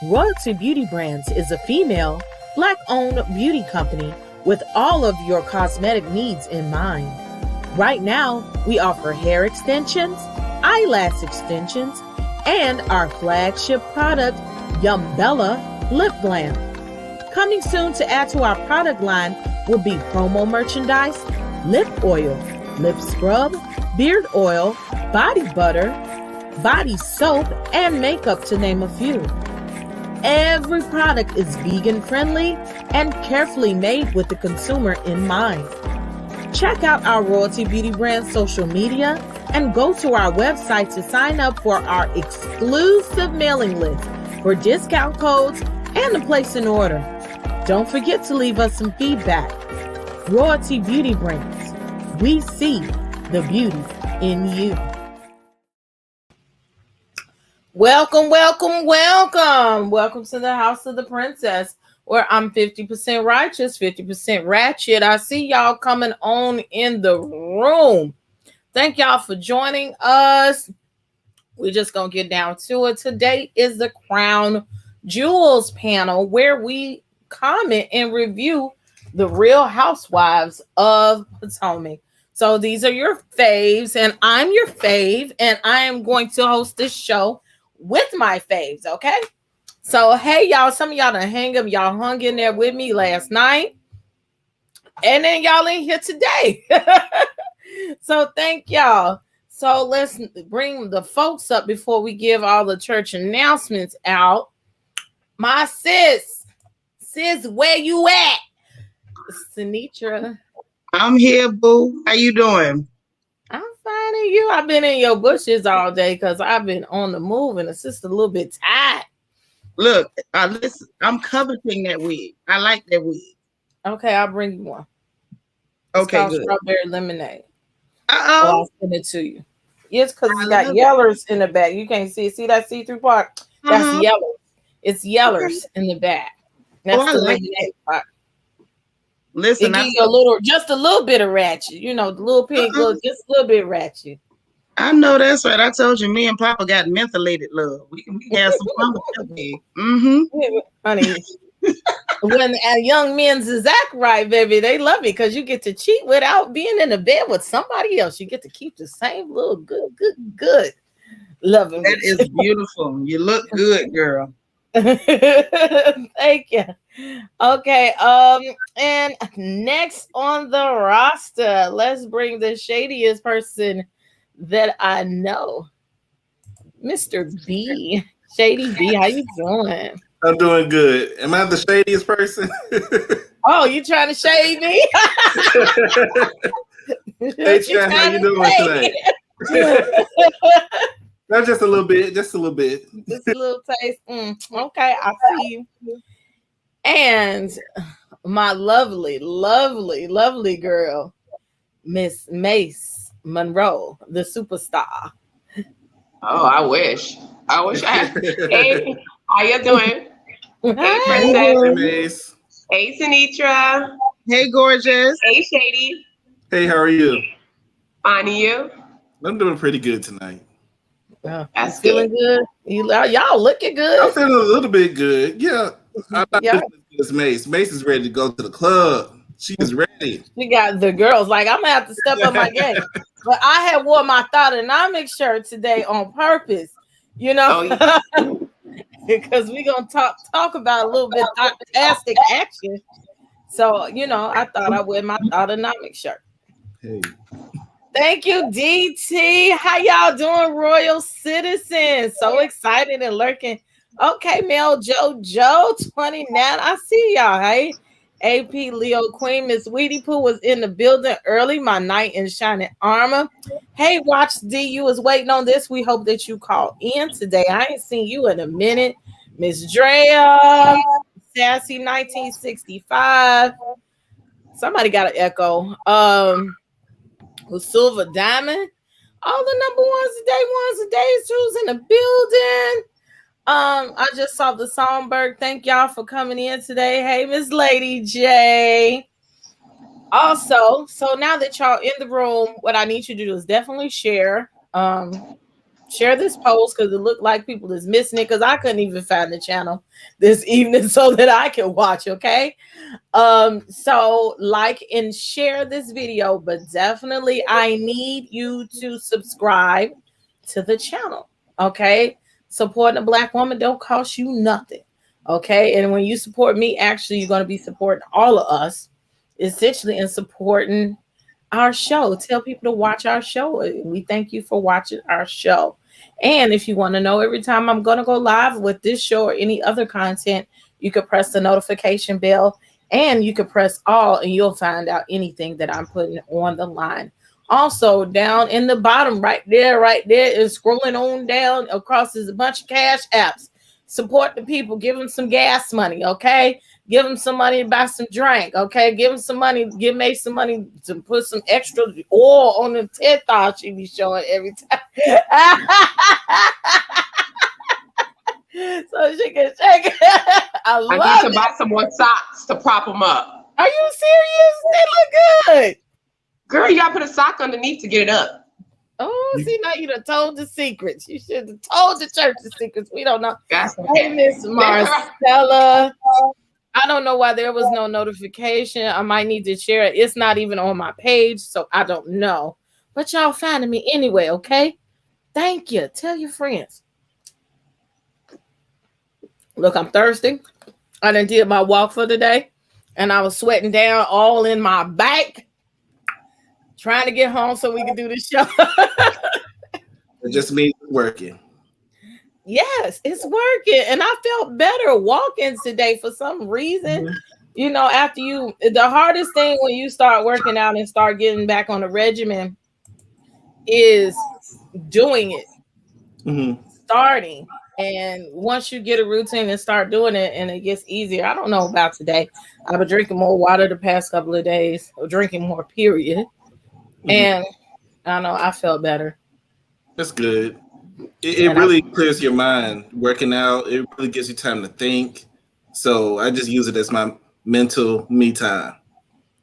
Royalty Beauty Brands is a female, Black-owned beauty company with all of your cosmetic needs in mind. Right now, we offer hair extensions, eyelash extensions, and our flagship product, Yumbella Lip Glam. Coming soon to add to our product line will be promo merchandise, lip oil, lip scrub, beard oil, body butter, body soap, and makeup, to name a few. Every product is vegan friendly and carefully made with the consumer in mind. Check out our Royalty Beauty Brand social media and go to our website to sign up for our exclusive mailing list for discount codes and to place an order. Don't forget to leave us some feedback. Royalty Beauty Brands. We see the beauty in you. Welcome, welcome, welcome. Welcome to the House of the Princess, where I'm 50% righteous, 50% ratchet. I see y'all coming on in the room. Thank y'all for joining us. We're just going to get down to it. Today is the Crown Jewels panel, where we comment and review the Real Housewives of Potomac. So these are your faves, and I'm your fave, and I am going to host this show with my faves, okay? So, hey, y'all, some of y'all done y'all hung in there with me last night, and then y'all in here today. So, thank y'all. So, let's bring the folks up before we give all the church announcements out. My sis, where you at? Seanitra. I'm here, boo. How you doing? I'm finding you. I've been in your bushes all day because I've been on the move and it's just a little bit tight. Look, listen, I'm coveting that wig. I like that wig. Okay, I'll bring you one. It's called good. Strawberry lemonade. I'll send it to you. Yes, because it's got yellers in the back. You can't see. See that see-through part? That's yellow. It's yellers in the back. That's the lemonade part. Listen, it gives you just a little bit of ratchet. You know, the little pink look, just a little bit ratchet. I know that's right. I told you, me and Papa got mentholated love. We can have some fun with that wig. Honey, when young men's is act right, baby, they love it because you get to cheat without being in the bed with somebody else. You get to keep the same little good loving. That is beautiful. You look good, girl. Thank you. Okay, and next on the roster, let's bring the shadiest person that I know, Mr. B. Shady B, how you doing? I'm doing good. Am I the shadiest person? Oh, you trying to shade me? Hey, Chan, how you doing tonight? Not just a little bit, just a little bit. Just a little taste. Okay, I see you. And my lovely, lovely, lovely girl, Miss Mase Marow, the superstar. Oh, I wish I had. Hey, how you doing? Hey, Princess. Hey, Seanitra. Hey, gorgeous. Hey, Shady. Hey, how are you? Fine, you? I'm doing pretty good tonight. That's feeling good. Y'all looking good. I'm feeling a little bit good. Yeah. I'm not this Mase. Mase is ready to go to the club. She is ready. She got the girls. Like, I'm gonna have to step up my game. But I had wore my Thotonomic shirt today on purpose, you know, because we're gonna talk about a little bit fantastic action. So, you know, I thought I'd wear my Thotonomic shirt. Hey. Thank you, DT. How y'all doing, royal citizens? So excited and lurking. Okay, Mel JoJo 29. I see y'all, hey. AP Leo Queen, Miss Weedy Pooh was in the building early. My knight in shining armor. Hey, Watch D, you was waiting on this. We hope that you call in today. I ain't seen you in a minute. Miss Drea, Sassy 1965. Somebody got an echo. Silver Diamond. All the number ones and days twos in the building. I just saw the Songbird. Thank y'all for coming in today. Hey, Miss Lady J. Also, so now that y'all in the room, what I need you to do is definitely share. Share this post because it looked like people is missing it because I couldn't even find the channel this evening so that I can watch. Okay. So like and share this video, but definitely I need you to subscribe to the channel. Okay. Supporting a Black woman don't cost you nothing. Okay. And when you support me, actually, you're going to be supporting all of us, essentially, in supporting our show. Tell people to watch our show. We thank you for watching our show. And if you want to know every time I'm going to go live with this show or any other content, you could press the notification bell and you could press all and you'll find out anything that I'm putting on the line. Also, down in the bottom right there is scrolling on down across is a bunch of cash apps. Support the people. Give them some gas money, okay? Give them some money to buy some drink, okay? Give them some money. Give Mase some money to put some extra oil on the TED Talk she be showing every time. So she can shake it. I need to buy some more socks to prop them up. Are you serious? They look good. Girl, you gotta put a sock underneath to get it up. Oh, see, now you done told the secrets. You should have told the church the secrets. We don't know. Hey, Miss Marcella. I don't know why there was no notification. I might need to share it. It's not even on my page, so I don't know. But y'all finding me anyway, okay? Thank you. Tell your friends. Look, I'm thirsty. I done did my walk for the day, and I was sweating down all in my back, trying to get home so we can do the show. It just means it's working. Yes, it's working. And I felt better walking today for some reason. Mm-hmm. You know, after the hardest thing when you start working out and start getting back on a regimen is doing it. Mm-hmm. Starting. And once you get a routine and start doing it and it gets easier. I don't know about today. I've been drinking more water the past couple of days, or drinking more, period. Mm-hmm. And I know I felt better. That's good. It really clears your mind. Working out, it really gives you time to think. So I just use it as my mental me time.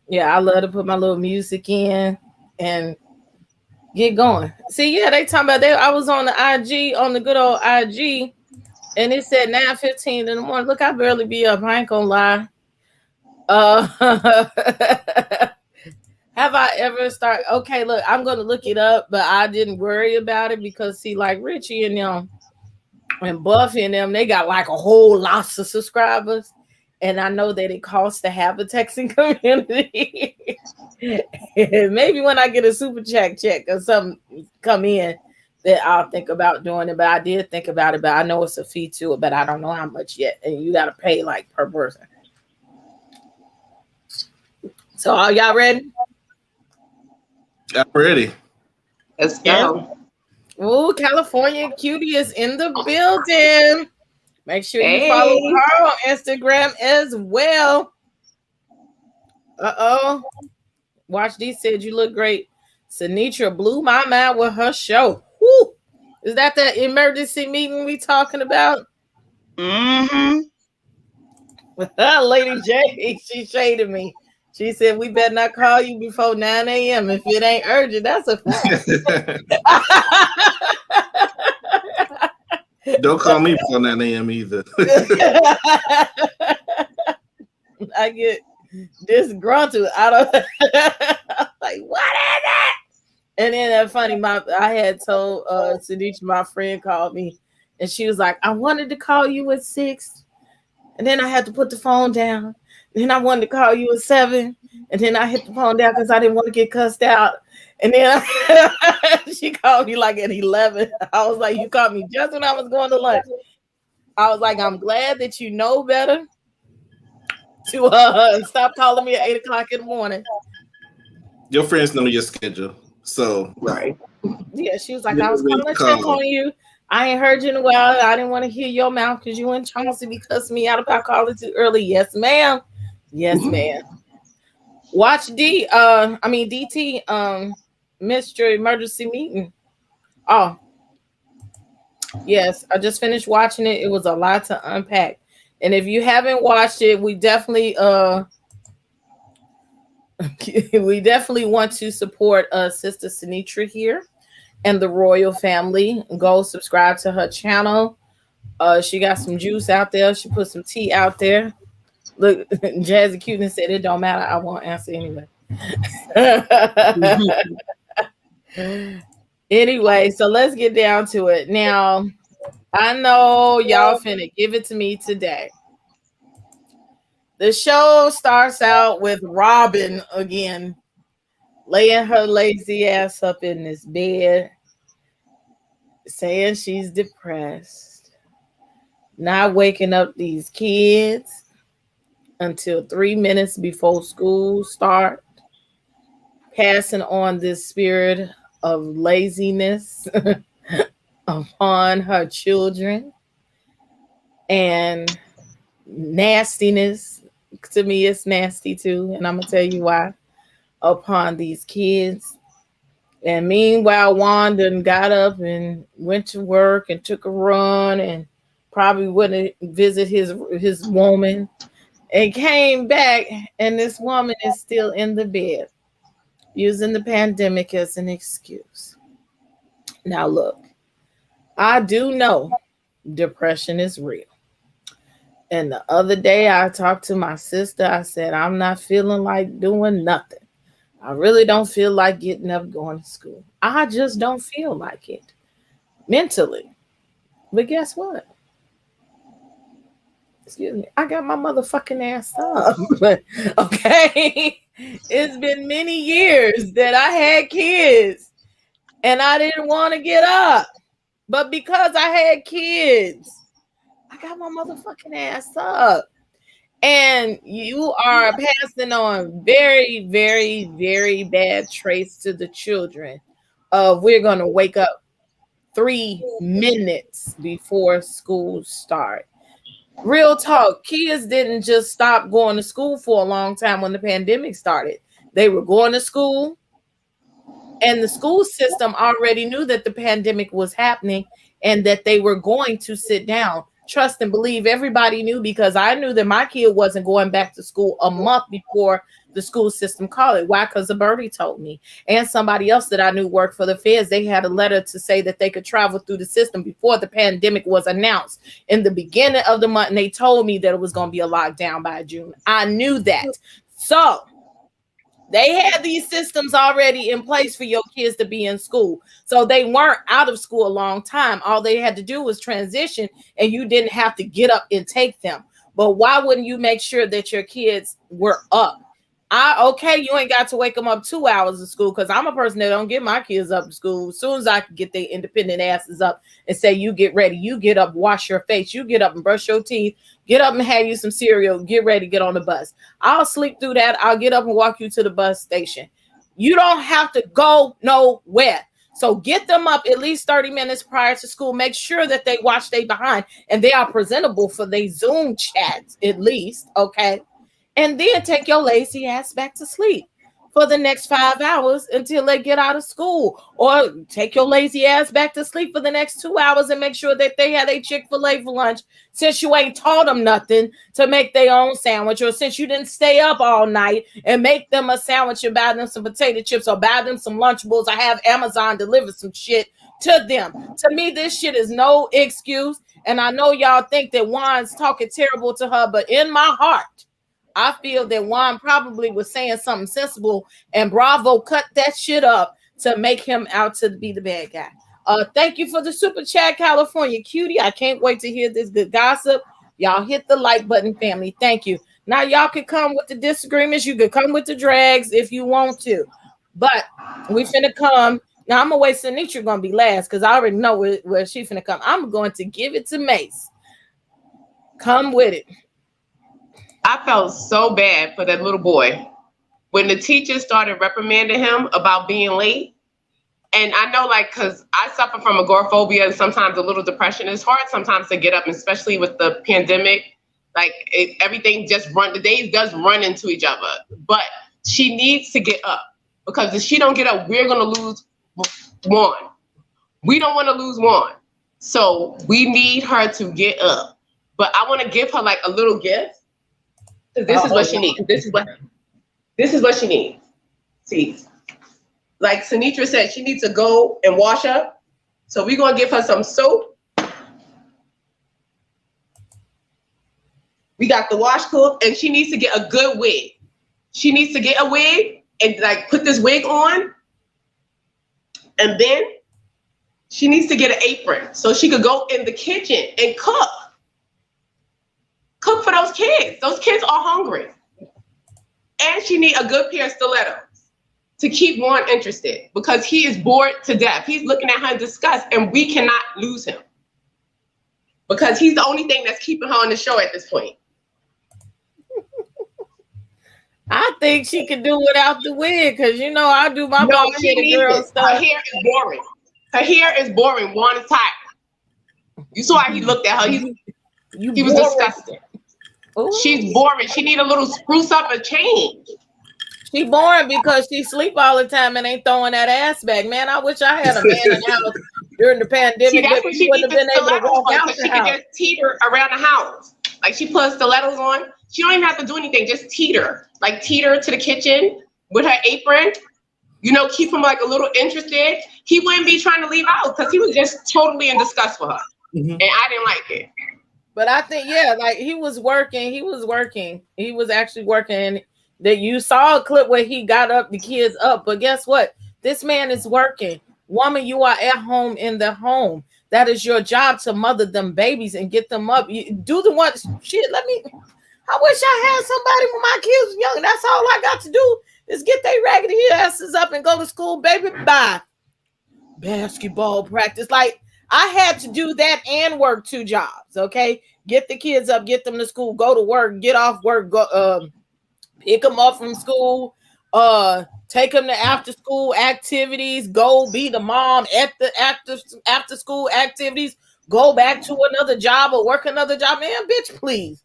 Yeah, I love to put my little music in and get going. See, yeah, they talking about I was on the IG, on the good old IG, and it said 9:15 in the morning. Look, I barely be up. I ain't gonna lie. Have I ever started? Okay, look, I'm going to look it up, but I didn't worry about it because, see, like Richie and them and Buffy and them, they got like a whole lot of subscribers. And I know that it costs to have a texting community. Maybe when I get a super check or something come in, that I'll think about doing it. But I did think about it, but I know it's a fee to it, but I don't know how much yet. And you got to pay like per person. So are y'all ready? I'm ready. Let's go. Oh, California Cutie is in the building. Make sure you follow her on Instagram as well. Watch D said you look great. Seanitra blew my mind with her show. Woo. Is that the emergency meeting we talking about? Mm-hmm. Lady J, she shaded me. She said, we better not call you before 9 a.m. if it ain't urgent. That's a fact. Don't call me before 9 a.m. either. I get disgruntled. I don't like, what is that? And then that's funny. I had told Seanitra, my friend called me, and she was like, I wanted to call you at 6, and then I had to put the phone down. Then I wanted to call you at 7, and then I hit the phone down because I didn't want to get cussed out. And then she called me like at 11. I was like, you called me just when I was going to lunch. I was like, I'm glad that you know better. to stop calling me at 8:00 in the morning. Your friends know your schedule, so Right. Yeah, she was like, you I was don't really calling to check call. on you. I ain't heard you in a while. I didn't want to hear your mouth because you and Chauncey be cussing me out about calling too early. Yes, ma'am. Yes, ma'am. Watch DT, Mr. Emergency Meeting. Oh, yes, I just finished watching it. It was a lot to unpack. And if you haven't watched it, we definitely we definitely want to support Sister Seanitra here and the royal family. Go subscribe to her channel. She got some juice out there. She put some tea out there. Look, Jazzy Cuteness said it don't matter. I won't answer anyway. Anyway, so let's get down to it. Now, I know y'all finna give it to me today. The show starts out with Robin again, laying her lazy ass up in this bed, saying she's depressed, not waking up these kids until 3 minutes before school start, passing on this spirit of laziness upon her children and nastiness. To me, it's nasty too, and I'm gonna tell you why. Upon these kids. And meanwhile, Wanda got up and went to work and took a run and probably wouldn't visit his woman and came back, and this woman is still in the bed using the pandemic as an excuse. Now look, I do know depression is real. And the other day I talked to my sister. I said, I'm not feeling like doing nothing. I really don't feel like getting up going to school. I just don't feel like it mentally. But guess what? Excuse me. I got my motherfucking ass up. Okay. It's been many years that I had kids and I didn't want to get up. But because I had kids, I got my motherfucking ass up. And you are passing on very, very, very bad traits to the children of we're going to wake up 3 minutes before school start. Real talk, kids didn't just stop going to school for a long time when the pandemic started. They were going to school, and the school system already knew that the pandemic was happening and that they were going to sit down. Trust and believe, everybody knew, because I knew that my kid wasn't going back to school a month before the school system called it. Why? Because the birdie told me. And somebody else that I knew worked for the feds, they had a letter to say that they could travel through the system before the pandemic was announced in the beginning of the month. And they told me that it was going to be a lockdown by June. I knew that. So they had these systems already in place for your kids to be in school. So they weren't out of school a long time. All they had to do was transition, and you didn't have to get up and take them. But why wouldn't you make sure that your kids were up? Okay, you ain't got to wake them up 2 hours of school, because I'm a person that don't get my kids up to school. As soon as I can get their independent asses up and say, you get ready, you get up, wash your face, you get up and brush your teeth, get up and have you some cereal, get ready, get on the bus. I'll sleep through that. I'll get up and walk you to the bus station. You don't have to go nowhere. So get them up at least 30 minutes prior to school. Make sure that they watch they behind and they are presentable for their Zoom chats at least, okay? And then take your lazy ass back to sleep for the next 5 hours until they get out of school. Or take your lazy ass back to sleep for the next 2 hours and make sure that they had a Chick-fil-A for lunch, since you ain't taught them nothing to make their own sandwich, or since you didn't stay up all night and make them a sandwich and buy them some potato chips or buy them some Lunchables or have Amazon deliver some shit to them. To me, this shit is no excuse. And I know y'all think that Juan's talking terrible to her, but in my heart, I feel that Juan probably was saying something sensible, and Bravo cut that shit up to make him out to be the bad guy. Thank you for the super chat, California Cutie. I can't wait to hear this good gossip. Y'all hit the like button, family. Thank you. Now y'all can come with the disagreements. You can come with the drags if you want to, but we finna come. Now I'm gonna wait. Seanitra gonna be last because I already know where she finna come. I'm going to give it to Mase. Come with it. I felt so bad for that little boy when the teacher started reprimanding him about being late. And I know, like, because I suffer from agoraphobia and sometimes a little depression. It's hard sometimes to get up, especially with the pandemic. Like, everything just the days does run into each other. But she needs to get up, because if she don't get up, we're going to lose one. We don't want to lose one. So we need her to get up. But I want to give her like a little gift. Because this is what she needs. This is what she needs. See. Like Seanitra said, she needs to go and wash up. So we're going to give her some soap. We got the washcloth, and she needs to get a good wig. She needs to get a wig and like put this wig on. And then she needs to get an apron so she could go in the kitchen and cook. Cook for those kids. Those kids are hungry. And she needs a good pair of stilettos to keep Juan interested, because he is bored to death. He's looking at her in disgust, and we cannot lose him because he's the only thing that's keeping her on the show at this point. I think she can do without the wig, because you know I do my girl stuff. Her hair is boring. Her hair is boring. Juan is tired. You saw how he looked at her. He was disgusting. Ooh. She's boring. She need a little spruce up a change. She boring because she sleep all the time and ain't throwing that ass back. Man, I wish I had a man in the house during the pandemic. See, that's what she wouldn't have been able to walk out she could just teeter around the house. Like, she put stilettos on. She don't even have to do anything. Just teeter. Like, teeter to the kitchen with her apron. You know, keep him like a little interested. He wouldn't be trying to leave out because he was just totally in disgust for her. Mm-hmm. And I didn't like it. But I think, yeah, like he was working. He was actually working. That you saw a clip where he got up the kids up, but guess what? This man is working. Woman, you are at home in the home. That is your job, to mother them babies and get them up. You do the one shit. I wish I had somebody when my kids were young. That's all I got to do is get their raggedy asses up and go to school, baby. Bye. Basketball practice. Like, I had to do that and work 2 jobs. Okay, get the kids up, get them to school, go to work, get off work, go pick them up from school, take them to after school activities, go be the mom at the after school activities, go back to another job or work another job. Man, bitch, please.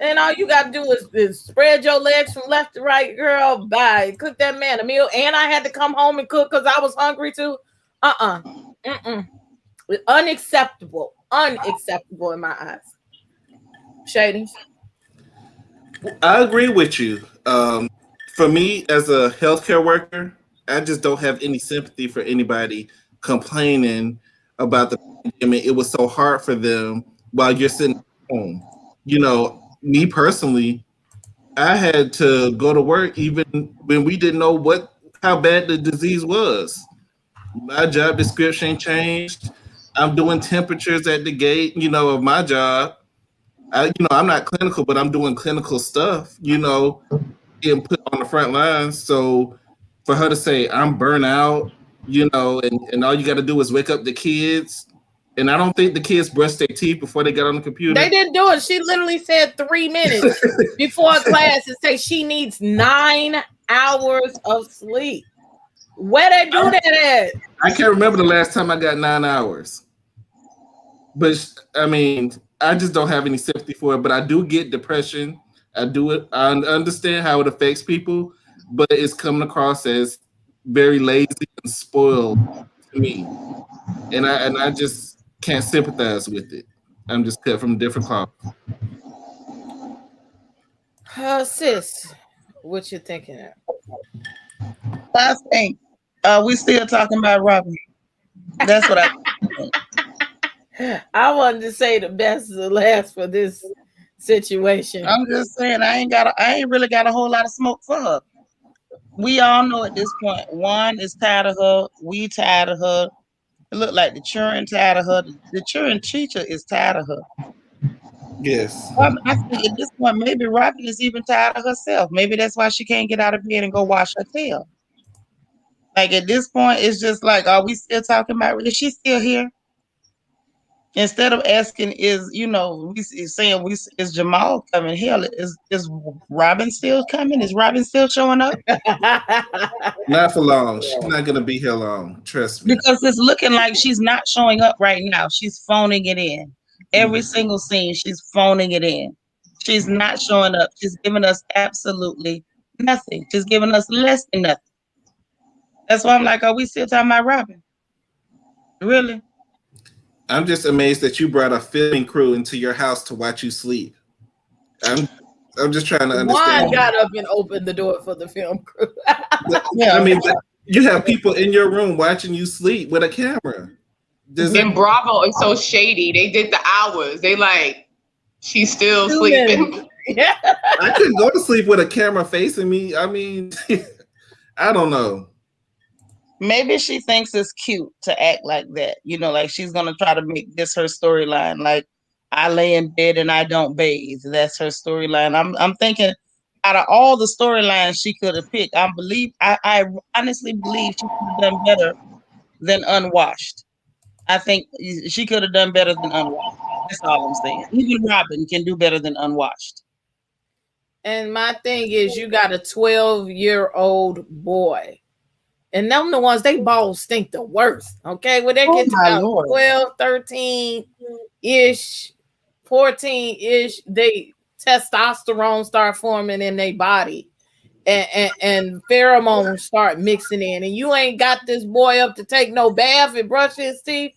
And all you got to do is spread your legs from left to right, girl. Bye. Cook that man a meal. And I had to come home and cook because I was hungry too. Unacceptable. Unacceptable in my eyes. Shady. I agree with you. For me, as a healthcare worker, I just don't have any sympathy for anybody complaining about the pandemic. It was so hard for them while you're sitting at home. You know, me personally, I had to go to work even when we didn't know how bad the disease was. My job description changed. I'm doing temperatures at the gate, of my job. I'm not clinical, but I'm doing clinical stuff, getting put on the front lines. So for her to say I'm burnt out, and all you got to do is wake up the kids. And I don't think the kids brushed their teeth before they got on the computer. They didn't do it. She literally said 3 minutes before class and say she needs 9 hours of sleep. Where they do that at? I can't remember the last time I got 9 hours. But I mean, I just don't have any sympathy for it, but I do get depression. I understand how it affects people, but it's coming across as very lazy and spoiled to me. And I just can't sympathize with it. I'm just cut from a different cloth. Sis, what you thinking of? I think we still talking about Robbie. That's what I think. I wanted to say the best is the last for this situation. I'm just saying I ain't really got a whole lot of smoke for her. We all know at this point, Juan is tired of her. We tired of her. It looked like the children tired of her. The children teacher is tired of her. Yes. I think at this point, maybe Robbie is even tired of herself. Maybe that's why she can't get out of bed and go wash her tail. Like at this point, it's just like, are we still talking about? Is she still here? Instead of asking, is is Jamal coming? Hell, is Robin still coming? Is Robin still showing up? Not for long. She's not gonna be here long. Trust me. Because it's looking like she's not showing up right now. She's phoning it in. Every single scene, she's phoning it in. She's not showing up. She's giving us absolutely nothing. She's giving us less than nothing. That's why I'm like, are we still talking about Robin? Really? I'm just amazed that you brought a filming crew into your house to watch you sleep. I'm just trying to understand. Juan got up and opened the door for the film crew. I mean, you have people in your room watching you sleep with a camera. And Bravo and so shady. They did the hours. They like, she's still sleeping. Yeah. I couldn't go to sleep with a camera facing me. I mean, I don't know. Maybe she thinks it's cute to act like that. Like she's gonna try to make this her storyline. Like, I lay in bed and I don't bathe. That's her storyline. I'm thinking, out of all the storylines she could have picked, I honestly believe she could have done better than Unwashed. I think she could have done better than Unwashed. That's all I'm saying. Even Robin can do better than Unwashed. And my thing is, you got a 12-year-old boy. And them the ones, they balls stink the worst. Okay, when they get to about 12, 13-ish, 14-ish, they testosterone start forming in their body, and pheromones start mixing in. And you ain't got this boy up to take no bath and brush his teeth.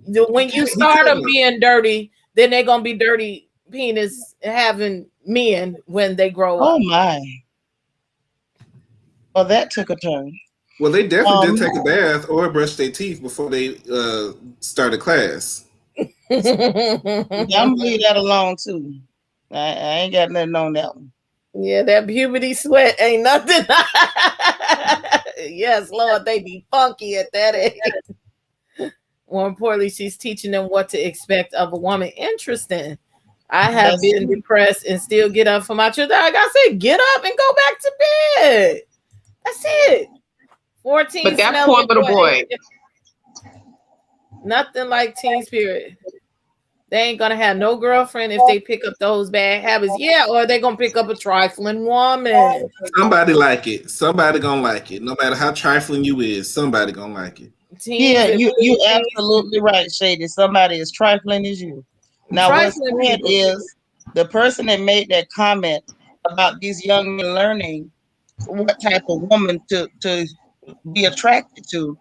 When you start them being dirty, then they're gonna be dirty penis having men when they grow up. Oh my! Well, that took a turn. Well, they definitely did take a bath or brush their teeth before they started class. I'm gonna leave that alone too. I ain't got nothing on that one. Yeah, that puberty sweat ain't nothing. Yes, Lord, they be funky at that age. More importantly, she's teaching them what to expect of a woman. Interesting. I have been depressed and still get up for my children. Like I said, get up and go back to bed. That's it. 14. But that poor little boy. Nothing like teen spirit. They ain't gonna have no girlfriend if they pick up those bad habits. Yeah, or they're gonna pick up a trifling woman. Somebody like it. Somebody gonna like it. No matter how trifling you is, somebody gonna like it. Yeah, you absolutely right, Shady. Somebody as trifling as you. Now, what's sad is the person that made that comment about these young men learning what type of woman to be attracted to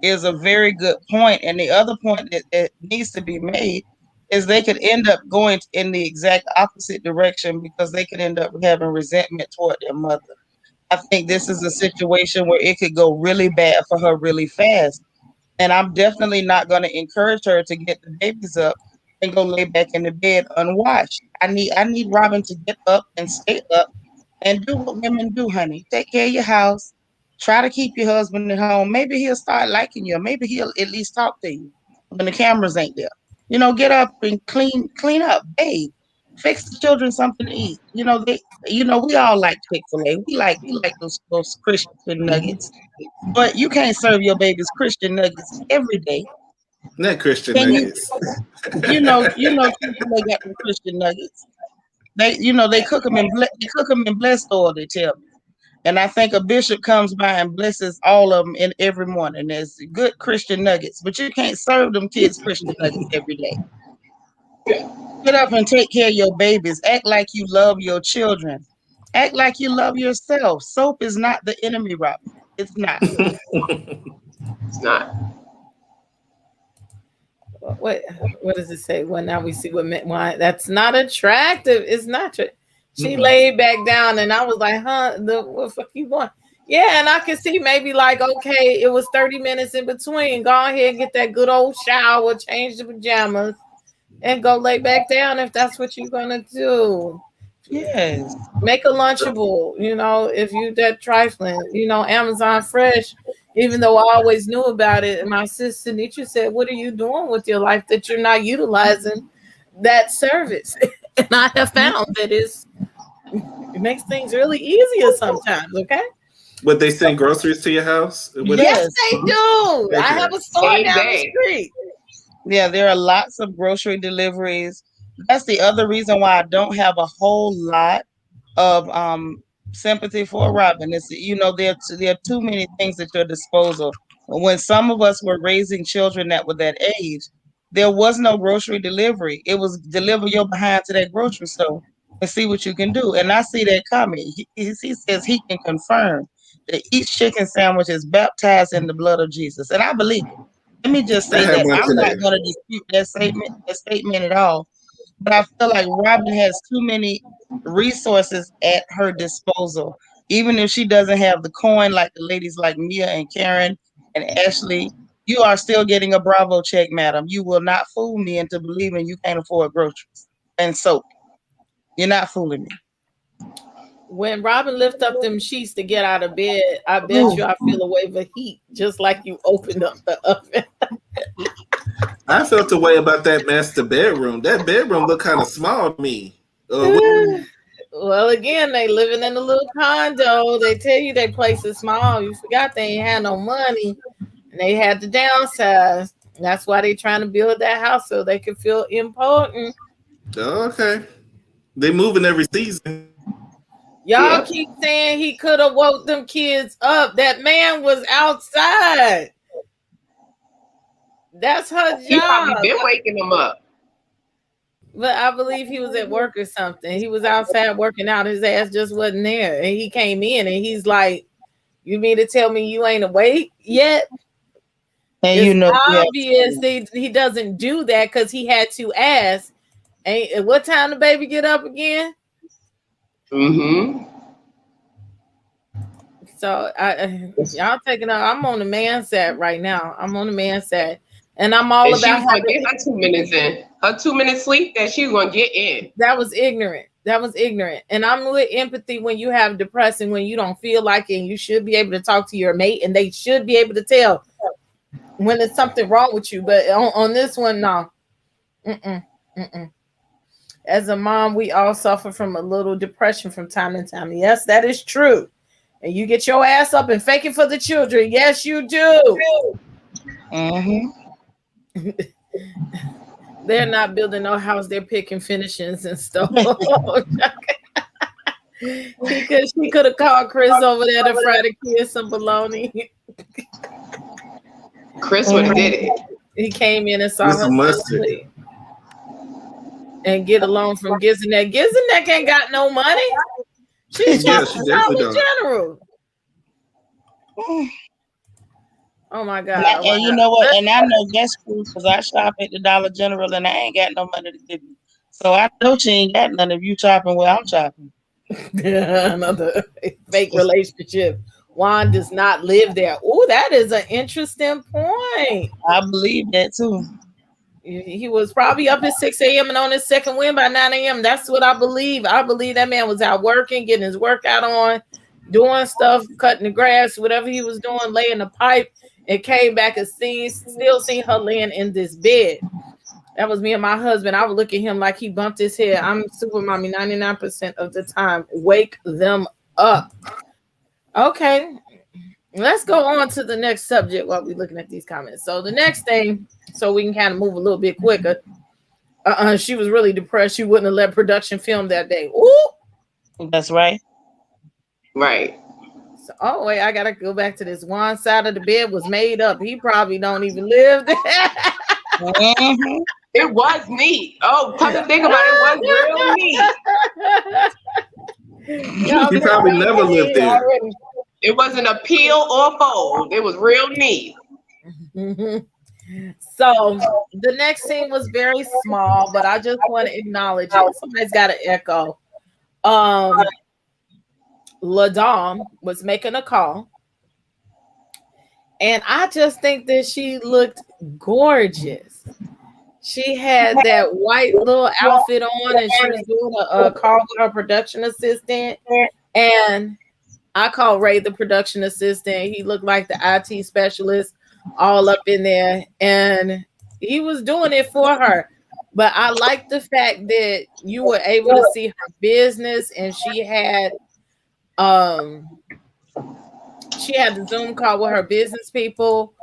is a very good point. And the other point that needs to be made is they could end up going in the exact opposite direction because they could end up having resentment toward their mother. I think this is a situation where it could go really bad for her really fast. And I'm definitely not going to encourage her to get the babies up and go lay back in the bed unwashed. I need Robin to get up and stay up and do what women do, honey. Take care of your house. Try to keep your husband at home. Maybe he'll start liking you. Maybe he'll at least talk to you when the cameras ain't there. Get up and clean up, babe. Fix the children something to eat. We all like Chick-fil-A. We like those Christian nuggets. But you can't serve your babies Christian nuggets every day. Not Christian nuggets. Chick-fil-A got the Christian nuggets. They cook them in blessed oil, they tell me. And I think a bishop comes by and blesses all of them in every morning. There's good Christian nuggets, but you can't serve them kids Christian nuggets every day. Get up and take care of your babies. Act like you love your children. Act like you love yourself. Soap is not the enemy, Robin. It's not. It's not. What does it say? Well, now we see why that's not attractive. It's not. She laid back down, and I was like, "Huh? What the fuck you want?" Yeah, and I can see maybe like, okay, it was 30 minutes in between. Go ahead and get that good old shower, change the pajamas, and go lay back down if that's what you're gonna do. Yes. Make a Lunchable. If you that trifling, Amazon Fresh. Even though I always knew about it, and my sister Seanitra said, "What are you doing with your life that you're not utilizing that service?" And I have found that it makes things really easier sometimes. Okay. Would they send groceries to your house? Yes, they do. I have a store down the street. Yeah, there are lots of grocery deliveries. That's the other reason why I don't have a whole lot of sympathy for Robin. It's there are too many things at your disposal. When some of us were raising children that were that age, there was no grocery delivery. It was deliver your behind to that grocery store and see what you can do. And I see that coming. He says he can confirm that each chicken sandwich is baptized in the blood of Jesus, and I believe it. Let me just I say had that one I'm today. not going to dispute that statement at all. But I feel like Robin has too many resources at her disposal. Even if she doesn't have the coin like the ladies like Mia and Karen and Ashley, you are still getting a Bravo check, madam. You will not fool me into believing you can't afford groceries and soap. You're not fooling me. When Robin lift up them sheets to get out of bed, I bet Ooh. you I feel a wave of heat, just like you opened up the oven. I felt a way about that master bedroom. That bedroom looked kind of small to me. Well, again, they living in a little condo. They tell you their place is small. You forgot they ain't had no money, and they had to downsize. That's why they trying to build that house so they can feel important. Okay. They moving every season. Y'all Yep. keep saying he could have woke them kids up. That man was outside. That's her He probably job. been waking them up. But I believe he was at work or something. He was outside working out. His ass just wasn't there. And he came in and he's like, "You mean to tell me you ain't awake yet?" And It's yeah. obvious he doesn't do that because he had to ask, "Ain't what time the baby get up again?" Mm-hmm. So y'all taking up. I'm on the man set right now. I'm on the man set. And I'm all And she about was gonna having get her 2 minutes in. Her 2 minutes sleep that she was gonna get in. that was ignorant. That was ignorant. And I'm with empathy when you have depression, when you don't feel like it, and you should be able to talk to your mate, and they should be able to tell when there's something wrong with you. But on this one, no. Mm-mm, mm-mm. As a mom, we all suffer from a little depression from time to time. Yes, that is true. And you get your ass up and fake it for the children. Yes, you do. Mm-hmm. They're not building no house. They're picking finishings and stuff. She could have called Chris over there to fry the kids some bologna. Chris would have did it. He came in and saw With her some so mustard. sleep. And get along from Gizanek. Gizanek ain't got no money. She's Yeah, just she a definitely Dollar don't. General. Oh my God. And you know what? And I know that's true because I shop at the Dollar General and I ain't got no money to give you. So I know she ain't got none if you shopping where I'm shopping. Another fake relationship. Juan does not live there. Oh, that is an interesting point. I believe that too. He was probably up at 6 a.m. and on his second win by 9 a.m. That's what I believe. I believe that man was out working, getting his workout on, doing stuff, cutting the grass, whatever he was doing, laying the pipe, and came back and still seen her laying in this bed. That was me and my husband. I would look at him like he bumped his head. I'm super mommy 99% of the time. Wake them up. Okay. Let's go on to the next subject while we're looking at these comments. So the next thing, so we can kind of move a little bit quicker. She was really depressed. She wouldn't have let production film that day. Ooh. That's right. Right. So, oh wait, I gotta go back to this. One side of the bed was made up. He probably don't even live there. Mm-hmm. It was neat. Oh, come to think about it, it was real neat. He probably never lived there. It wasn't a peel or fold. It was real neat. So the next scene was very small, but I just want to acknowledge it. Somebody's got an echo. LaDom was making a call, and I just think that she looked gorgeous. She had that white little outfit on, and she was doing a call with her production assistant. And I call Ray the production assistant. He looked like the IT specialist, all up in there, and he was doing it for her. But I like the fact that you were able to see her business, and she had the Zoom call with her business people,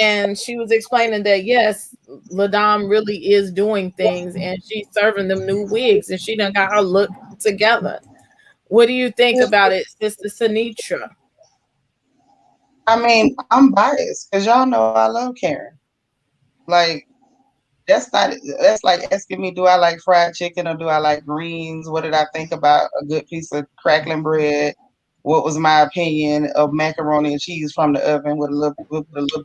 and she was explaining that yes, LaDom really is doing things, and she's serving them new wigs, and she done got her look together. What do you think about it, Sister Seanitra? I mean, I'm biased because y'all know I love Karen. Like, that's like asking me, do I like fried chicken or do I like greens? What did I think about a good piece of crackling bread? What was my opinion of macaroni and cheese from the oven with a little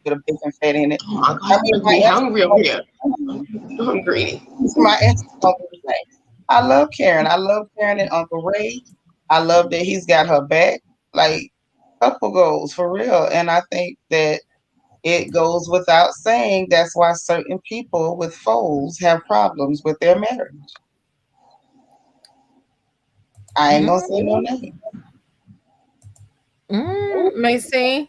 bit of bacon fat in it? Oh my I God, mean, you make me hungry over here. I'm greedy. my answer on everything. I love Karen. I love Karen and Uncle Ray. I love that he's got her back. Like, couple goals for real. And I think that it goes without saying that's why certain people with foes have problems with their marriage. I ain't gonna say no name. Mase?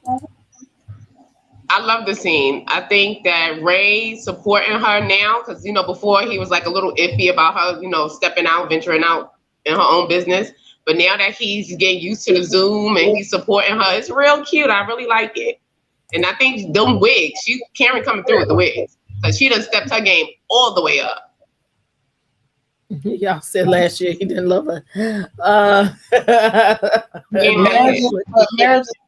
I love the scene. I think that Ray supporting her now, because before he was like a little iffy about her, stepping out, venturing out in her own business. But now that he's getting used to the Zoom and he's supporting her, it's real cute. I really like it. And I think them wigs, Karen coming through with the wigs, because she done stepped her game all the way up. Y'all said last year he didn't love her. Marriages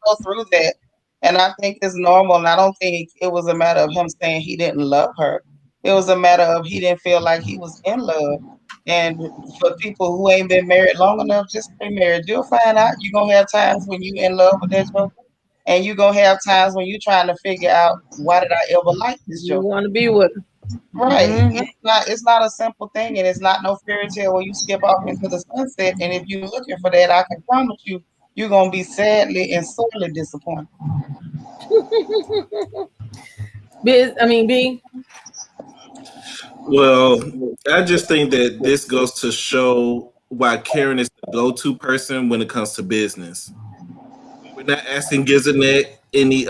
go through that. And I think it's normal. And I don't think it was a matter of him saying he didn't love her. It was a matter of he didn't feel like he was in love. And for people who ain't been married long enough, just stay married. You'll find out you're going to have times when you're in love with that joker. And you're going to have times when you're trying to figure out, why did I ever like this You joker? want to be with her. Right. Mhm. It's not a simple thing, and it's not no fairy tale where you skip off into the sunset. And if you're looking for that, I can promise you, you're gonna be sadly and sorely disappointed. B. Well, I just think that this goes to show why Karen is the go-to person when it comes to business. We're not asking Gizanet any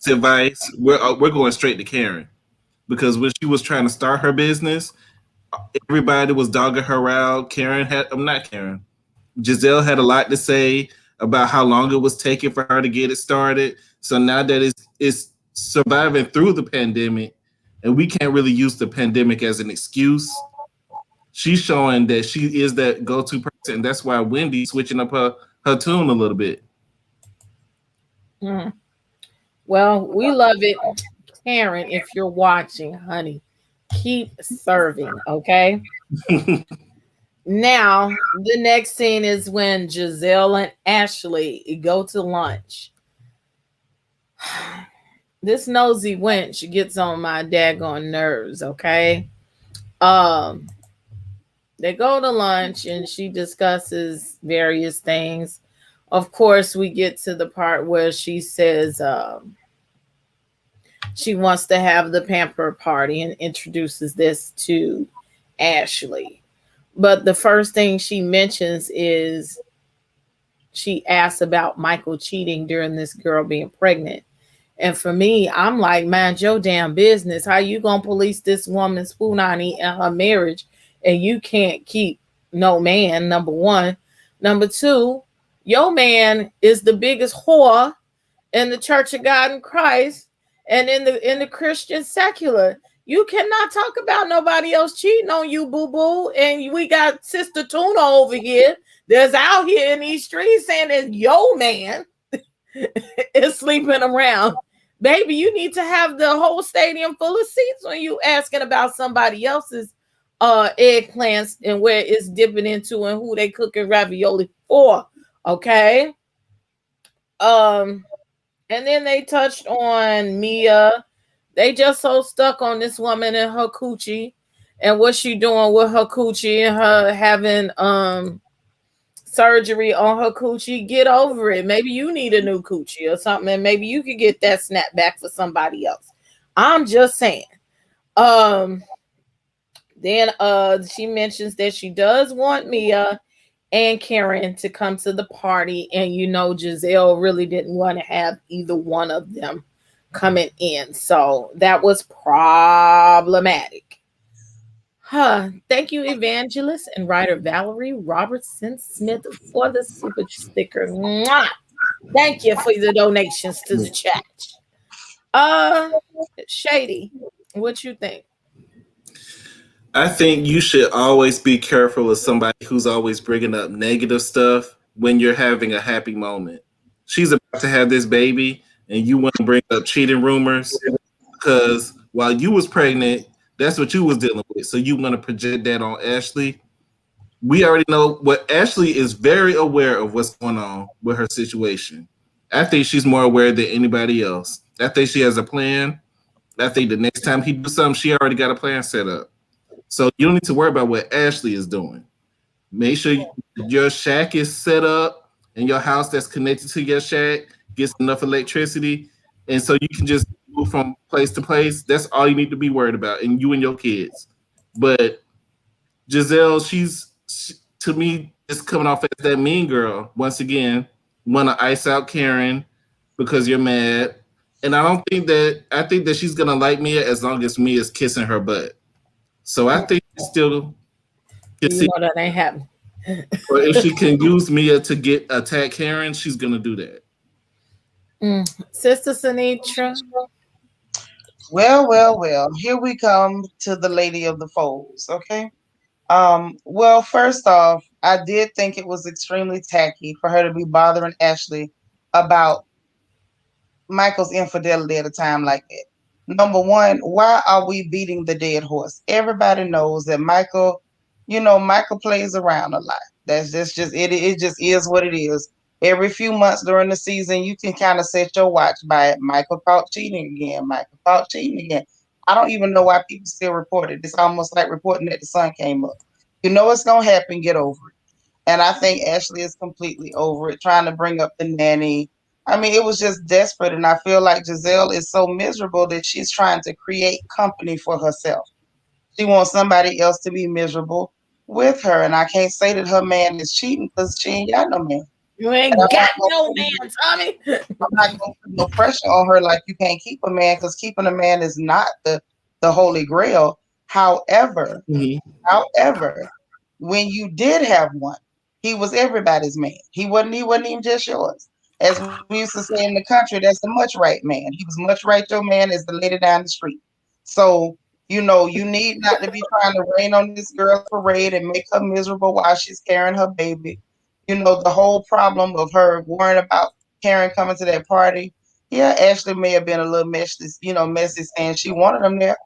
advice. We're going straight to Karen because when she was trying to start her business, everybody was dogging her out. I'm not Karen. Giselle had a lot to say about how long it was taking for her to get it started. So now that it's surviving through the pandemic, and we can't really use the pandemic as an excuse. She's showing that she is that go-to person. And that's why Wendy's switching up her tune a little bit. Well, we love it. Karen, if you're watching, honey, keep serving, okay? Now, the next scene is when Giselle and Ashley go to lunch. This nosy wench gets on my daggone nerves, okay? They go to lunch and she discusses various things. Of course, we get to the part where she says she wants to have the pamper party and introduces this to Ashley. But the first thing she mentions is she asks about Michael cheating during this girl being pregnant. And for me, I'm like, mind your damn business. How you gonna police this woman's punani and her marriage and you can't keep no man, number one. Number two, your man is the biggest whore in the Church of God in Christ and in the Christian secular. You cannot talk about nobody else cheating on you, boo-boo. And we got Sister Tuna over here that's out here in these streets saying that your man is sleeping around. Baby, you need to have the whole stadium full of seats when you asking about somebody else's eggplants and where it's dipping into and who they cooking ravioli for. Okay. And then they touched on Mia. They just so stuck on this woman and her coochie and what she doing with her coochie and her having surgery on her coochie. Get over it. Maybe you need a new coochie or something, and maybe you could get that snap back for somebody else. I'm just saying. Then she mentions that she does want Mia and Karen to come to the party, and Giselle really didn't want to have either one of them coming in, so that was problematic. Thank you, evangelist and writer Valerie Robertson Smith, for the super sticker. Mwah! Thank you for the donations to the chat. Shady, what you think? I think you should always be careful of somebody who's always bringing up negative stuff when you're having a happy moment. She's about to have this baby, and you want to bring up cheating rumors because while you was pregnant, that's what you was dealing with. So you want to project that on Ashley. We already know what Ashley is very aware of what's going on with her situation. I think she's more aware than anybody else. I think she has a plan. I think the next time he do something, she already got a plan set up. So you don't need to worry about what Ashley is doing. Make sure your shack is set up and your house that's connected to your shack gets enough electricity. And so you can just move from place to place. That's all you need to be worried about, and you and your kids. But Giselle, to me, is coming off as that mean girl. Once again, want to ice out Karen because you're mad. And I think that she's gonna like Mia as long as Mia's kissing her butt. So I think she still can You see, know that ain't happening. or if she can use Mia to get attack Karen, she's gonna do that. Sister Seanitra. Well. Here we come to the lady of the foes. Okay. Well, first off, I did think it was extremely tacky for her to be bothering Ashley about Michael's infidelity at a time like that. Number one, why are we beating the dead horse? Everybody knows that Michael, Michael plays around a lot. That's just it. It just is what it is. Every few months during the season, you can kind of set your watch by it. Michael caught cheating again. Michael caught cheating again. I don't even know why people still report it. It's almost like reporting that the sun came up. You know it's gonna happen. Get over it. And I think Ashley is completely over it, trying to bring up the nanny. I mean, it was just desperate. And I feel like Giselle is so miserable that she's trying to create company for herself. She wants somebody else to be miserable with her. And I can't say that her man is cheating because she ain't got no man. You And ain't got no man, Tommy. I'm not going to put no pressure on her like you can't keep a man because keeping a man is not the holy grail. However, Mhm. However, when you did have one, he was everybody's man. He wasn't even just yours. As we used to say in the country, that's a much right man. He was much right your man as the lady down the street. So, you need not to be trying to rain on this girl's parade and make her miserable while she's carrying her baby. The whole problem of her worrying about Karen coming to that party. Yeah, Ashley may have been a little messy saying she wanted him there.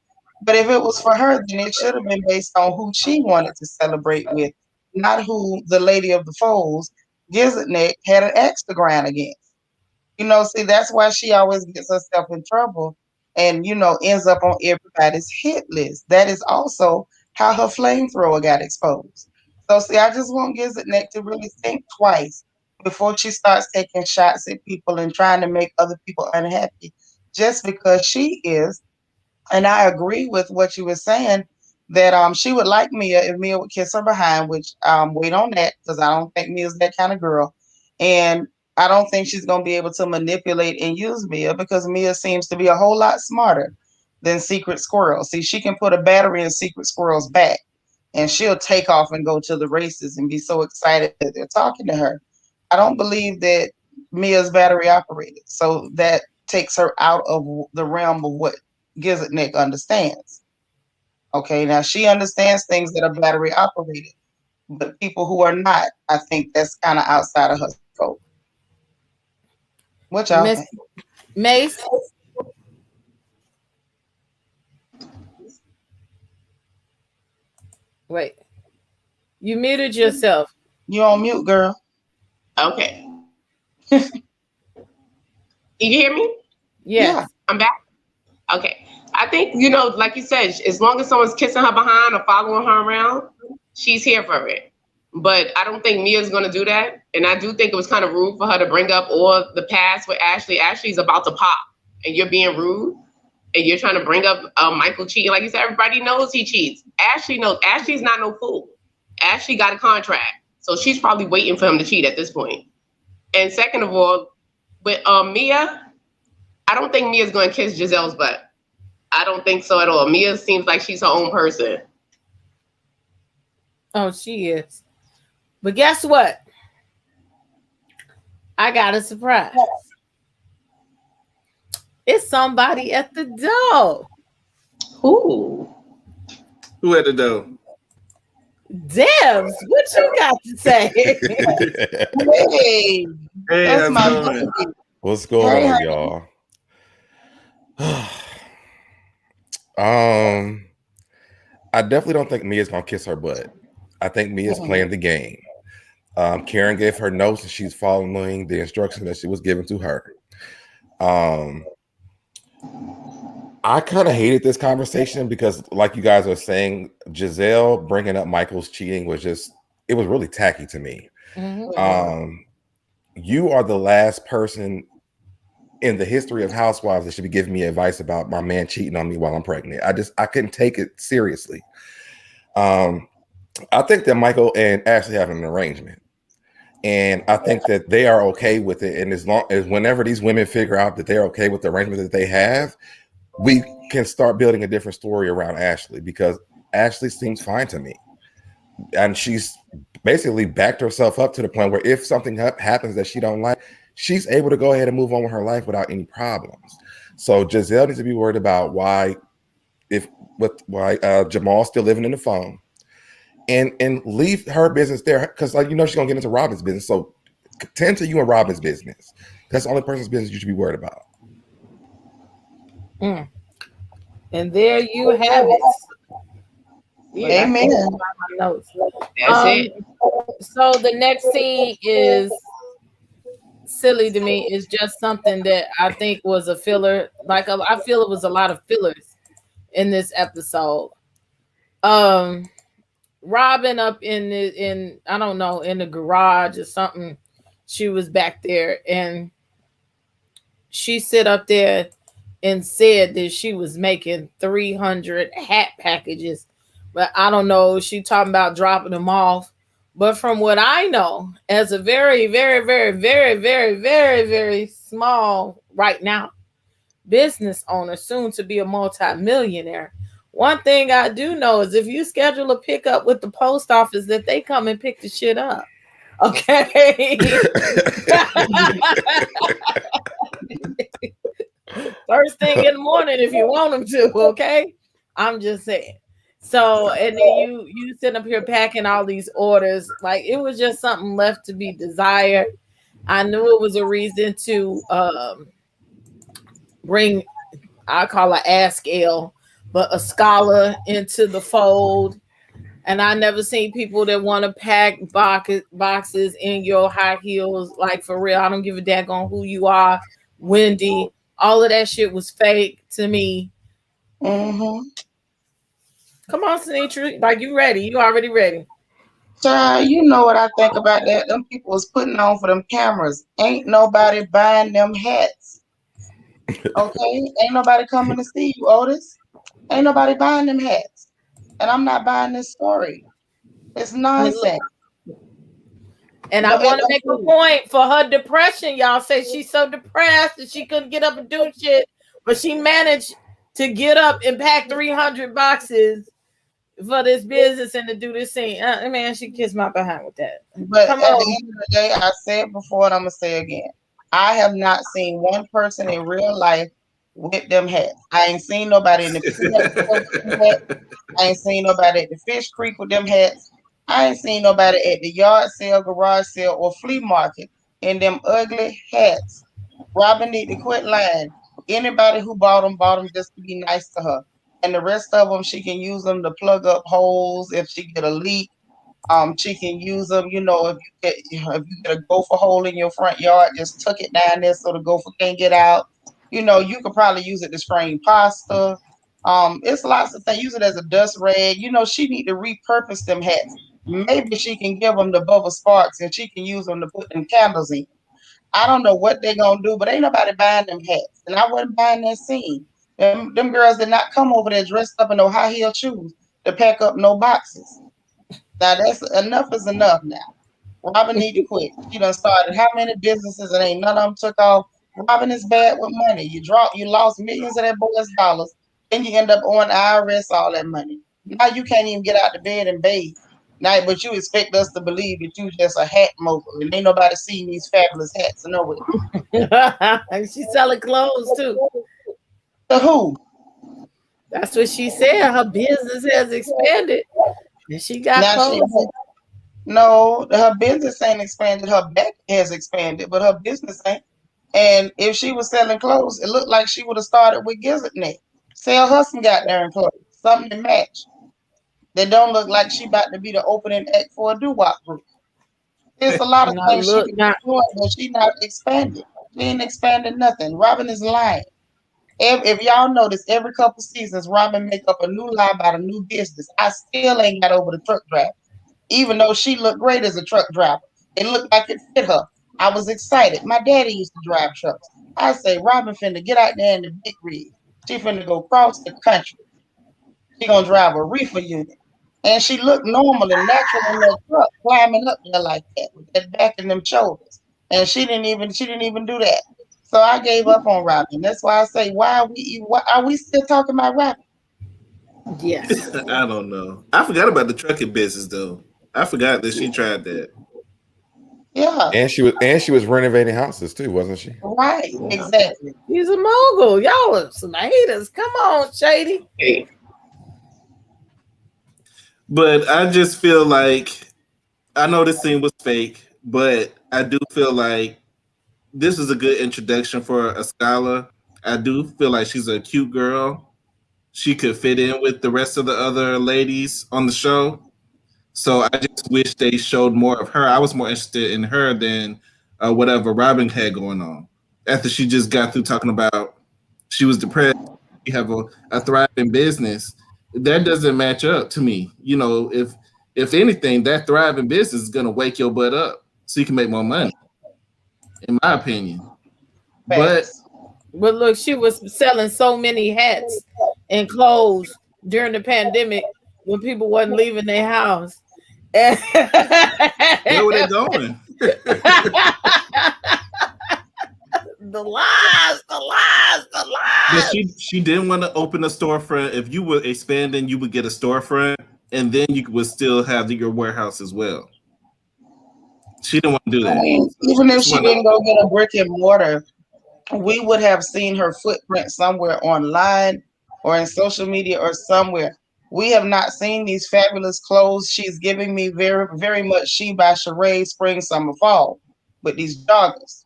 But if it was for her, then it should have been based on who she wanted to celebrate with, not who the lady of the foes, Gizzard had an axe to grind against. See, that's why she always gets herself in trouble and, ends up on everybody's hit list. That is also how her flamethrower got exposed. So, see, I just want Gizzard to really think twice before she starts taking shots at people and trying to make other people unhappy just because she is. And I agree with what you were saying that she would like Mia if Mia would kiss her behind, which wait on that because I don't think Mia's that kind of girl. And I don't think she's gonna be able to manipulate and use Mia because Mia seems to be a whole lot smarter than Secret Squirrel. See, she can put a battery in Secret Squirrel's back and she'll take off and go to the races and be so excited that they're talking to her. I don't believe that Mia's battery operated. So that takes her out of the realm of what Gizzard understands. Okay, now she understands things that are battery operated, but people who are not, I think that's kind of outside of her scope. What y'all Miss think? Mase. Wait. You muted yourself. You on mute, girl? Okay. You hear me? Yes. Yeah. I'm back. Okay. I think, like you said, as long as someone's kissing her behind or following her around, she's here for it. But I don't think Mia's going to do that. And I do think it was kind of rude for her to bring up all the past with Ashley. Ashley's about to pop and you're being rude and you're trying to bring up Michael cheating. Like you said, everybody knows he cheats. Ashley knows. Ashley's not no fool. Ashley got a contract. So she's probably waiting for him to cheat at this point. And second of all, with Mia, I don't think Mia's going to kiss Giselle's butt. I don't think so at all. Mia seems like she's her own person. Oh, she is. But guess what? I got a surprise. It's somebody at the door. Ooh. Who at the door? Debs, what you got to say? Hey, Hey, that's how's my it going? baby. What's going Hey, on, y'all? I definitely don't think Mia's gonna kiss her butt. I think Mia's playing the game. Karen gave her notes and she's following the instructions that she was given to her. I kind of hated this conversation because, like you guys are saying, Giselle bringing up Michael's cheating was it was really tacky to me. You are the last person in the history of Housewives that should be giving me advice about my man cheating on me while I'm pregnant. I couldn't take it seriously. I think that Michael and Ashley have an arrangement, and I think that they are okay with it. And as long as whenever these women figure out that they're okay with the arrangement that they have, we can start building a different story around Ashley, because Ashley seems fine to me, and she's basically backed herself up to the point where if something happens that she don't like, she's able to go ahead and move on with her life without any problems. So Giselle needs to be worried about why Jamal's still living in the phone, and leave her business there, because she's gonna get into Robin's business. So tend to you and Robin's business. That's the only person's business you should be worried about. And there you have it. Yeah, amen. Notes. That's it. So the next scene is silly to me. It's just something that I think was a filler. I feel it was a lot of fillers in this episode. Robin up in I don't know, in the garage or something. She was back there and she sit up there and said that she was making 300 hat packages, but I don't know. She talking about dropping them off. But from what I know, as a very, very, very, very, very, very, very small right now business owner, soon to be a multi-millionaire, one thing I do know is if you schedule a pickup with the post office, that they come and pick the shit up. Okay. First thing in the morning if you want them to, okay? I'm just saying. So, and then you sit up here packing all these orders. Like, it was just something left to be desired. I knew it was a reason to bring, I call her Ask Ale, but a scholar into the fold. And I never seen people that want to pack boxes in your high heels. Like, for real, I don't give a daggone who you are, Wendy. All of that shit was fake to me. Mm-hmm. Come on, Seanitra. Like, you ready. You already ready. Child, you know what I think about that. Them people was putting on for them cameras. Ain't nobody buying them hats. Okay? Ain't nobody coming to see you, Otis. Ain't nobody buying them hats. And I'm not buying this story. It's nonsense. And I want to make a point for her depression. Y'all say she's so depressed that she couldn't get up and do shit, but she managed to get up and pack 300 boxes for this business and to do this scene. Man, she kissed my behind with that. But at the end of the day, I said before and I'm going to say again, I have not seen one person in real life with them hats. I ain't seen nobody in the hats. I ain't seen nobody at the Fish Creek with them hats. I ain't seen nobody at the yard sale, garage sale, or flea market in them ugly hats. Robin need to quit lying. Anybody who bought them just to be nice to her. And the rest of them, she can use them to plug up holes if she get a leak. She can use them, if you get a gopher hole in your front yard, just tuck it down there so the gopher can't get out. You could probably use it to strain pasta. It's lots of things. Use it as a dust rag. She need to repurpose them hats. Maybe she can give them the Bubba Sparks and she can use them to put them candles in. I don't know what they're gonna do, but ain't nobody buying them hats. And I wasn't buying that scene. Them girls did not come over there dressed up in no high heel shoes to pack up no boxes. Now that's enough is enough now. Robin need to quit. She done started how many businesses and ain't none of them took off. Robin is bad with money. You lost millions of that boy's dollars, then you end up owing the IRS all that money. Now you can't even get out of bed and bathe. Now, but you expect us to believe that you just a hat mogul and ain't nobody seeing these fabulous hats nowhere. She's selling clothes too. To who? That's what she said. Her business has expanded, and she got Now clothes. no, her business ain't expanded. Her back has expanded, but her business ain't. And if she was selling clothes, it looked like she would have started with Gizzard Neck. Sell her some goddamn clothes, something to match. They don't look like she about to be the opening act for a doo-wop group. There's a lot of Now things she look, could be now doing, but she not expanded. She ain't expanded nothing. Robin is lying. If y'all notice, every couple seasons, Robin make up a new lie about a new business. I still ain't got over the truck driver, even though she looked great as a truck driver. It looked like it fit her. I was excited. My daddy used to drive trucks. I say, Robin finna get out there in the big rig. She finna go cross the country. She gonna drive a reefer unit. And she looked normal and natural in that truck, climbing up there like that, with that back and them shoulders. And she didn't even do that. So I gave up on Robin. That's why I say, why are we still talking about Robin? yes. I don't know. I forgot about the trucking business though. I forgot that she tried that. Yeah, And she was renovating houses too, wasn't she? right, Yeah. exactly. He's a mogul. Y'all are some haters. Come on, Shady. Hey, But I just feel like I know this scene was fake, but I do feel like this is a good introduction for a scholar. I do feel like she's a cute girl. She could fit in with the rest of the other ladies on the show. So I just wish they showed more of her. I was more interested in her than whatever Robin had going on. After she just got through talking about she was depressed, you have a thriving business. That doesn't match up to me. You know, if anything, that thriving business is gonna wake your butt up so you can make more money, in my opinion. But Facts. But look, she was selling so many hats and clothes during the pandemic when people wasn't leaving their house. And where were they going? the lies, the lies, the But lies. she didn't want to open a storefront. If you were expanding, you would get a storefront, and then you would still have your warehouse as well. She didn't want to do I that. mean, So she even if just she wanted. didn't go get a brick and mortar, we would have seen her footprint somewhere online or in social media or somewhere. We have not seen these fabulous clothes. She's giving me very, very much She by Sheree spring, summer, fall with these joggers.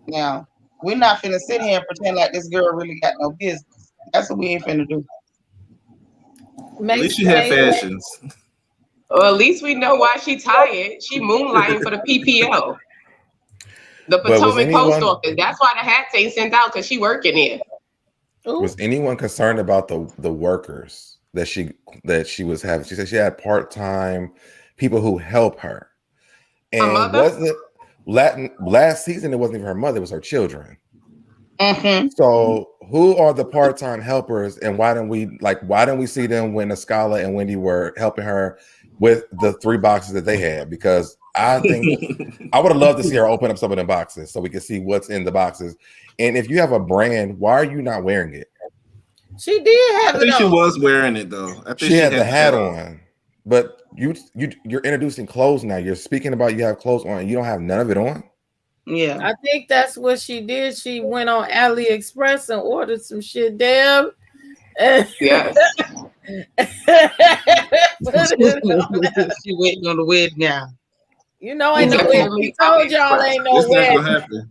Now, we're not finna sit here and pretend like this girl really got no business. That's what we ain't finna do. At least Makes she had makes fashions. well, at least we know why she tired. She moonlighting for the PPO, the But Potomac Post Office. That's why the hats ain't sent out because she working there. was anyone concerned about the workers that she was having? She said she had part-time people who help her. Her And mother? wasn't last season it wasn't even her mother, it was her children. Mm-hmm. So who are the part-time helpers, and why didn't we see them when Escala and Wendy were helping her with the 3 boxes that they had? Because I think I would have loved to see her open up some of the boxes so we could see what's in the boxes. And if you have a brand, why are you not wearing it? she did I have it think she on. was wearing it though. I think She had the hat on, but you're introducing clothes now. You're speaking about you have clothes on, and you don't have none of it on. Yeah. I think that's what she did. She went on AliExpress and ordered some shit, Deb. And Yes. put it on. She waiting on the wedding gown. You know, ain't no way. She Definitely told y'all AliExpress. ain't no It's not gonna wedding. happen.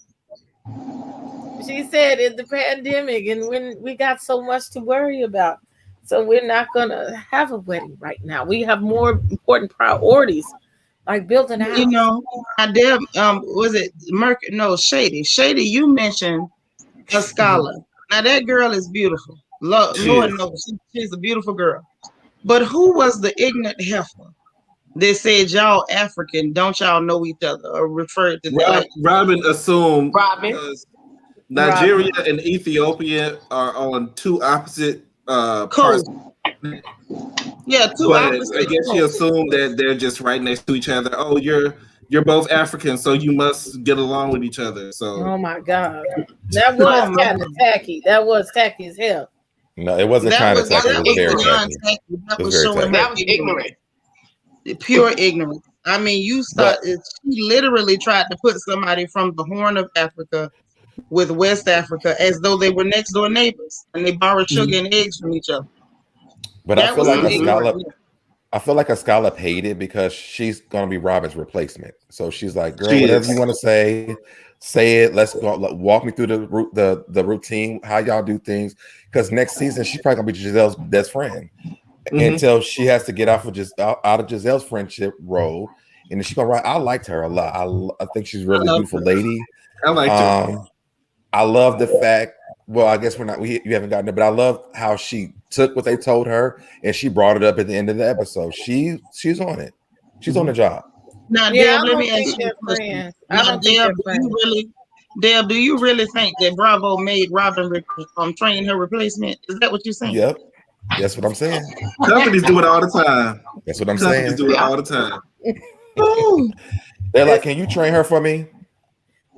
She said it's the pandemic and when we got so much to worry about. So we're not gonna have a wedding right now. We have more important priorities, like building a You house. know, I did. Was it No, Shady. Shady, you mentioned a scholar. Now that girl is beautiful. She Lord is. knows she's a beautiful girl. But who was the ignorant heifer that said y'all African? Don't y'all know each other or referred to that like Robin assumed Robin. because Robin. Nigeria and Ethiopia are on two opposite parts. coast? Yeah, two But I opposite guess she coasts. assumed that they're just right next to each other. Oh, you're both African, so you must get along with each other. So Oh my God. That Oh was my kind of God. tacky. That was tacky as hell. No, it wasn't That kind of was tacky. That It was that was was very ignorant. beyond tacky. tacky. It That was was very showing tacky. her That was ignorance, ignorant. pure ignorance. I mean, But she literally tried to put somebody from the Horn of Africa with West Africa as though they were next door neighbors and they borrowed sugar and eggs from each other. But That was some ignorant. I feel like a scallop hated because she's gonna be Robin's replacement. So she's like, "Girl, She whatever is. you want to say it. Let's go. Walk me through the routine, how y'all do things." Because next season she's probably gonna be Giselle's best friend until she has to get out of Giselle's friendship role, and then she's gonna write. I liked her a lot. I think she's a really beautiful lady. I liked her. I love the fact. Well, I guess you haven't gotten it, but I love how she took what they told her and she brought it up at the end of the episode. She's on it. She's on the job. Now, Yeah, Deb, I let me don't ask think you they're a question. friends. Now, Deb, do you really think that Bravo made Robin train her replacement? Is that what you're saying? Yep. That's what I'm saying. Companies do it all the time. That's what I'm Companies saying. do it all the time. They're like, "Can you train her for me?"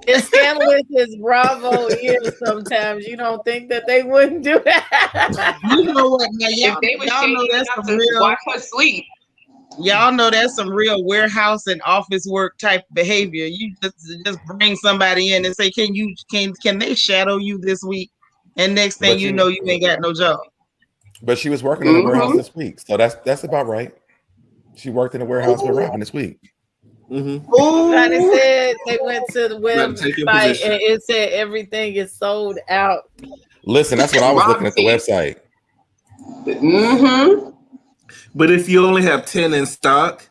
As scandalous as Bravo is, sometimes you don't think that they wouldn't do that. You know what? Now, If they were y'all know shady that's enough some to real. watch her sleep, Y'all know that's some real warehouse and office work type behavior. You just bring somebody in and say, can they shadow you this week? And next thing you know, you ain't got no job. But she was working in the warehouse this week, so that's about right. She worked in the warehouse with Robin this week. Somebody said they went to the take your website position. and it said everything is sold out. Listen, that's what I was looking at the website. But if you only have 10 in stock,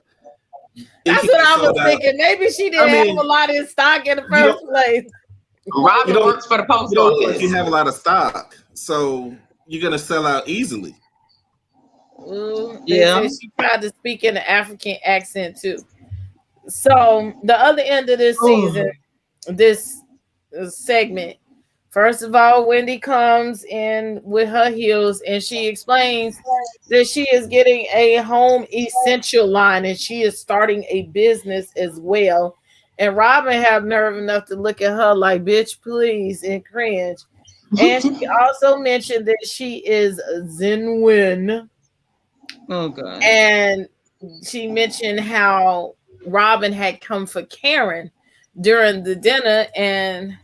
That's what I was thinking. Maybe she didn't have a lot in stock in the first place. Robin works for the post office. You have a lot of stock, so you're gonna sell out easily. Yeah, she tried to speak in an African accent too. So the other end of this season, this segment, first of all, Wendy comes in with her heels and she explains that she is getting a home essential line and she is starting a business as well. And Robin have nerve enough to look at her like, "Bitch, please," and cringe. And she also mentioned that she is Zinwin. Oh God. And she mentioned how Robin had come for Karen during the dinner, and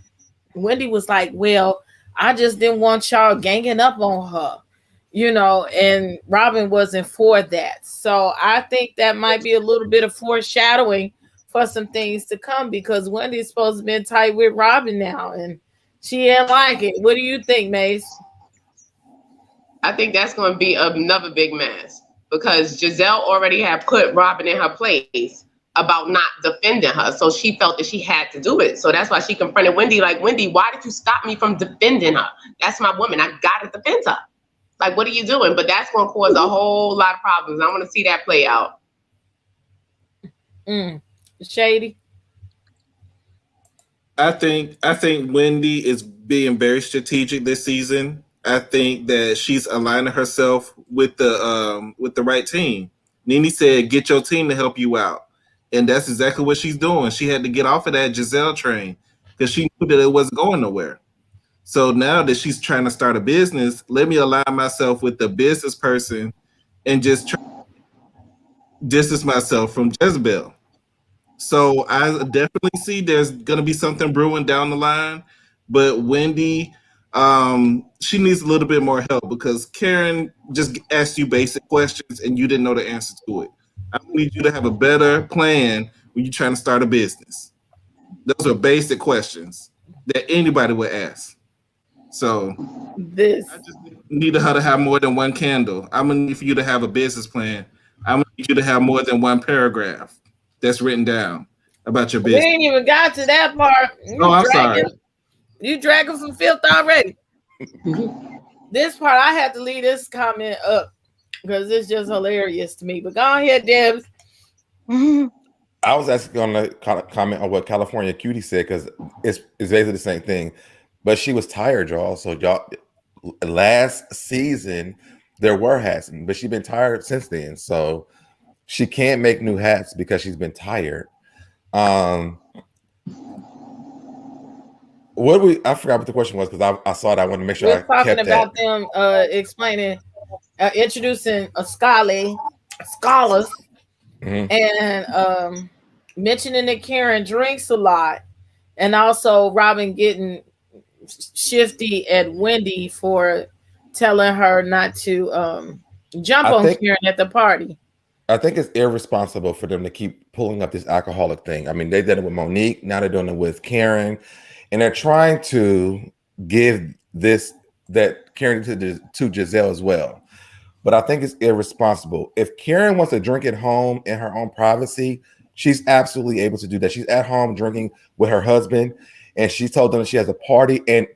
Wendy was like, "Well, I just didn't want y'all ganging up on her, and Robin wasn't for that." So I think that might be a little bit of foreshadowing for some things to come because Wendy's supposed to be tight with Robin now, and she ain't like it. What do you think, Mase? I think that's going to be another big mess because Giselle already had put Robin in her place about not defending her. So she felt that she had to do it. So that's why she confronted Wendy like, "Wendy, why did you stop me from defending her? That's my woman. I got to defend her. Like, what are you doing?" But that's going to cause a whole lot of problems. I want to see that play out. Shady. I think Wendy is being very strategic this season. I think that she's aligning herself with the right team. Nene said, "Get your team to help you out," and that's exactly what she's doing. She had to get off of that Giselle train because she knew that it wasn't going nowhere. So now that she's trying to start a business, let me align myself with the business person and just try to distance myself from Jezebel. So I definitely see there's gonna be something brewing down the line, but Wendy, she needs a little bit more help because Karen just asked you basic questions and you didn't know the answer to it. I need you to have a better plan when you're trying to start a business. Those are basic questions that anybody would ask. So I just need her to have more than one candle. I'm gonna need for you to have a business plan. I'm gonna need you to have more than one paragraph that's written down about your We business. ain't even got to that part. I'm sorry. You dragging from filth already. This part, I had to leave this comment up because it's just hilarious to me. But go ahead, Debs. I was actually going to comment on what California Cutie said because it's basically the same thing. But she was tired, y'all. So y'all, last season there were hats, but she's been tired since then. So she can't make new hats because she's been tired. I forgot what the question was because I saw it. I wanted to make sure We're I talking kept about that. them introducing scholars, and mentioning that Karen drinks a lot, and also Robin getting shifty at Wendy for telling her not to jump I on think Karen at the party. I think it's irresponsible for them to keep pulling up this alcoholic thing. I mean, they did it with Monique, now they're doing it with Karen, and they're trying to give this that Karen to Giselle as well. But I think it's irresponsible. If Karen wants to drink at home in her own privacy, she's absolutely able to do that. She's at home drinking with her husband, and she told them she has a party. And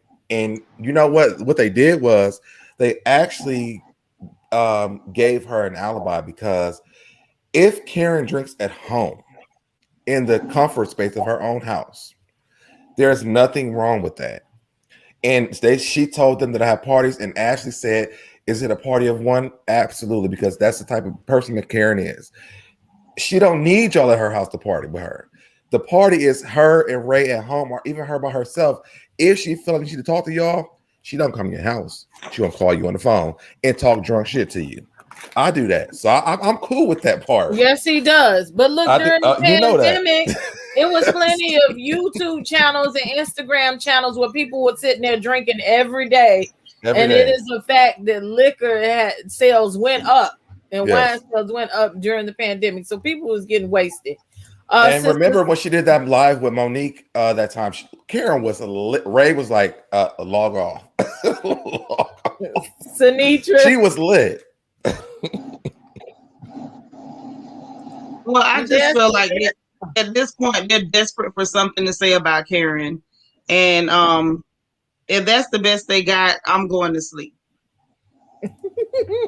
you know what they did was they actually gave her an alibi, because if Karen drinks at home in the comfort space of her own house, there's nothing wrong with that. And she told them that I have parties, and Ashley said, "Is it a party of one?" Absolutely, because that's the type of person that Karen is. She don't need y'all at her house to party with her. The party is her and Ray at home, or even her by herself. If she feels like she to talk to y'all, she don't come to your house. She gonna call you on the phone and talk drunk shit to you. I do that, so I'm cool with that part. Yes, he does. But look, during the You know that. pandemic, it was plenty of YouTube channels and Instagram channels where people were sitting there drinking every day. It is a fact that liquor sales went up and wine sales went up during the pandemic. So people was getting wasted. And remember when she did that live with Monique that time, Karen was Ray was like, log off. Seanitra. She was lit. Well, I just feel like at this point they're desperate for something to say about Karen, and if that's the best they got, I'm going to sleep.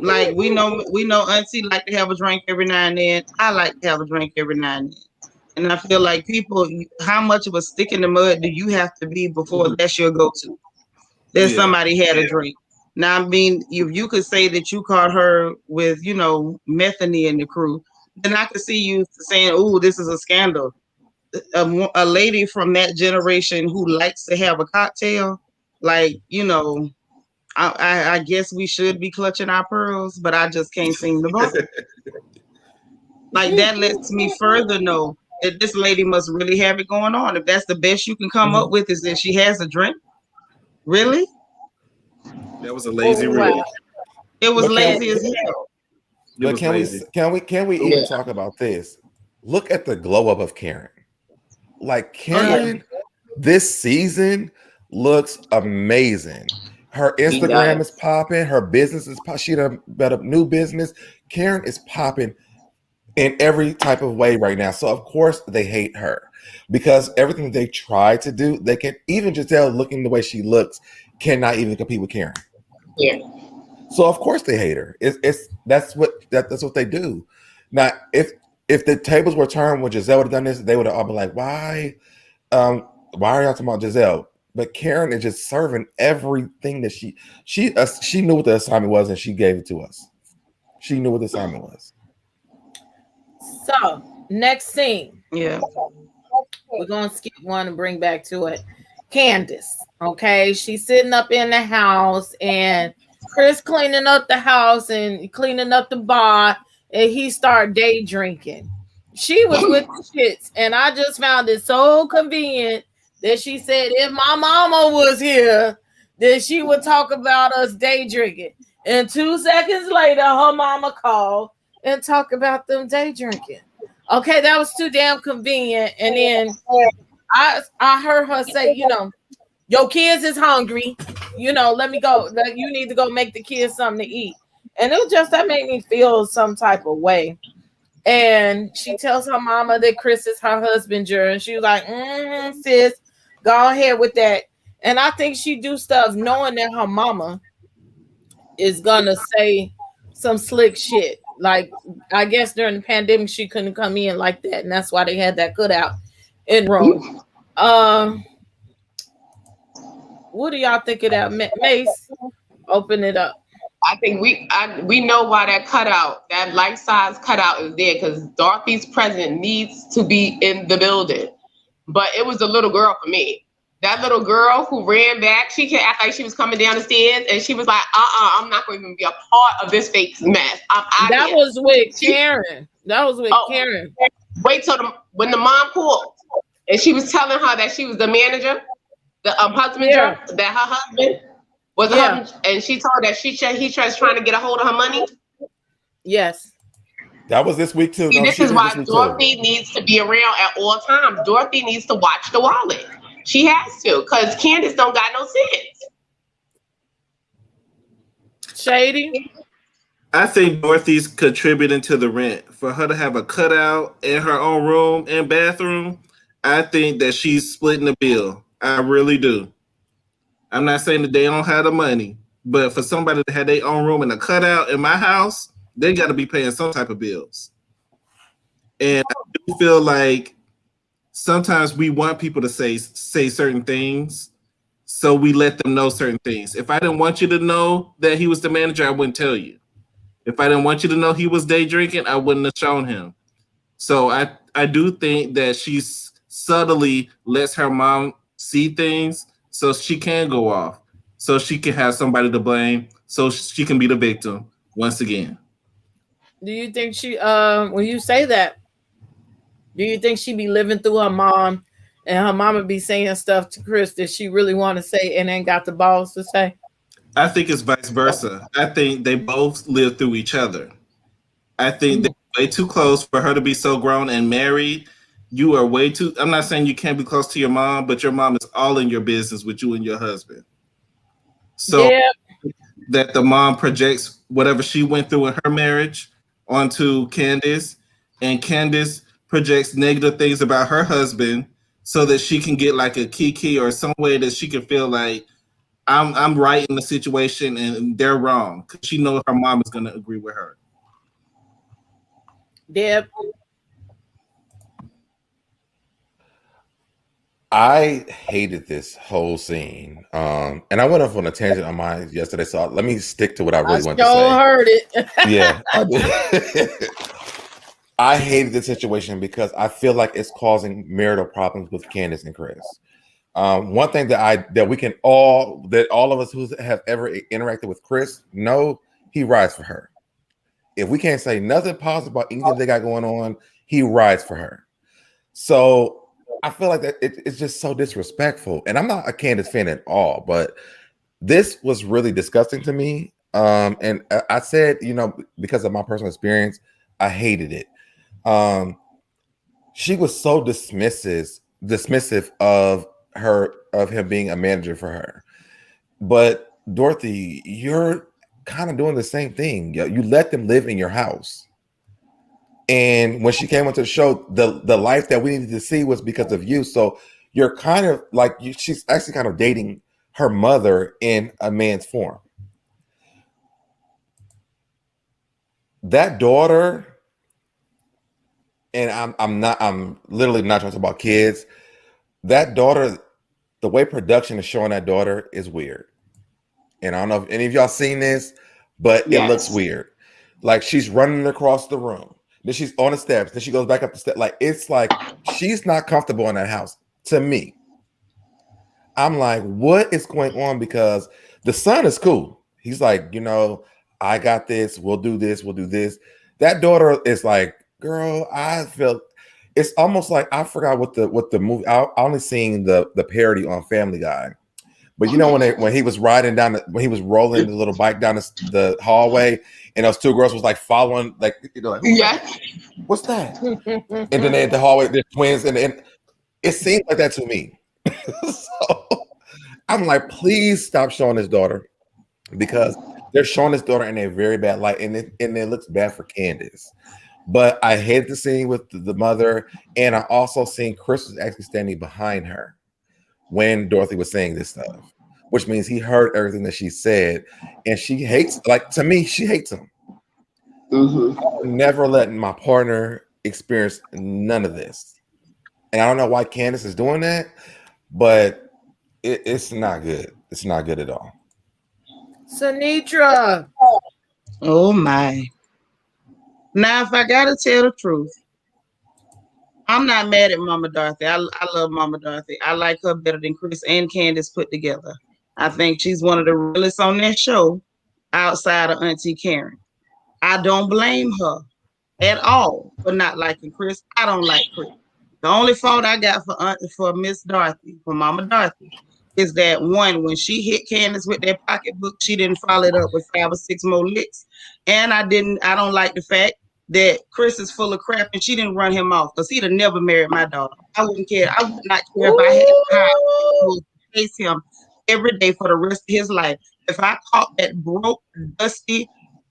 Like we know Auntie like to have a drink every now and then. I like to have a drink every now and then, and I feel like people, how much of a stick in the mud do you have to be before that's your go-to? That somebody had a drink. Now, I mean, if you could say that you caught her with, Methany and the crew, then I could see you saying, "Oh, this is a scandal." A lady from that generation who likes to have a cocktail, like, I guess we should be clutching our pearls, but I just can't seem to buy it. Like, that lets me further know that this lady must really have it going on. If that's the best you can come up with, is that she has a drink. Really? That was a lazy read. It was lazy as hell. But can we even talk about this? Look at the glow up of Karen. Like, Karen, this season looks amazing. Her Instagram is popping. Her business is popping. She done bet up new business. Karen is popping in every type of way right now. So of course they hate her, because everything they try to do, they can, even Giselle looking the way she looks, cannot even compete with Karen. Yeah. So of course they hate her. That's what they do. Now, if the tables were turned when Giselle would have done this, they would have all been like, why are y'all talking about Giselle? But Karen is just serving everything that she knew what the assignment was, and she gave it to us. She knew what the assignment was. So next scene. Yeah. We're gonna skip one and bring back to it. Candace. Okay, she's sitting up in the house, and Chris cleaning up the house and cleaning up the bar, and he started day drinking. She was with the shits, and I just found it so convenient that she said if my mama was here, then she would talk about us day drinking. And 2 seconds later, her mama called and talk about them day drinking. Okay, that was too damn convenient. And then I heard her say, your kids is hungry. Let me go. You need to go make the kids something to eat. And it was just, that made me feel some type of way. And she tells her mama that Chris is her husband, and she was like, sis, go ahead with that. And I think she do stuff knowing that her mama is gonna say some slick shit. Like, I guess during the pandemic she couldn't come in like that, and that's why they had that cutout in room. What do y'all think of that, Mase? Open it up. I think we know why that life size cutout is there, because Dorothy's present needs to be in the building. But it was the little girl for me. That little girl who ran back, she can act like she was coming down the stairs, and she was like, I'm not going to even be a part of this fake mess. That was with Karen. Karen. Wait till when the mom pulled, and she was telling her that she was the manager. The husband jerk, that her husband was a husband, and she told that he was trying to get a hold of her money. Yes. That was this week too. See, No, this is why Dorothy needs to be around at all times. Dorothy needs to watch the wallet. She has to, because Candace don't got no sense. Shady? I think Dorothy's contributing to the rent. For her to have a cutout in her own room and bathroom, I think that she's splitting the bill. I really do. I'm not saying that they don't have the money, but for somebody to have their own room and a cutout in my house, they got to be paying some type of bills. And I do feel like sometimes we want people to say certain things, so we let them know certain things. If I didn't want you to know that he was the manager, I wouldn't tell you. If I didn't want you to know he was day drinking, I wouldn't have shown him. So I do think that she subtly lets her mom see things so she can go off, so she can have somebody to blame, so she can be the victim once again. Do you think she when you say that, do you think she be living through her mom and her mama be saying stuff to Chris that she really want to say and ain't got the balls to say? I think it's vice versa. I think they both live through each other. I think they're way too close for her to be so grown and married. You are way too. I'm not saying you can't be close to your mom, but your mom is all in your business with you and your husband. So that the mom projects whatever she went through in her marriage onto Candace, and Candace projects negative things about her husband so that she can get like a kiki or some way that she can feel like I'm right in the situation and they're wrong, because she knows her mom is going to agree with her. Deb? I hated this whole scene. And I went off on a tangent on mine yesterday, so let me stick to what I really want to say. I heard it. Yeah. I hated the situation because I feel like it's causing marital problems with Candace and Chris. One thing that all of us who have ever interacted with Chris know, he rides for her. If we can't say nothing positive about anything they got going on, he rides for her. So I feel like that it's just so disrespectful. And I'm not a Candace fan at all, but this was really disgusting to me. And I said, because of my personal experience, I hated it. She was so dismissive of him being a manager for her. But Dorothy, you're kind of doing the same thing. You let them live in your house. And when she came onto the show, the life that we needed to see was because of you. So you're kind of like, she's actually kind of dating her mother in a man's form. That daughter, and I'm literally not trying to talk about kids. That daughter, the way production is showing that daughter is weird. And I don't know if any of y'all seen this, but It looks weird. Like she's running across the room. Then she's on the steps. Then she goes back up the steps. Like, it's like she's not comfortable in that house. To me, I'm like, what is going on? Because the son is cool. He's like, I got this. We'll do this. We'll do this. That daughter is like, girl, I feel. It's almost like I forgot what the movie. I only seen the parody on Family Guy. But when he was riding down, when he was rolling the little bike down the hallway, and those two girls was like following, like what's that? And then they at the hallway, they're twins, and it seemed like that to me. So I'm like, please stop showing his daughter, because they're showing his daughter in a very bad light, and it looks bad for Candace. But I hated the scene with the mother, and I also seen Chris was actually standing behind her when Dorothy was saying this stuff, which means he heard everything that she said, and she hates, to me, she hates him. I'm never letting my partner experience none of this. And I don't know why Candace is doing that, but it's not good. It's not good at all. Seanitra. Oh my. Now, if I gotta tell the truth, I'm not mad at Mama Dorothy. I love Mama Dorothy. I like her better than Chris and Candace put together. I think she's one of the realest on that show outside of Auntie Karen. I don't blame her at all for not liking Chris. I don't like Chris. The only fault I got for Miss Dorothy, for Mama Dorothy, is that one, when she hit Candace with that pocketbook, she didn't follow it up with 5 or 6 more licks. And I don't like the fact that Chris is full of crap and she didn't run him off, because he'd have never married my daughter. I wouldn't care. I would not care if I had to face him every day for the rest of his life. If I caught that broke, dusty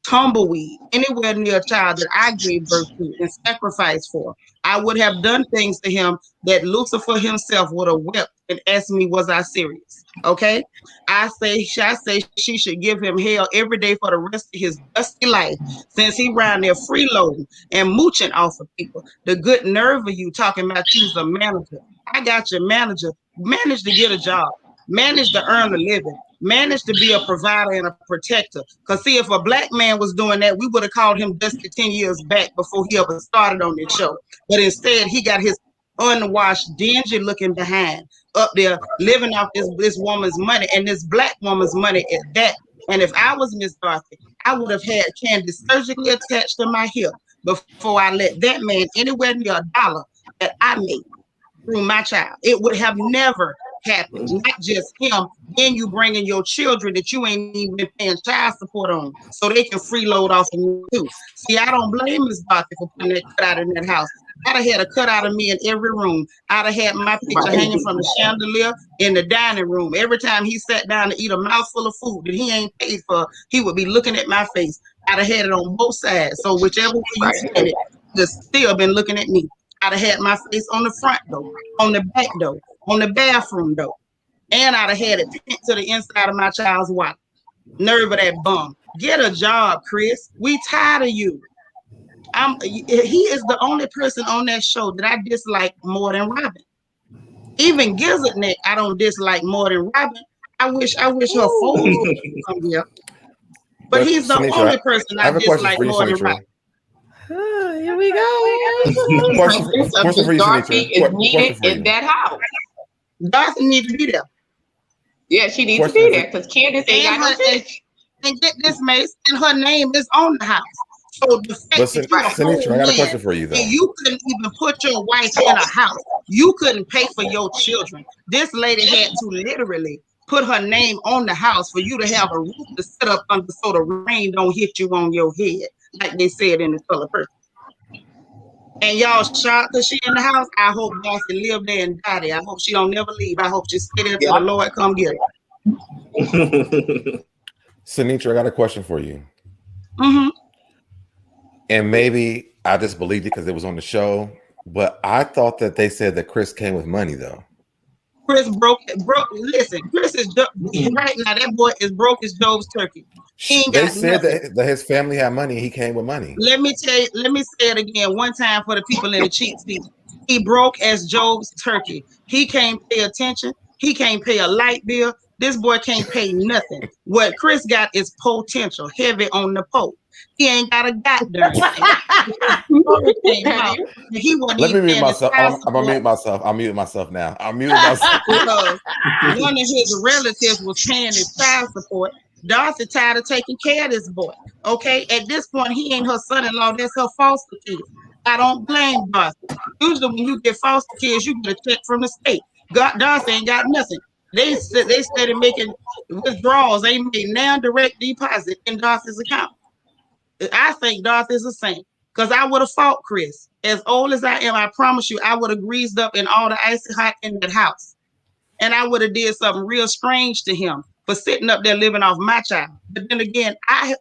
tumbleweed anywhere near a child that I gave birth to and sacrificed for, I would have done things to him that Lucifer himself would have wept and asked me, was I serious? Okay? I say she should give him hell every day for the rest of his dusty life, since he around there freeloading and mooching off of people. The good nerve of you talking about you's a manager. I got your manager. Manage to get a job. Manage to earn a living. Manage to be a provider and a protector. Because see, if a black man was doing that, we would have called him Dusty 10 years back before he ever started on this show. But instead, he got his unwashed, dingy looking behind up there living off this woman's money, and this black woman's money at that. And if I was Miss Dorothy, I would have had Candace surgically attached to my hip before I let that man anywhere near a dollar that I made through my child. It would have never happened. Not just him, then you bringing your children that you ain't even been paying child support on, so they can freeload off of you too. See, I don't blame Miss Dorothy for putting that cutout in that house. I'd have had a cutout of me in every room. I'd have had my picture hanging from the chandelier in the dining room. Every time he sat down to eat a mouthful of food that he ain't paid for, he would be looking at my face. I'd have had it on both sides. So whichever way you spin it, he'd still been looking at me. I'd have had my face on the front door, on the back door, on the bathroom door. And I'd have had it pinned to the inside of my child's wallet. Nerve of that bum. Get a job, Chris. We tired of you. He is the only person on that show that I dislike more than Robin. Even Gizzard Neck, I don't dislike more than Robin. I wish her foes would come here. But he's the Seanitra, only person I dislike more than Robin. Here we go. Question for you, Dorothy is needed in you. that house. Dorothy needs to be there. Yeah, she needs to be there because Candace ain't got no fish. And get this, Mase, and her name is on the house. So the fact that you Seanitra, I got a question for you, though. And you couldn't even put your wife in a house. You couldn't pay for your children. This lady had to literally put her name on the house for you to have a roof to sit up under so the rain don't hit you on your head, like they said in the Color Purple. And y'all shocked because she in the house. I hope Dorothy live there and die there. I hope she don't never leave. I hope she stay there till the Lord come get her. Seanitra, I got a question for you. Mm-hmm. And maybe I just believed it because it was on the show, but I thought that they said that Chris came with money, though. Chris broke. Listen, Chris is right now. That boy is broke as Job's turkey. They said that his family had money. He came with money. Let me say it again one time for the people in the cheat seat. He broke as Job's turkey. He can't pay attention. He can't pay a light bill. This boy can't pay nothing. What Chris got is potential, heavy on the pole. He ain't got a goddamn thing. Let me mute myself. I'm gonna mute myself. I'm muting myself now. I'm muting myself. Because one of his relatives was paying his child support. Dorothy tired of taking care of this boy. Okay, at this point, he ain't her son-in-law. That's her foster kid. I don't blame Dorothy. Usually, when you get foster kids, you get a check from the state. Dorothy ain't got nothing. They started making withdrawals. They made non-direct deposit in Dorothy's account. I think Dorothy's a saint because I would have fought Chris. As old as I am, I promise you, I would have greased up in all the icy hot in that house. And I would have did something real strange to him for sitting up there living off my child. But then again, I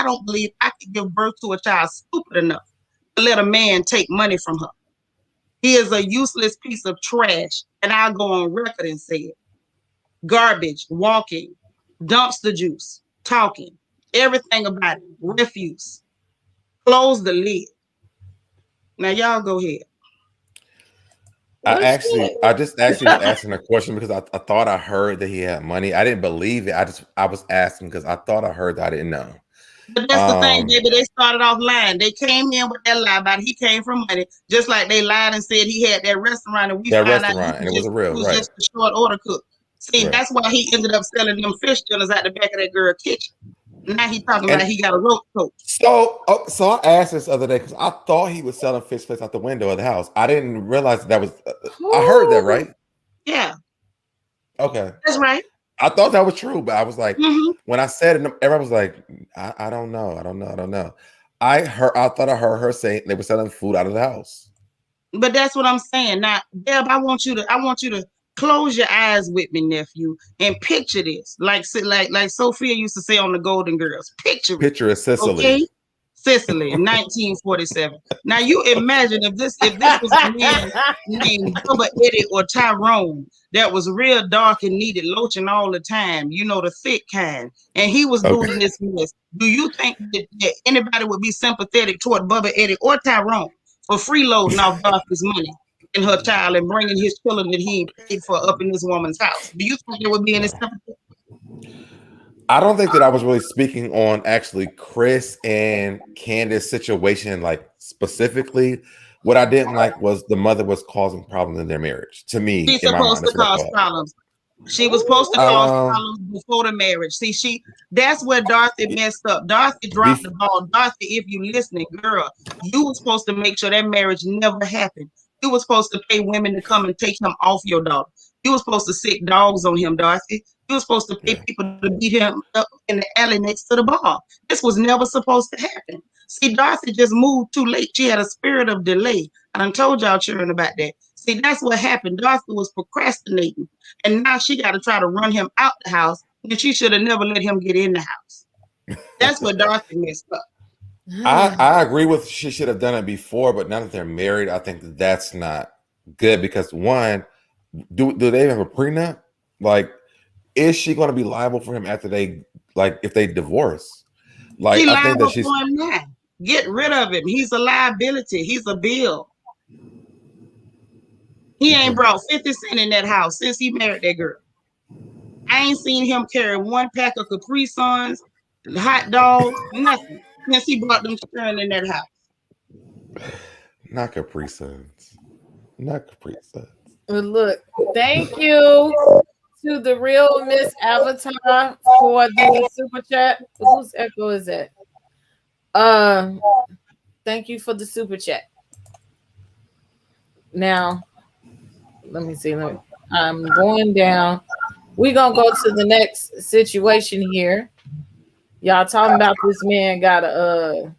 don't believe I could give birth to a child stupid enough to let a man take money from her. He is a useless piece of trash, and I'll go on record and say it. Garbage, walking, dumpster juice, talking, everything about it, refuse. Close the lid. Now y'all go ahead. I just actually was asking a question because I thought I heard that he had money. I didn't believe it. I was asking because I thought I heard that I didn't know. But that's the thing, baby. They started off lying. They came in with that lie about he came from money, just like they lied and said he had that restaurant, and we found out and it was a real, right? Just a short order cook. See, right. That's why he ended up selling them fish dinners out the back of that girl's kitchen. Now he talking about he got a rope coat. So I asked this other day because I thought he was selling fish plates out the window of the house. I didn't realize that was. I heard that, right? Yeah. Okay. That's right. I thought that was true, but I was like, Mhm. when I said it, everyone was like, I don't know. I don't know. I thought I heard her saying they were selling food out of the house. But that's what I'm saying. Now, Deb, I want you to close your eyes with me, nephew, and picture this. Like Sophia used to say on the Golden Girls. Picture it. Picture of Sicily. Okay? Sicily, 1947. Now you imagine if this was a man named Bubba, Eddie, or Tyrone that was real dark and needed lotion all the time, you know, the thick kind, and he was Okay. doing this mess. Do you think that anybody would be sympathetic toward Bubba, Eddie, or Tyrone for freeloading off Dorothy's money and her child and bringing his children that he paid for up in this woman's house? Do you think there would be any sympathy? I don't think that I was really speaking on actually Chris and Candace's situation, like specifically. What I didn't like was the mother was causing problems in their marriage. To me, She's in my mind, supposed to that's what I cause thought. problems. She was supposed to cause problems before the marriage. See, that's where Dorothy messed up. Dorothy dropped the ball. Dorothy, if you listening, girl, you were supposed to make sure that marriage never happened. You were supposed to pay women to come and take him off your daughter. You were supposed to sick dogs on him, Dorothy. You were supposed to pay people to beat him up in the alley next to the bar. This was never supposed to happen. See, Dorothy just moved too late. She had a spirit of delay. I done told y'all children about that. See, that's what happened. Dorothy was procrastinating. And now she got to try to run him out the house when she should have never let him get in the house. That's what Dorothy messed up. I agree with she should have done it before, but now that they're married, I think that's not good because one, do they have a prenup? Like, is she going to be liable for him after they if they divorce? Like, She I think that liable she's for him now. Get rid of him. He's a liability. He's a bill. He ain't brought 50 cents in that house since he married that girl. I ain't seen him carry one pack of Capri Suns, hot dogs, nothing since he brought them children in that house. not Capri Suns. Not Capri Suns. Well, look, thank you to the real Miss Avatar for the super chat. Whose echo is that? Thank you for the super chat. Now, let me see. I'm going down. We're gonna go to the next situation here. Y'all talking about this man got a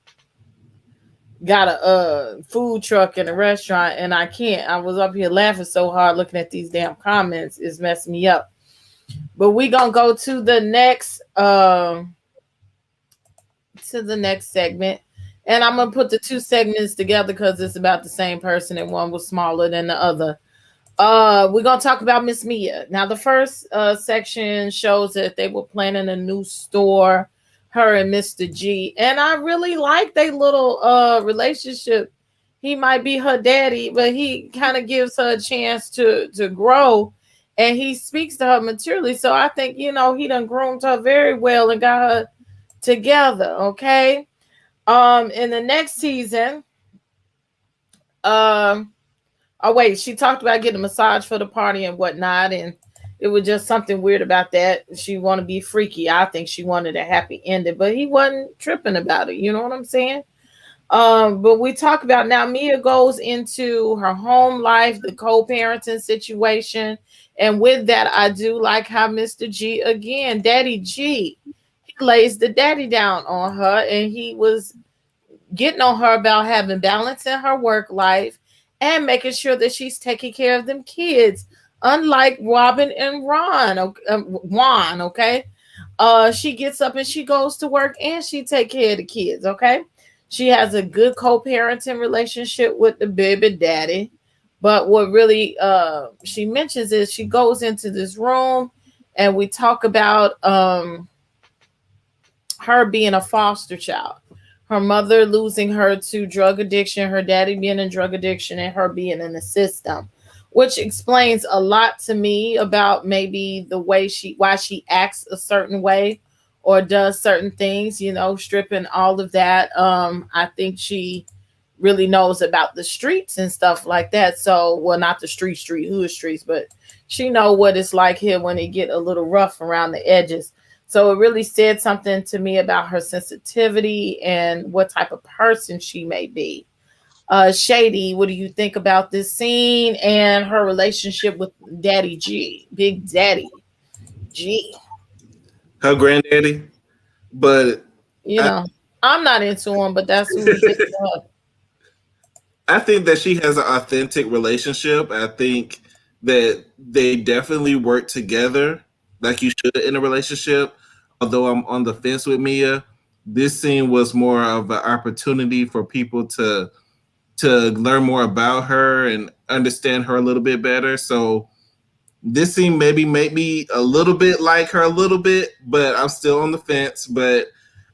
food truck in a restaurant, and I can't. I was up here laughing so hard looking at these damn comments. It's messing me up. But we gonna go to the next segment, and I'm gonna put the two segments together because it's about the same person, and one was smaller than the other. We're gonna talk about Miss Mia. Now, the first section shows that they were planning a new store, her and Mr. G, and I really like their little relationship. He might be her daddy, but he kind of gives her a chance to grow, and he speaks to her maturely. So I think, he done groomed her very well and got her together. Okay. In the next season, oh wait, she talked about getting a massage for the party and whatnot, and it was just something weird about that. She wanted to be freaky. I think she wanted a happy ending, but he wasn't tripping about it. You know what I'm saying? But we talk about now Mia goes into her home life, the co-parenting situation, and with that, I do like how Mr. G again, Daddy G, he lays the daddy down on her, and he was getting on her about having balance in her work life and making sure that she's taking care of them kids, unlike Robin and Juan. Okay, she gets up and she goes to work and she take care of the kids. Okay, she has a good co-parenting relationship with the baby daddy. But what really she mentions is she goes into this room and we talk about her being a foster child, her mother losing her to drug addiction, her daddy being in drug addiction, and her being in the system, which explains a lot to me about maybe the way why she acts a certain way or does certain things, stripping all of that. I think she really knows about the streets and stuff like that. So, well, not the hood streets, but she know what it's like here when it get a little rough around the edges. So it really said something to me about her sensitivity and what type of person she may be. Shady, what do you think about this scene and her relationship with Daddy G, Big Daddy G? Her granddaddy, but You I, know, I'm not into him, but that's who's into her. I think that she has an authentic relationship. I think that they definitely work together like you should in a relationship. Although I'm on the fence with Mia, this scene was more of an opportunity for people to learn more about her and understand her a little bit better. So this scene maybe made me a little bit like her a little bit, but I'm still on the fence. But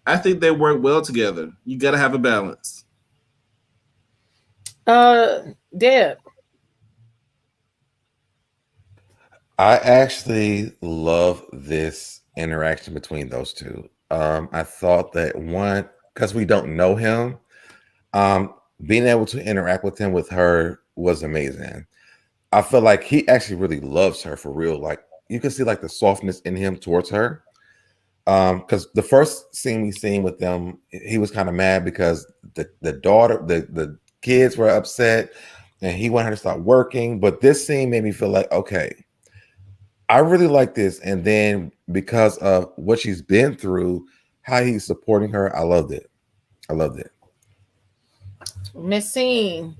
I think they work well together. You got to have a balance. Deb. I actually love this interaction between those two. I thought that one, because we don't know him, um, being able to interact with him with her was amazing. I feel like he actually really loves her for real. Like you can see like the softness in him towards her. Because the first scene we seen with them, he was kind of mad because the daughter, the kids were upset, and he wanted her to stop working. But this scene made me feel like, okay, I really like this. And then because of what she's been through, how he's supporting her, I loved it. I loved it. Missing.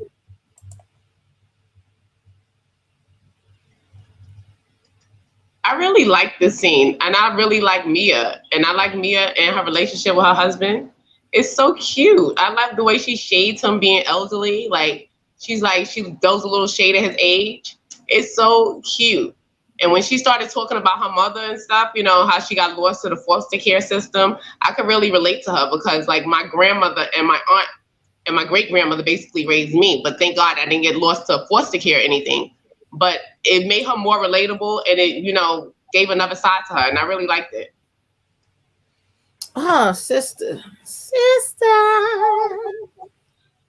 I really like this scene, and I really like Mia, and I like Mia and her relationship with her husband. It's so cute. I like the way she shades him being elderly. Like she throws a little shade at his age. It's so cute. And when she started talking about her mother and stuff, you know, how she got lost to the foster care system, I could really relate to her because like my grandmother and my aunt and my great grandmother basically raised me. But thank God I didn't get lost to foster care or anything. But it made her more relatable and it, you know, gave another side to her. And I really liked it. Oh, sister. Sister.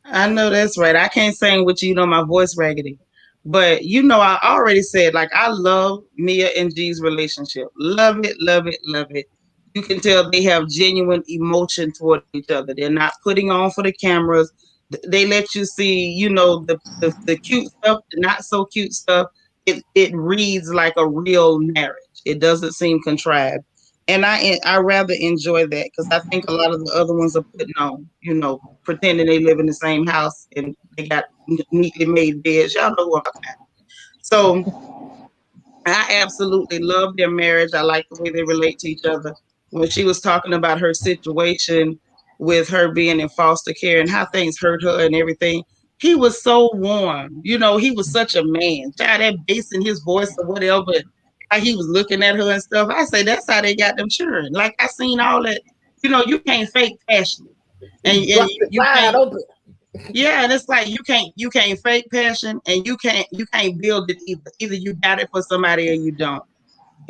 I know that's right. I can't sing with you, you know my voice raggedy. But you know, I already said, like, I love Mia and G's relationship. Love it, love it, love it. You can tell they have genuine emotion toward each other. They're not putting on for the cameras. They let you see, you know, the cute stuff, the not so cute stuff. It reads like a real marriage. It doesn't seem contrived. And I rather enjoy that because I think a lot of the other ones are putting on, you know, pretending they live in the same house and they got neatly made beds. Y'all know what I'm talking about. So I absolutely love their marriage. I like the way they relate to each other. When she was talking about her situation with her being in foster care and how things hurt her and everything, he was so warm. You know, he was such a man. Child, that bass in his voice or whatever, how he was looking at her and stuff. I say that's how they got them children. Like I seen all that. You know, you can't fake passion, and Bust it you wide can't. open. Yeah, and it's like you can't fake passion and you can't build it either. Either you got it for somebody or you don't.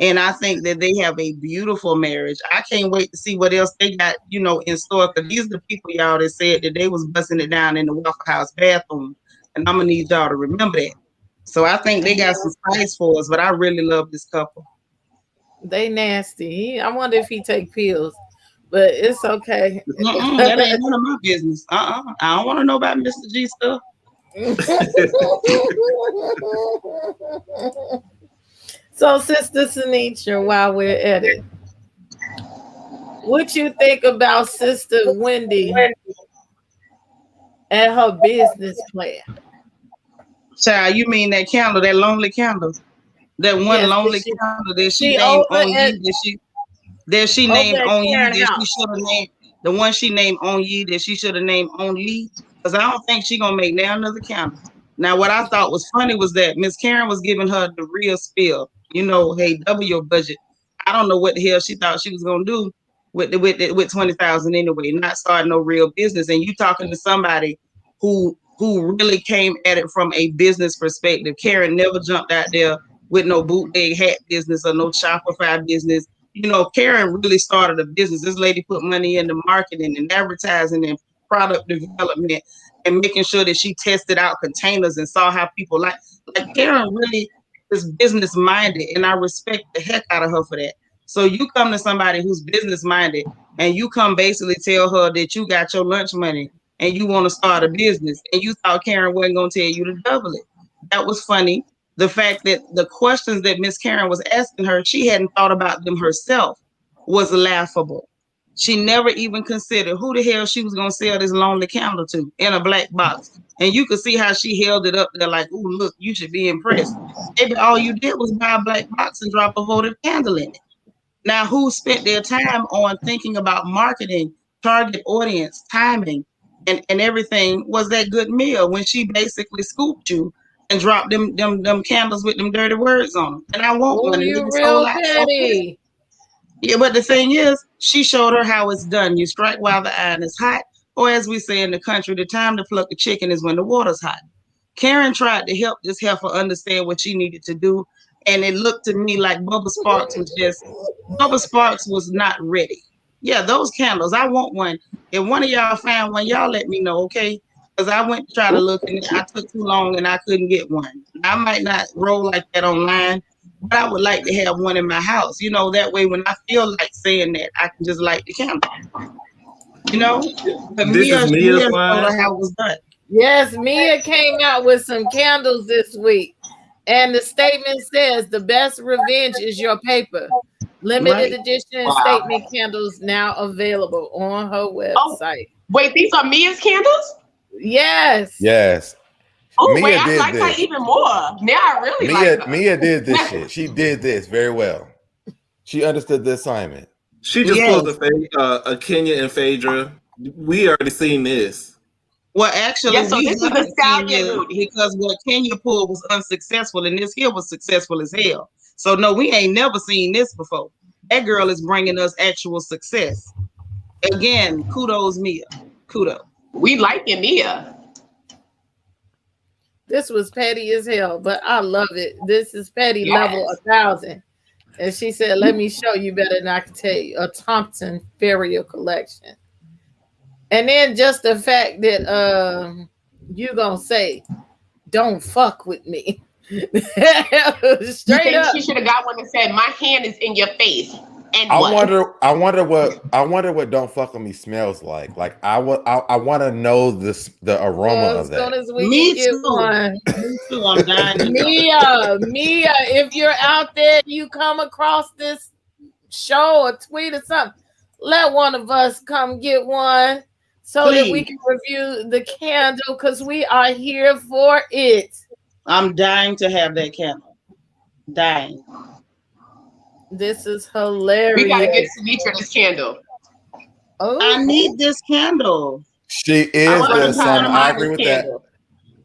And I think that they have a beautiful marriage. I can't wait to see what else they got, you know, in store. Because these are the people, y'all, that said that they was busting it down in the Waffle House bathroom. And I'm gonna need y'all to remember that. So I think they got some spice for us, but I really love this couple. They nasty. I wonder if he take pills, but it's okay. That ain't none of my business. I don't want to know about Mr. G stuff. So, Sister Seanitra, while we're at it, what you think about Sister Wendy and her business plan? Child, you mean that candle, that lonely candle, that one Yes, lonely candle that she she named over on at ye, that she over named at on ye, Karen that she house. should have named the one she named on ye, that she should have named on Lee. Because I don't think she gonna make now another candle. Now, what I thought was funny was that Miss Karen was giving her the real spill. You know, hey, double your budget. I don't know what the hell she thought she was gonna do with 20,000 anyway, not starting no real business. And you talking to somebody who really came at it from a business perspective. Karen never jumped out there with no bootleg hat business or no Shopify business. You know, Karen really started a business. This lady put money into marketing and advertising and product development and making sure that she tested out containers and saw how people like Karen really is business minded, and I respect the heck out of her for that. So you come to somebody who's business minded and you come basically tell her that you got your lunch money and you want to start a business, and you thought Karen wasn't going to tell you to double it. That was funny. The fact that the questions that Miss Karen was asking her, she hadn't thought about them herself, was laughable. She never even considered who the hell she was going to sell this lonely candle to in a black box. And you could see how she held it up there like, ooh, look, you should be impressed. Maybe all you did was buy a black box and drop a votive candle in it. Now, who spent their time on thinking about marketing, target audience, timing, and everything was that good meal when she basically scooped you and dropped them candles with them dirty words on them. And I want Oh, one. And you it real sold out so quick. petty. Yeah, but the thing is, she showed her how it's done. You strike while the iron is hot, or as we say in the country, the time to pluck the chicken is when the water's hot. Karen tried to help this heifer understand what she needed to do, and it looked to me like Bubba Sparks was not ready. Yeah, those candles, I want one. If one of y'all find one, y'all let me know, okay? Because I went to try to look, and I took too long, and I couldn't get one. I might not roll like that online, but I would like to have one in my house. You know, that way when I feel like saying that, I can just light the candle. You know? But This is Mia's showed line. her how it was done. Yes, Mia came out with some candles this week. And the statement says the best revenge is your paper. Limited edition statement candles now available on her website. Wait, these are Mia's candles? Yes. Yes. Oh, Mia wait, I did like this. her even more. Now I really like her. Mia did this shit. She did this very well. She understood the assignment. She just pulled a Kenya and Phaedra. We already seen this. Well, actually, Yeah, so we this is the haven't seen stallion this booty. because what Kenya pulled was unsuccessful, and this here was successful as hell. So no, we ain't never seen this before. That girl is bringing us actual success. Again, kudos, Mia. Kudos. We liking Mia. This was petty as hell, but I love it. This is petty level 1,000. And she said, let me show you better than I can tell you. A Thompson Farrier collection. And then just the fact that you gonna say, don't fuck with me. Straight up. She should have got one that said, my hand is in your face. And I what? wonder what don't fuck with me smells like. Like I want to know the aroma of that. As we me can too. One. Me too. I'm dying. Mia, if you're out there, you come across this show or tweet or something, let one of us come get one so that we can review the candle because we are here for it. I'm dying to have that candle. Dying. This is hilarious. We gotta get Seanitra this candle. Oh, I need this candle. She is the summer. I agree with that.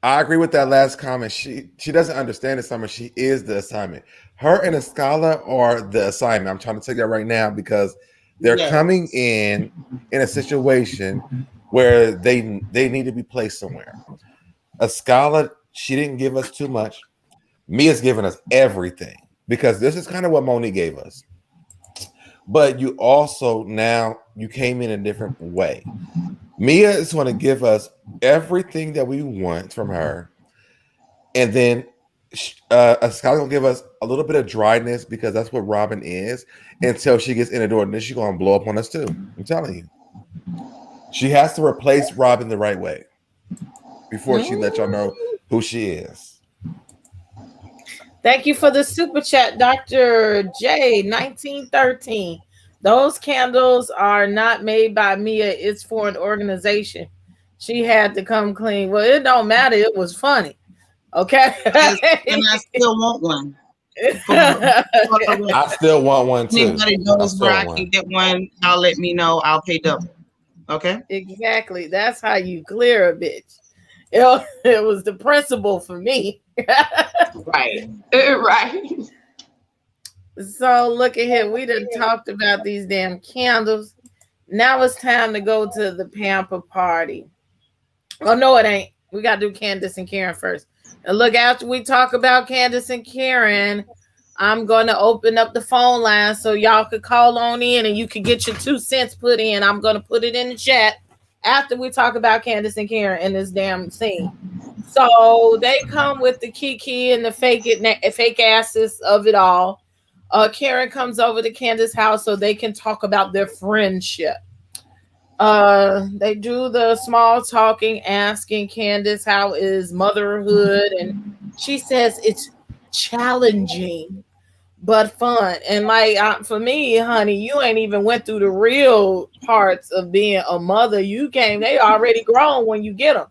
I agree with that last comment. She doesn't understand the summer. She is the assignment. Her and Escala are the assignment. I'm trying to take that right now because they're coming in a situation where they need to be placed somewhere. Escala, she didn't give us too much. Mia's giving us everything. Because this is kind of what Monique gave us. But you also now you came in a different way. Mia is going to give us everything that we want from her. And then Scott's going to give us a little bit of dryness because that's what Robin is until she gets in the door. And then she's going to blow up on us too. I'm telling you. She has to replace Robin the right way before she lets y'all know who she is. Thank you for the super chat, Dr. J, 1913. Those candles are not made by Mia. It's for an organization. She had to come clean. Well, it don't matter. It was funny. Okay. And I still want one. I still want one too. Anybody knows where I can get one, y'all let me know. I'll pay double. Okay? Exactly. That's how you clear a bitch. It was the principle for me. Right. Right. So look at here. We done talked about these damn candles. Now it's time to go to the pamper party. Oh, no, it ain't. We got to do Candace and Karen first. And look, after we talk about Candace and Karen, I'm going to open up the phone line so y'all could call on in and you can get your 2 cents put in. I'm going to put it in the chat after we talk about Candace and Karen in this damn scene. So they come with the Kiki and the fake asses of it all. Karen comes over to Candace's house so they can talk about their friendship. They do the small talking, asking Candace how is motherhood, and she says it's challenging but fun. And like for me, honey, you ain't even went through the real parts of being a mother. They already grown when you get them.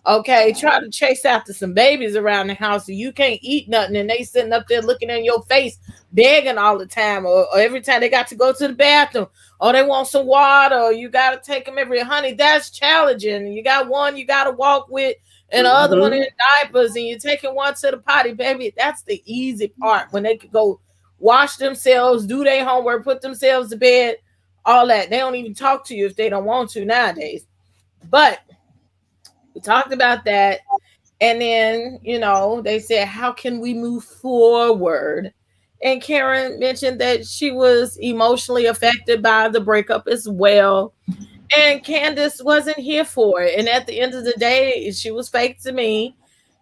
Okay, try to chase after some babies around the house and you can't eat nothing, and they sitting up there looking in your face, begging all the time, or every time they got to go to the bathroom, or they want some water, or you got to take them every, honey, that's challenging. You got one you got to walk with, and the other one in diapers, and you're taking one to the potty, baby. That's the easy part, when they could go wash themselves, do their homework, put themselves to bed, all that. They don't even talk to you if they don't want to nowadays. But we talked about that. And then, they said, how can we move forward? And Karen mentioned that she was emotionally affected by the breakup as well. And Candace wasn't here for it. And at the end of the day, she was fake to me.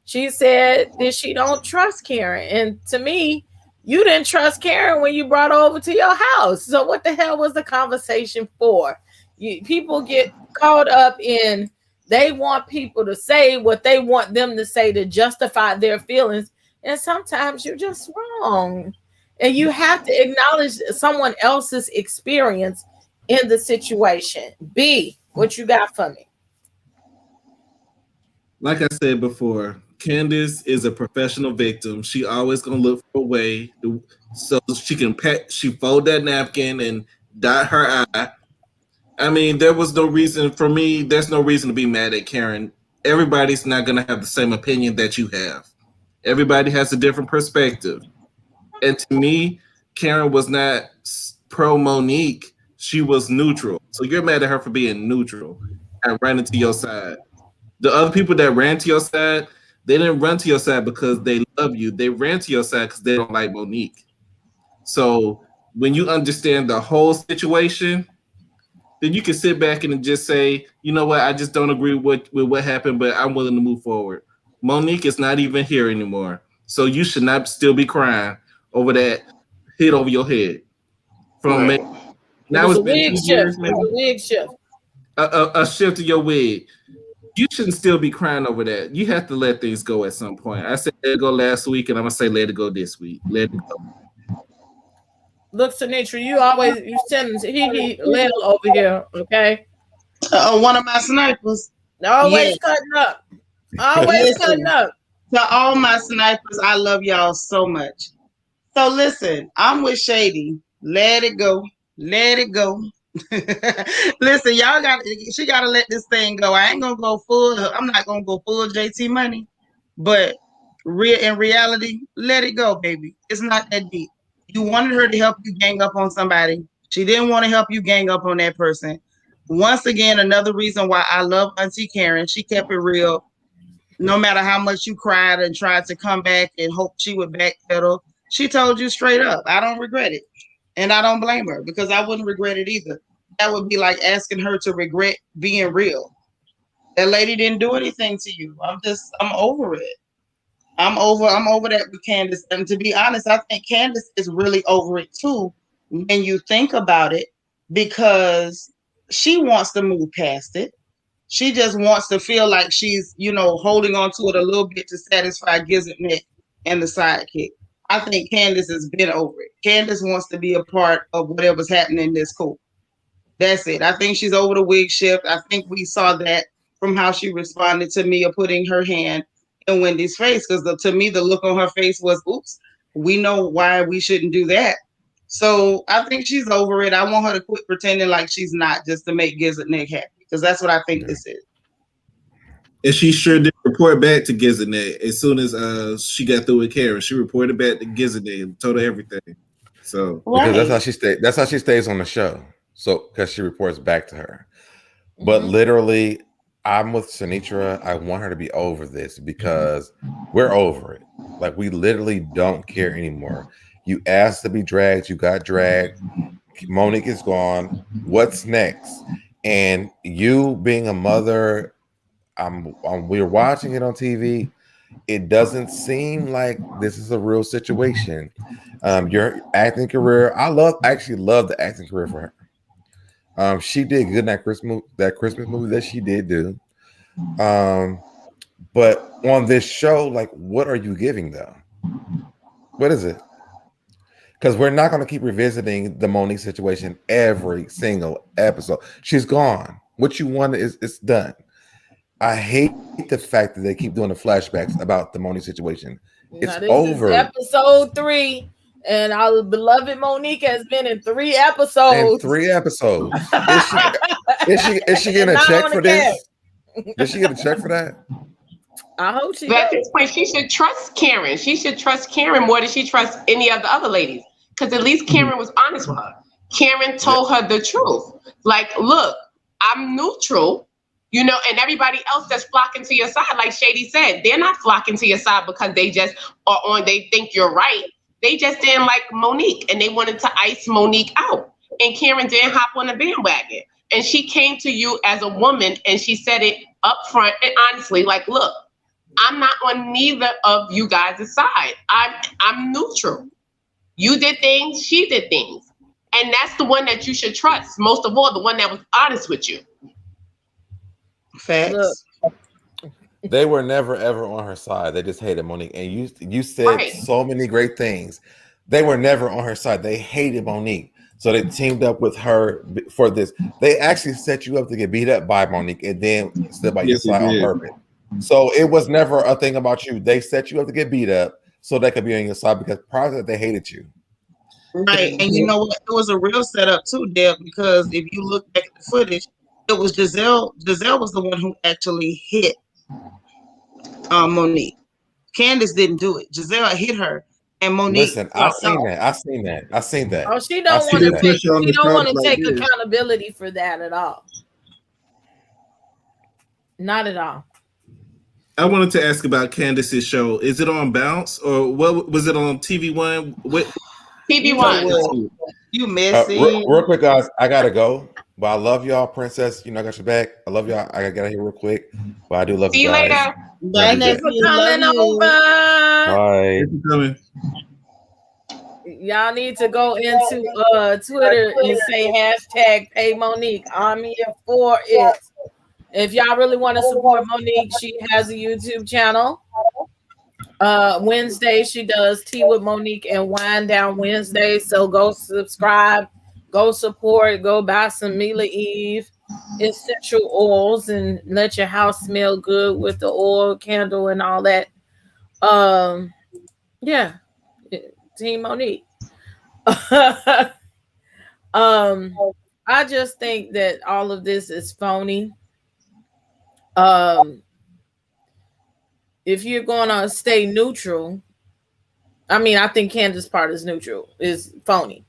She said that she don't trust Karen. And to me, you didn't trust Karen when you brought her over to your house. So what the hell was the conversation for? People get caught up in, they want people to say what they want them to say to justify their feelings. And sometimes you're just wrong. And you have to acknowledge someone else's experience in the situation. B, what you got for me? Like I said before, Candace is a professional victim. She always gonna look for a way so she can she fold that napkin and dot her I. I mean, there was no reason for me. There's no reason to be mad at Karen. Everybody's not gonna have the same opinion that you have. Everybody has a different perspective. And to me, Karen was not pro Monique. She was neutral. So you're mad at her for being neutral and running to your side. The other people that ran to your side, they didn't run to your side because they love you. They ran to your side because they don't like Monique. So when you understand the whole situation, then you can sit back and just say, you know what, I just don't agree with what happened, but I'm willing to move forward. Monique is not even here anymore. So you should not still be crying over that hit over your head. From Right. now it's a been wig 2 shift. years, It maybe. was a wig shift. A shift of your wig. You shouldn't still be crying over that. You have to let things go at some point. I said let it go last week, and I'm gonna say let it go this week. Let it go. Look, Seanitra, you send he little over here, okay? One of my snipers. Always Yes. cutting up. Always cutting Listen, up. to all my snipers, I love y'all so much. So listen, I'm with Shady. Let it go. Let it go. Listen, she gotta let this thing go. I ain't gonna go full. I'm not gonna go full JT money, but in reality, let it go, baby. It's not that deep. You wanted her to help you gang up on somebody. She didn't want to help you gang up on that person. Once again, another reason why I love Auntie Karen. She kept it real. No matter how much you cried and tried to come back and hope she would backpedal, she told you straight up, I don't regret it. And I don't blame her because I wouldn't regret it either. That would be like asking her to regret being real. That lady didn't do anything to you. I'm over it. I'm over that with Candace. And to be honest, I think Candace is really over it too when you think about it, because she wants to move past it. She just wants to feel like she's, holding on to it a little bit to satisfy Gizzard Nick and the sidekick. I think Candace has been over it. Candace wants to be a part of whatever's happening in this court. That's it. I think she's over the wig shift. I think we saw that from how she responded to Mia putting her hand in Wendy's face, because to me, the look on her face was, oops, we know why we shouldn't do that. So I think she's over it. I want her to quit pretending like she's not, just to make Gizzard Nick happy, because that's what I think this is. And she sure did report back to Gizanet as soon as she got through with Karen. She reported back to Gizanet and told her everything. So because that's how she stays. That's how she stays on the show. So because she reports back to her. But literally, I'm with Seanitra. I want her to be over this because we're over it. Like, we literally don't care anymore. You asked to be dragged. You got dragged. Monique is gone. What's next? And you being a mother, we're watching it on TV. It doesn't seem like this is a real situation. Your acting career, I actually love the acting career for her. She did good in that Christmas movie that she did do. But on this show, like, what are you giving though? What is it? Because we're not going to keep revisiting the Monique situation every single episode. She's gone. What you want is it's done. I hate the fact that they keep doing the flashbacks about the Monique situation. It's Now, this over. is episode 3, and our beloved Monique has been in 3 episodes. And 3 episodes. Is she getting a check for this? Did she get a check for that? I hope she But at does. this point, she should trust Karen. She should trust Karen more than she trusts any of the other ladies. Because at least Karen was honest with her. Karen told her the truth. Like, look, I'm neutral, you know, and everybody else that's flocking to your side, like Shady said, they're not flocking to your side because they just are on, they think you're right. They just didn't like Monique and they wanted to ice Monique out. And Karen didn't hop on the bandwagon. And she came to you as a woman and she said it up front and honestly, like, look, I'm not on neither of you guys' side. I'm neutral. You did things, she did things. And that's the one that you should trust. Most of all, the one that was honest with you. Facts. Look. They were never ever on her side. They just hated Monique. And you said so many great things. They were never on her side. They hated Monique. So they teamed up with her for this. They actually set you up to get beat up by Monique and then stood by your side on purpose. So it was never a thing about you. They set you up to get beat up so they could be on your side because prior to that, they hated you. Right. And you know what? It was a real setup too, Deb, because if you look back at the footage, it was Giselle. Giselle was the one who actually hit Monique. Candace didn't do it. Giselle hit her. And Monique. Listen, I seen that. Oh, she don't want to take this. accountability for that at all. Not at all. I wanted to ask about Candace's show. Is it on Bounce or what was it on TV One? TV One. You messy. Real quick, guys. I gotta go, but I love y'all, Princess. You know, I got your back. I love y'all. I gotta get out here real quick, but I do love See you you guys. later. Bye, Thanks for nephew. coming Love you. over. Bye. Thanks for coming. Y'all need to go into Twitter and say hashtag pay Monique. I'm here for it. If y'all really want to support Monique, she has a YouTube channel. Wednesday she does Tea with Monique and Wind Down Wednesday. So go subscribe, go support, go buy some Mila Eve essential oils and let your house smell good with the oil, candle, and all that. Yeah, Team Monique. I just think that all of this is phony. If you're gonna stay neutral, I mean, I think Candace's part is neutral, is phony.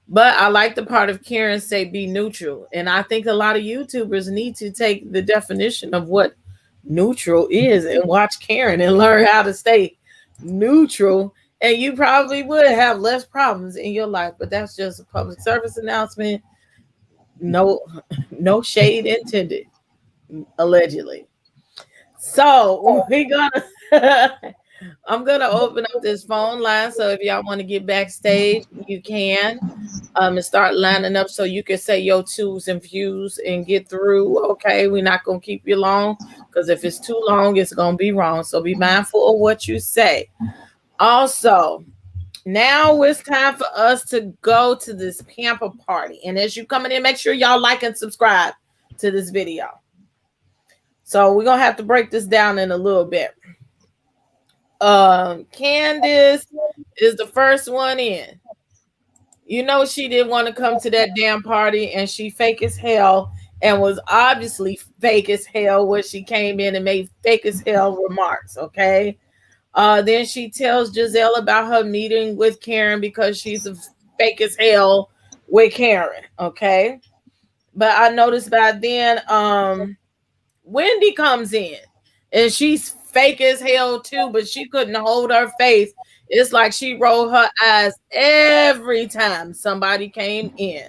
But I like the part of Karen say be neutral. And I think a lot of YouTubers need to take the definition of what neutral is and watch Karen and learn how to stay neutral. And you probably would have less problems in your life. But that's just a public service announcement. No shade intended, allegedly. So I'm gonna open up this phone line. So if y'all want to get backstage, you can and start lining up so you can say your twos and fews and get through. Okay, we're not gonna keep you long because if it's too long, it's gonna be wrong. So be mindful of what you say. Also, now it's time for us to go to this pamper party. And as you coming in, make sure y'all like and subscribe to this video. So we're gonna have to break this down in a little bit. Candace is the first one in. You know she didn't want to come to that damn party, and she fake as hell and was obviously fake as hell when she came in and made fake as hell remarks. Okay. Then she tells Giselle about her meeting with Karen because she's a fake as hell with Karen. Okay. But I noticed by then, Wendy comes in and she's fake as hell too, but she couldn't hold her face. It's like she rolled her eyes every time somebody came in.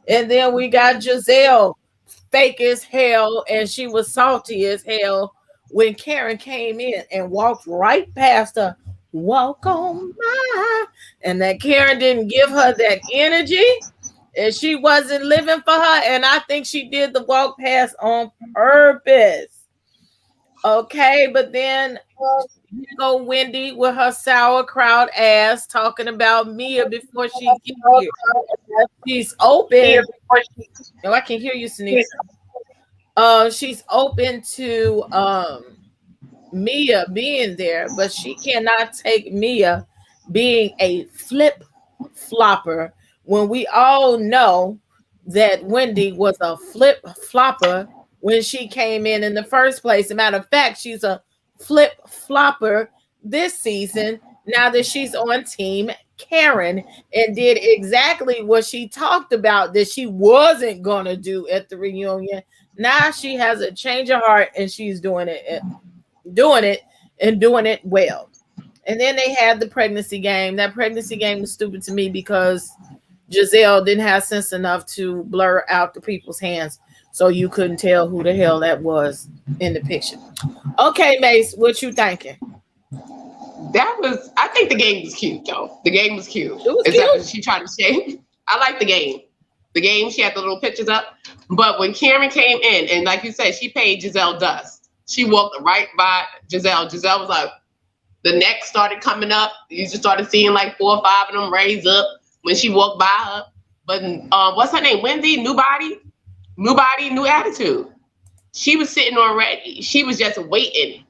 And then we got Giselle, fake as hell, and she was salty as hell when Karen came in and walked right past her. Walk on by. And that Karen didn't give her that energy. And she wasn't living for her. And I think she did the walk past on purpose. Okay, but then here go Wendy with her sauerkraut ass talking about Mia before she get here. She's open. Oh, I can hear you, Seanitra. She's open to Mia being there, but she cannot take Mia being a flip flopper when we all know that Wendy was a flip flopper when she came in the first place. As a matter of fact, she's a flip flopper this season now that she's on Team Karen and did exactly what she talked about that she wasn't going to do at the reunion. Now she has a change of heart and she's doing it and doing it well. And then they had the pregnancy game. That pregnancy game was stupid to me because Giselle didn't have sense enough to blur out the people's hands so you couldn't tell who the hell that was in the picture. Okay, Mase, what you thinking? I think the game was cute though. The game was cute. It was Except cute. she tried to shame. I like the game. The game, she had the little pictures up. But when Karen came in, and like you said, she paid Giselle dust. She walked right by Giselle. Giselle was like, the neck started coming up. You just started seeing like 4 or 5 of them raise up when she walked by her. But what's her name? Wendy, new body, new attitude. She was sitting on ready. She was just waiting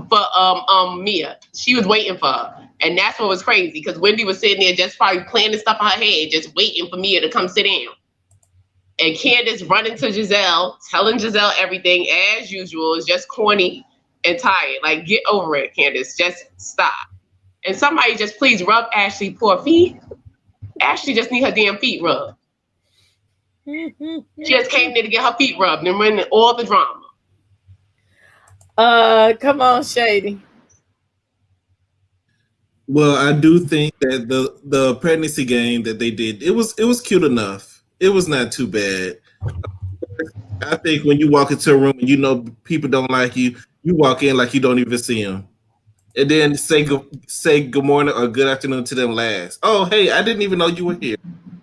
for Mia. She was waiting for her. And that's what was crazy because Wendy was sitting there just probably planning stuff in her head, just waiting for Mia to come sit down. And Candace running to Giselle, telling Giselle everything as usual is just corny and tired. Like, get over it, Candace. Just stop. And somebody just please rub Ashley poor feet. Ashley just need her damn feet rubbed. She just came there to get her feet rubbed and win all the drama. Come on, Shady. Well, I do think that the pregnancy game that they did, it was cute enough. It was not too bad. I think when you walk into a room and you know people don't like you, you walk in like you don't even see them, and then say good morning or good afternoon to them last. Oh, hey, I didn't even know you were here.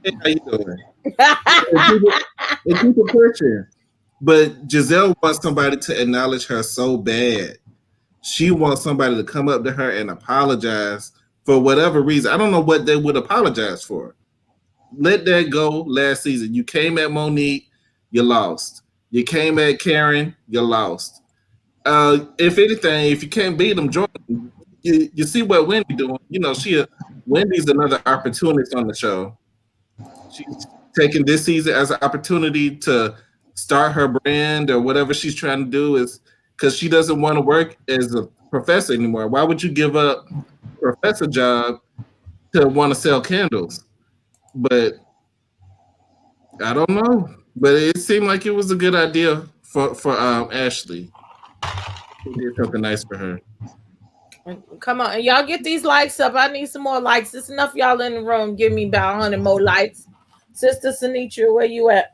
Hey, how you doing? And keep it pushing. But Giselle wants somebody to acknowledge her so bad. She wants somebody to come up to her and apologize for whatever reason. I don't know what they would apologize for. Let that go last season. You came at Monique, you lost. You came at Karen, you lost. If anything, if you can't beat them, join them. You see what Wendy doing. You know, Wendy's another opportunist on the show. She's taking this season as an opportunity to start her brand or whatever she's trying to do is because she doesn't want to work as a professor anymore. Why would you give up a professor job to want to sell candles? But I don't know. But it seemed like it was a good idea for Ashley. He did something nice for her. Come on, y'all get these likes up. I need some more likes. It's enough y'all in the room. Give me about 100 more likes. Sister Seanitra, where you at?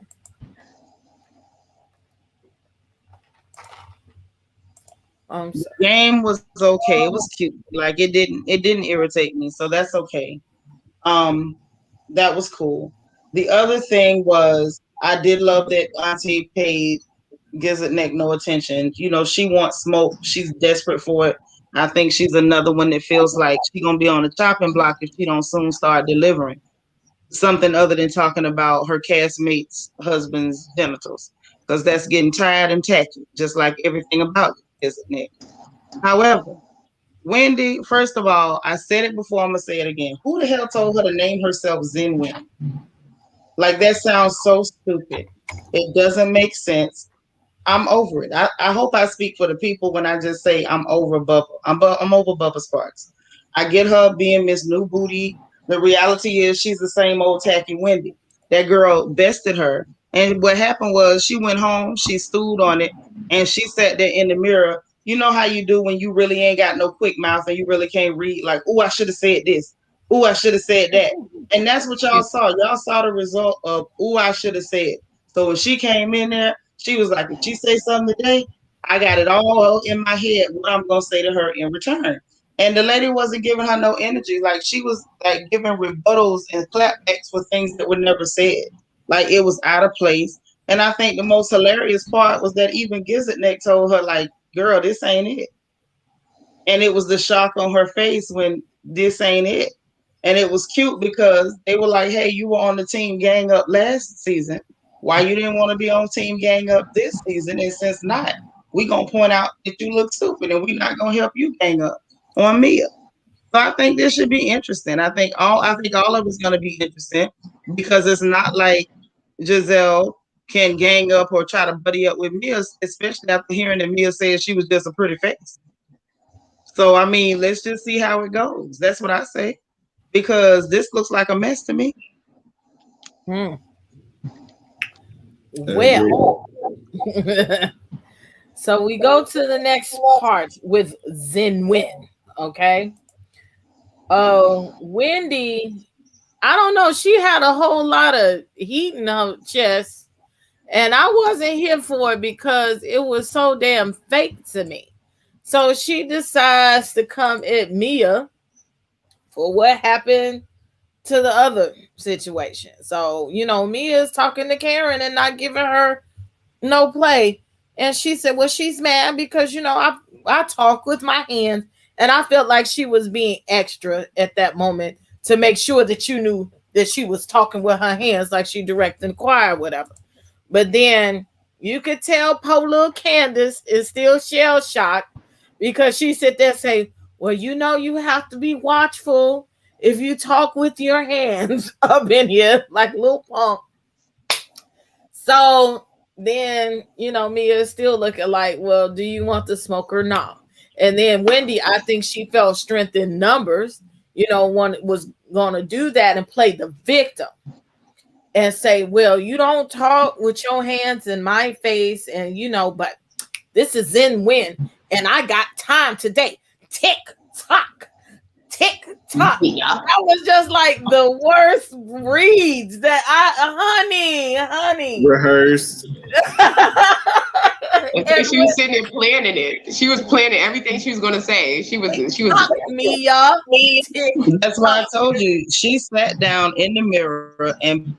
The game was okay. It was cute. Like it didn't irritate me, so that's okay. That was cool. The other thing was I did love that Auntie paid Gizzard Neck no attention. You know, she wants smoke. She's desperate for it. I think she's another one that feels like she's gonna be on the chopping block if she don't soon start delivering something other than talking about her castmate's husband's genitals. Because that's getting tired and tacky, just like everything about it, isn't it? However, Wendy, first of all, I said it before, I'm gonna say it again. Who the hell told her to name herself Zen Wendy? Like that sounds so stupid. It doesn't make sense. I'm over it. I hope I speak for the people when I just say I'm over Bubba. I'm over Bubba Sparks. I get her being Miss New Booty. The reality is she's the same old tacky Wendy. That girl bested her. And what happened was she went home, she stewed on it, and she sat there in the mirror. You know how you do when you really ain't got no quick mouth and you really can't read, like, oh, I should have said this. Oh, I should have said that. And that's what y'all saw. Y'all saw the result of, oh, I should have said. So when she came in there, she was like, if she say something today, I got it all in my head what I'm going to say to her in return. And the lady wasn't giving her no energy. Like she was like giving rebuttals and clapbacks for things that were never said. Like it was out of place. And I think the most hilarious part was that even Gizzard Neck told her, like, girl, this ain't it. And it was the shock on her face when this ain't it. And it was cute because they were like, hey, you were on the team gang up last season. Why you didn't want to be on team gang up this season? And since not, we gonna point out that you look stupid and we're not gonna help you gang up on Mia. So I think this should be interesting. I think all of it's gonna be interesting because it's not like Giselle can gang up or try to buddy up with Mia, especially after hearing that Mia said she was just a pretty face. So I mean, let's just see how it goes. That's what I say. Because this looks like a mess to me. Well, so we go to the next part with Zen Win. Okay. Wendy, I don't know. She had a whole lot of heat in her chest, and I wasn't here for it because it was so damn fake to me. So she decides to come at Mia for what happened to the other situation. So, Mia's talking to Karen and not giving her no play. And she said, well, she's mad because, I talk with my hands. And I felt like she was being extra at that moment to make sure that you knew that she was talking with her hands like she directed the choir or whatever. But then you could tell poor little Candace is still shell shocked because she sit there and say, well, you have to be watchful if you talk with your hands up in here like little punk. So then, Mia is still looking like, well, do you want the smoke or not? And then Wendy, I think she felt strength in numbers, one was going to do that and play the victim and say, well, you don't talk with your hands in my face. And, but this is Zen Win. And I got time today. Tick tock. Tick tock. Yeah. That was just like the worst reads that honey. Rehearsed. She was sitting there planning it. She was planning everything she was going to say. She was Mia. That's why I told you. She sat down in the mirror and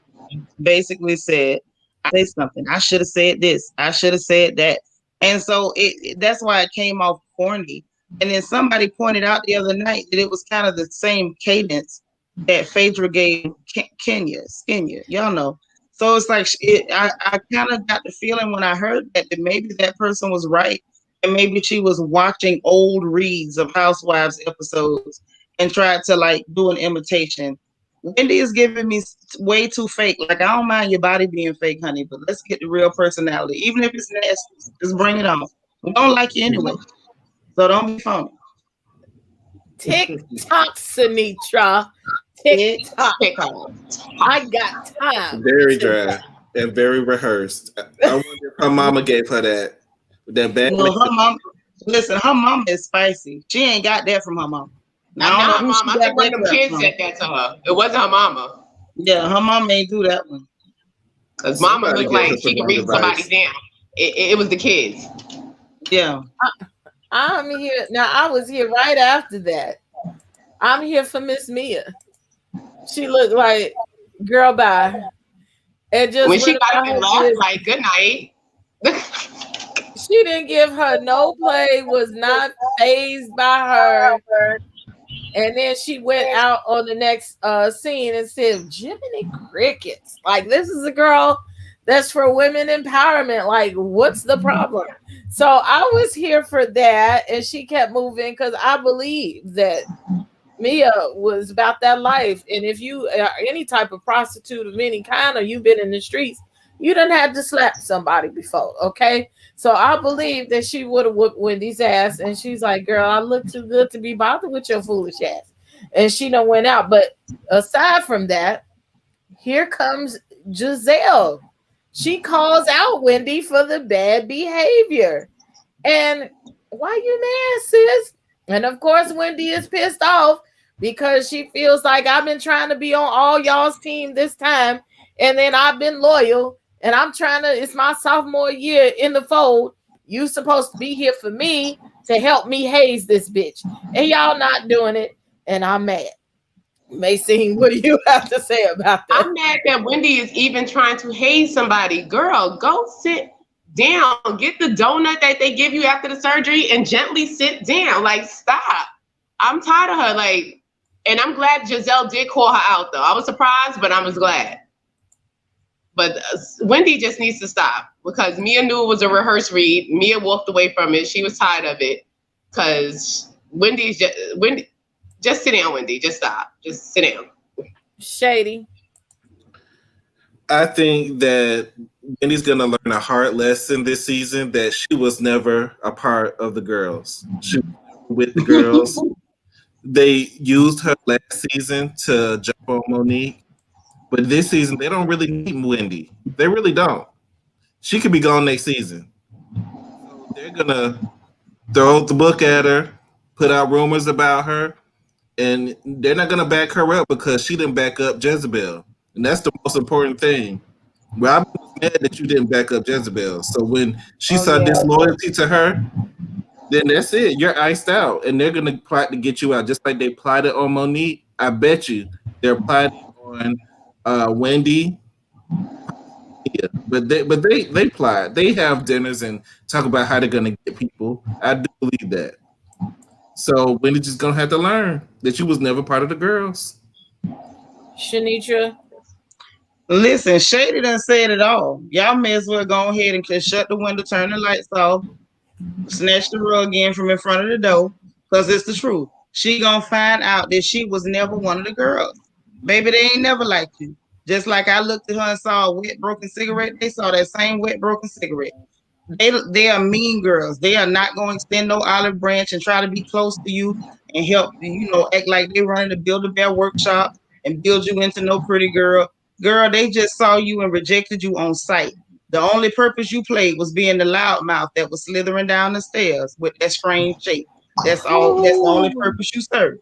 basically said, I say something. I should have said this. I should have said that. And so that's why it came off corny. And then somebody pointed out the other night that it was kind of the same cadence that Phaedra gave Kenya. Y'all know. So it's like I kind of got the feeling when I heard that maybe that person was right. And maybe she was watching old reads of Housewives episodes and tried to like do an imitation. Wendy is giving me way too fake. Like, I don't mind your body being fake, honey, but let's get the real personality. Even if it's nasty, just bring it on. We don't like you anyway. So don't be phony. TikTok, Seanitra. TikTok. I got time. Very dry and very rehearsed. I wonder if her mama gave her that bad. Well, her mama is spicy. She ain't got that from her mama. Not her mama. I think one of them kids said that to her. It wasn't her mama. Yeah, her mama ain't do that one. Because mama looked like she could read somebody down. It was the kids. Yeah. I'm here. Now, I was here right after that. I'm here for Miss Mia. She looked like, girl, bye. And just when she got up and left, like, good night. She didn't give her no play, was not fazed by her. And then she went out on the next scene and said, Jiminy Crickets. Like, this is a girl that's for women empowerment. Like, what's the problem? So I was here for that. And she kept moving because I believe that Mia was about that life. And if you are any type of prostitute of any kind, or you've been in the streets, you done had to slap somebody before, okay? So I believe that she would have whooped Wendy's ass. And she's like, girl, I look too good to be bothered with your foolish ass. And she done went out. But aside from that, here comes Giselle. She calls out Wendy for the bad behavior. And why you mad, sis? And of course, Wendy is pissed off because she feels like I've been trying to be on all y'all's team this time. And then I've been loyal. And I'm trying to, it's my sophomore year in the fold. You supposed to be here for me. to help me haze this bitch. And y'all not doing it, and I'm mad. Maxine, what do you have to say about that? I'm mad that Wendy is even trying to haze somebody. Girl, go sit down. Get the donut that they give you after the surgery and gently sit down. Like, stop. I'm tired of her. Like, and I'm glad Giselle did call her out, though. I was surprised, but I was glad. But Wendy just needs to stop, because Mia knew it was a rehearsed read. Mia walked away from it. She was tired of it, because Wendy, just sit down, Wendy. Just stop. Just sit down. Shady. I think that Wendy's going to learn a hard lesson this season, that she was never a part of the girls. She was with the girls. They used her last season to jump on Monique. But this season, they don't really need Wendy. They really don't. She could be gone next season. So they're going to throw the book at her, put out rumors about her, and they're not going to back her up because she didn't back up Jezebel. And that's the most important thing. Robin was mad that you didn't back up Jezebel. So when she saw disloyalty to her, then that's it. You're iced out. And they're going to plot to get you out. Just like they plotted on Monique, I bet you they're plotting on Wendy. Yeah, but they plot. They have dinners and talk about how they're gonna get people. I do believe that. So Wendy's just gonna have to learn that you was never part of the girls. Seanitra. Listen, Shady done said it all. Y'all may as well go ahead and just shut the window, turn the lights off, snatch the rug in from in front of the door, because it's the truth. She gonna find out that she was never one of the girls. Baby, they ain't never liked you. Just like I looked at her and saw a wet, broken cigarette, they saw that same wet, broken cigarette. They are mean girls. They are not going to extend no olive branch and try to be close to you and help you, act like they're running the Build-A-Bear workshop and build you into no pretty girl. Girl, they just saw you and rejected you on sight. The only purpose you played was being the loudmouth that was slithering down the stairs with that strange shape. That's all. That's the only purpose you served.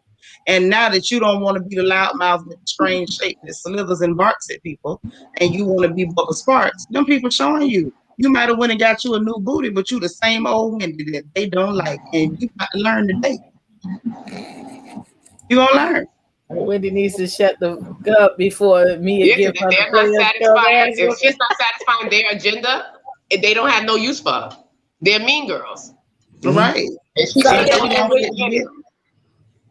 And now that you don't want to be the loudmouth with the strange shape that slithers and barks at people, and you want to be Bubba Sparks, them people showing you. You might have went and got you a new booty, but you the same old Wendy that they don't like. And you got to learn today. You gonna learn. Wendy needs to shut the up before Mia gives her they're not satisfying. If she's not satisfying their agenda, they don't have no use for her. They're mean girls. Right.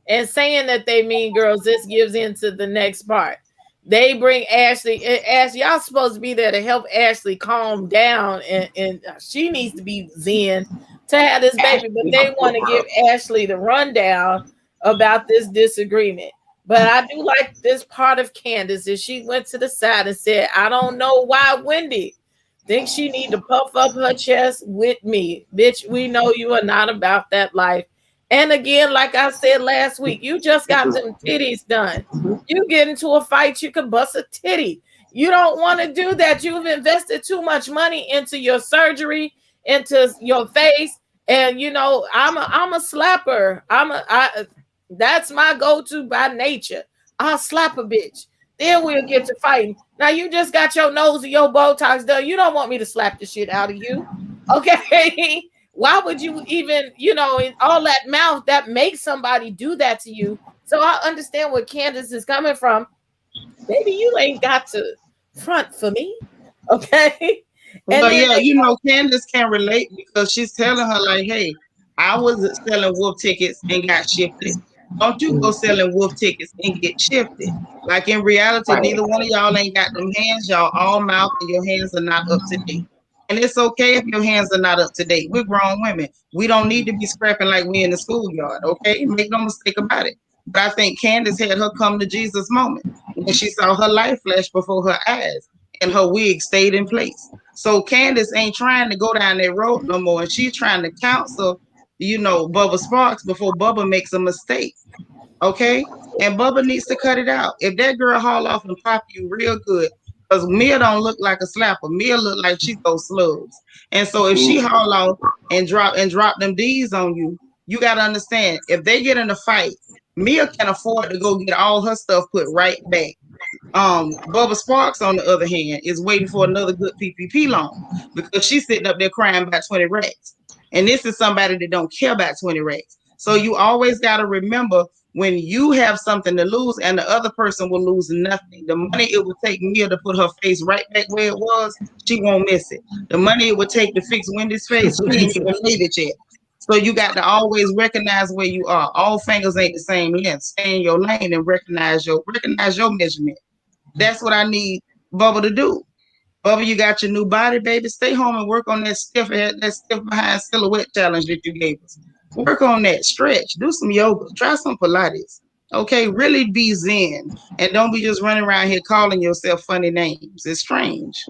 And saying that they mean girls, this gives into the next part. They bring Ashley. Ashley, y'all supposed to be there to help Ashley calm down, and she needs to be zen to have this baby. But they want to give Ashley the rundown about this disagreement. But I do like this part of Candace, is she went to the side and said, "I don't know why Wendy thinks she need to puff up her chest with me, bitch. We know you are not about that life." And again, like I said last week, you just got them titties done. You get into a fight, you can bust a titty. You don't want to do that. You've invested too much money into your surgery, into your face. And I'm a slapper. That's my go-to by nature. I'll slap a bitch. Then we'll get to fighting. Now you just got your nose and your Botox done. You don't want me to slap the shit out of you. Okay. Why would you even, in all that mouth that makes somebody do that to you? So I understand where Candace is coming from. Baby, you ain't got to front for me. Okay. Well, Candace can relate because she's telling her, like, hey, I was selling wolf tickets and got shifted. Don't you go selling wolf tickets and get shifted. Like in reality, neither one of y'all ain't got them hands. Y'all all mouth and your hands are not up to date. And it's okay if your hands are not up to date. We're grown women. We don't need to be scrapping like we in the schoolyard, okay? Make no mistake about it. But I think Candace had her come to Jesus moment when she saw her life flash before her eyes and her wig stayed in place. So Candace ain't trying to go down that road no more. And she's trying to counsel, Bubba Sparks before Bubba makes a mistake, okay? And Bubba needs to cut it out. If that girl haul off and pop you real good, because Mia don't look like a slapper. Mia look like she throws slugs. And so if she haul off and drop them D's on you, you got to understand, if they get in a fight, Mia can afford to go get all her stuff put right back. Bubba Sparks, on the other hand, is waiting for another good PPP loan because she's sitting up there crying about 20 racks. And this is somebody that don't care about 20 racks. So you always got to remember when you have something to lose and the other person will lose nothing. The money it would take Mia to put her face right back where it was, she won't miss it. The money it would take to fix Wendy's face, she ain't even made it yet. So you got to always recognize where you are. All fingers ain't the same length. Stay in your lane and recognize your measurement. That's what I need Bubba to do. Bubba, you got your new body, baby. Stay home and work on that stiff behind silhouette challenge that you gave us. Work on that, stretch, do some yoga, try some Pilates. Okay, really be zen and don't be just running around here calling yourself funny names. It's strange.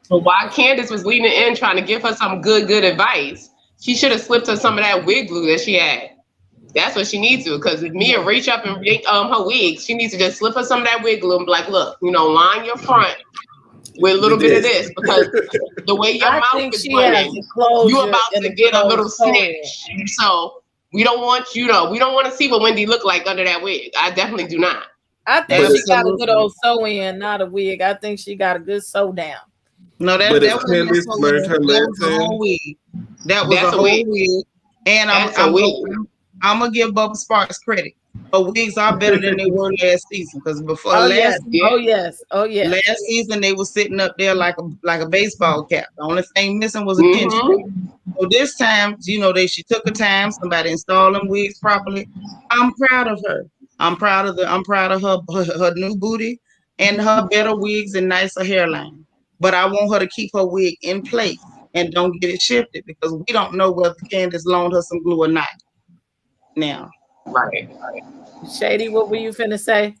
So while Candace was leading in trying to give her some good advice, she should have slipped her some of that wig glue that she had. That's what she needs to, because if Mia reach up and yank her wigs, she needs to just slip her some of that wig glue and be like, look, line your front with a little bit of this, because the way your mouth is running, you're about to get a little snatch. So we don't want we don't want to see what Wendy looked like under that wig. I definitely do not. I think she got a good old sew in, not a wig. I think she got a good sew down. No, that was a whole wig. That was a whole wig. And I'm gonna give Bubba Sparks credit. But wigs are better than they were last season, because before last season they were sitting up there like a baseball cap. The only thing missing was a pinch. So this time, she took her time. Somebody installed them wigs properly. I'm proud of her. I'm proud of her new booty and her better wigs and nicer hairline. But I want her to keep her wig in place and don't get it shifted, because we don't know whether Candace loaned her some glue or not. Now, right. Shady, what were you finna say?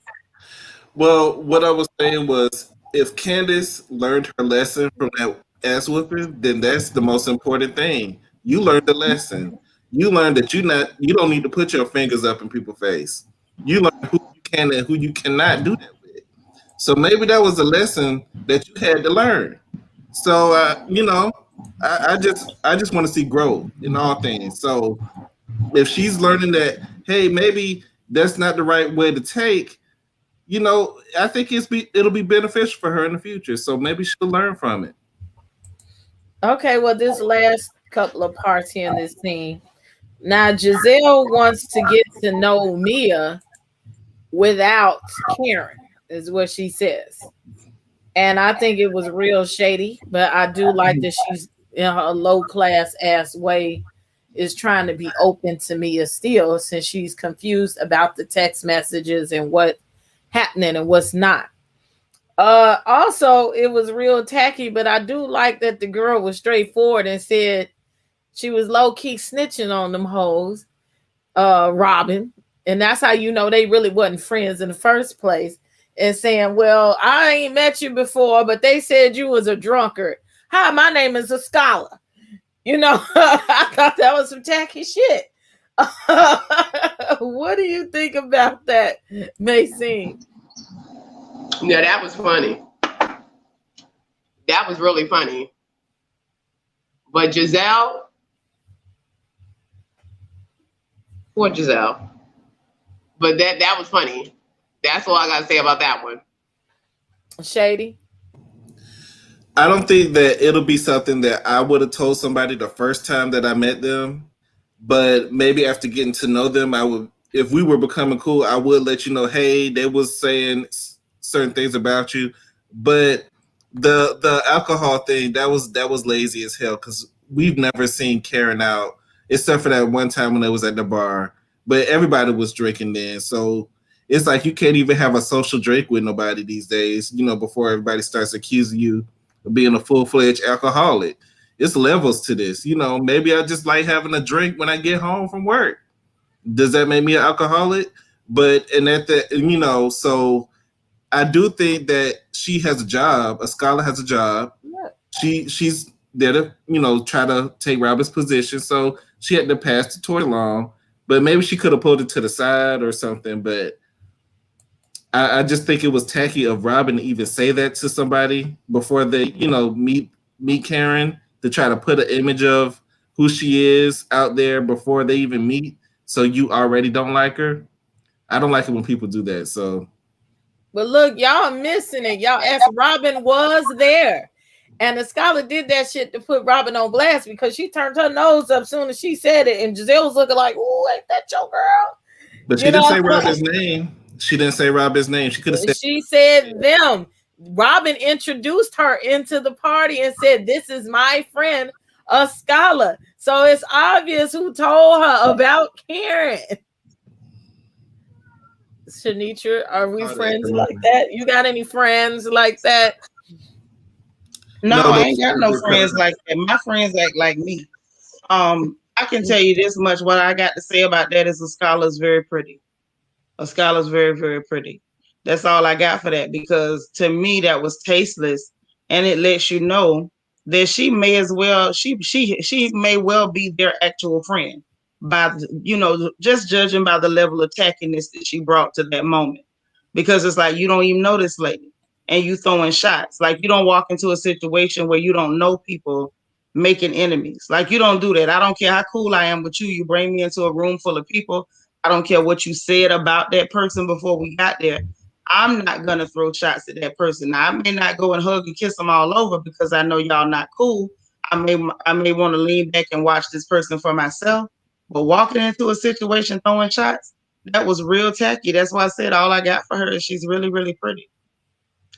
Well, what I was saying was, if Candace learned her lesson from that ass whooping, then that's the most important thing. You learned the lesson. You learned that you don't need to put your fingers up in people's face. You learned who you can and who you cannot do that with. So maybe that was a lesson that you had to learn. So I just want to see growth in all things. So if she's learning that, hey, maybe that's not the right way to take, I think it'll be beneficial for her in the future. So maybe she'll learn from it. Okay, well, this last couple of parts here in this scene. Now, Giselle wants to get to know Mia without Karen, is what she says. And I think it was real shady, but I do like that she's in her low class ass way is trying to be open to Mia still, since she's confused about the text messages and what's happening and what's not. Also, it was real tacky, but I do like that the girl was straightforward and said she was low-key snitching on them hoes, Robin. And that's how they really wasn't friends in the first place. And saying, well, I ain't met you before, but they said you was a drunkard. Hi, my name is a scholar. I thought that was some tacky shit. What do you think about that, Mase? Yeah, that was funny. That was really funny. But Giselle, poor Giselle. But that was funny. That's all I gotta say about that one. Shady. I don't think that it'll be something that I would have told somebody the first time that I met them, but maybe after getting to know them, I would, if we were becoming cool, I would let you know, hey, they was saying certain things about you. But the alcohol thing, that was lazy as hell, because we've never seen Karen out, except for that one time when they was at the bar. But everybody was drinking then, so it's like you can't even have a social drink with nobody these days, before everybody starts accusing you of being a full-fledged alcoholic. It's levels to this. Maybe I just like having a drink when I get home from work. Does that make me an alcoholic? So I do think that she has a job. A scholar has a job. Yeah. She's there to, try to take Robert's position. So she had to pass the torch along. But maybe she could have pulled it to the side or something. But I just think it was tacky of Robin to even say that to somebody before they, meet Karen, to try to put an image of who she is out there before they even meet. So you already don't like her. I don't like it when people do that. So, but look, y'all are missing it. Y'all, as Robin was there, And the scholar did that shit to put Robin on blast because she turned her nose up soon as she said it, and Giselle was looking like, "Ooh, ain't that your girl?" But she You didn't know, say Robin's name. She didn't say Robin's name. She could have said. she said them. Robin introduced her into the party and said, "This is my friend, a scholar." So it's obvious who told her about Karen. Seanitra, are we friends like that? You got any friends like that? No, No, I but ain't got no friends like that. My friends act like me. I can tell you this much. What I got to say about that is a scholar is very pretty. A scholar's very, very pretty. That's all I got for that because to me that was tasteless, and it lets you know that she may as well she may well be their actual friend by just judging by the level of tackiness that she brought to that moment. Because it's like you don't even know this lady, and you throwing shots. Like you don't walk into a situation where you don't know people making enemies. Like you don't do that. I don't care how cool I am with you. You bring me into a room full of people. I don't care what you said about that person before we got there. I'm not gonna throw shots at that person. Now, I may not go and hug and kiss them all over because I know y'all not cool. I may want to lean back and watch this person for myself. But walking into a situation throwing shots, that was real tacky. That's why I said all I got for her is she's really, really pretty.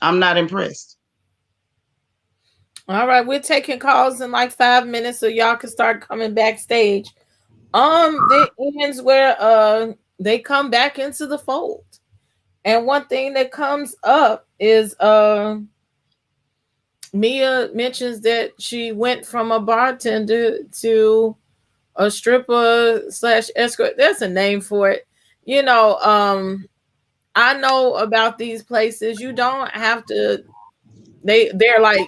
I'm not impressed. All right, we're taking calls in like 5 minutes, so y'all can start coming backstage. The ends where they come back into the fold. And one thing that comes up is Mia mentions that she went from a bartender to a stripper slash escort. There's a name for it. You know, I know about these places. You don't have to. They're like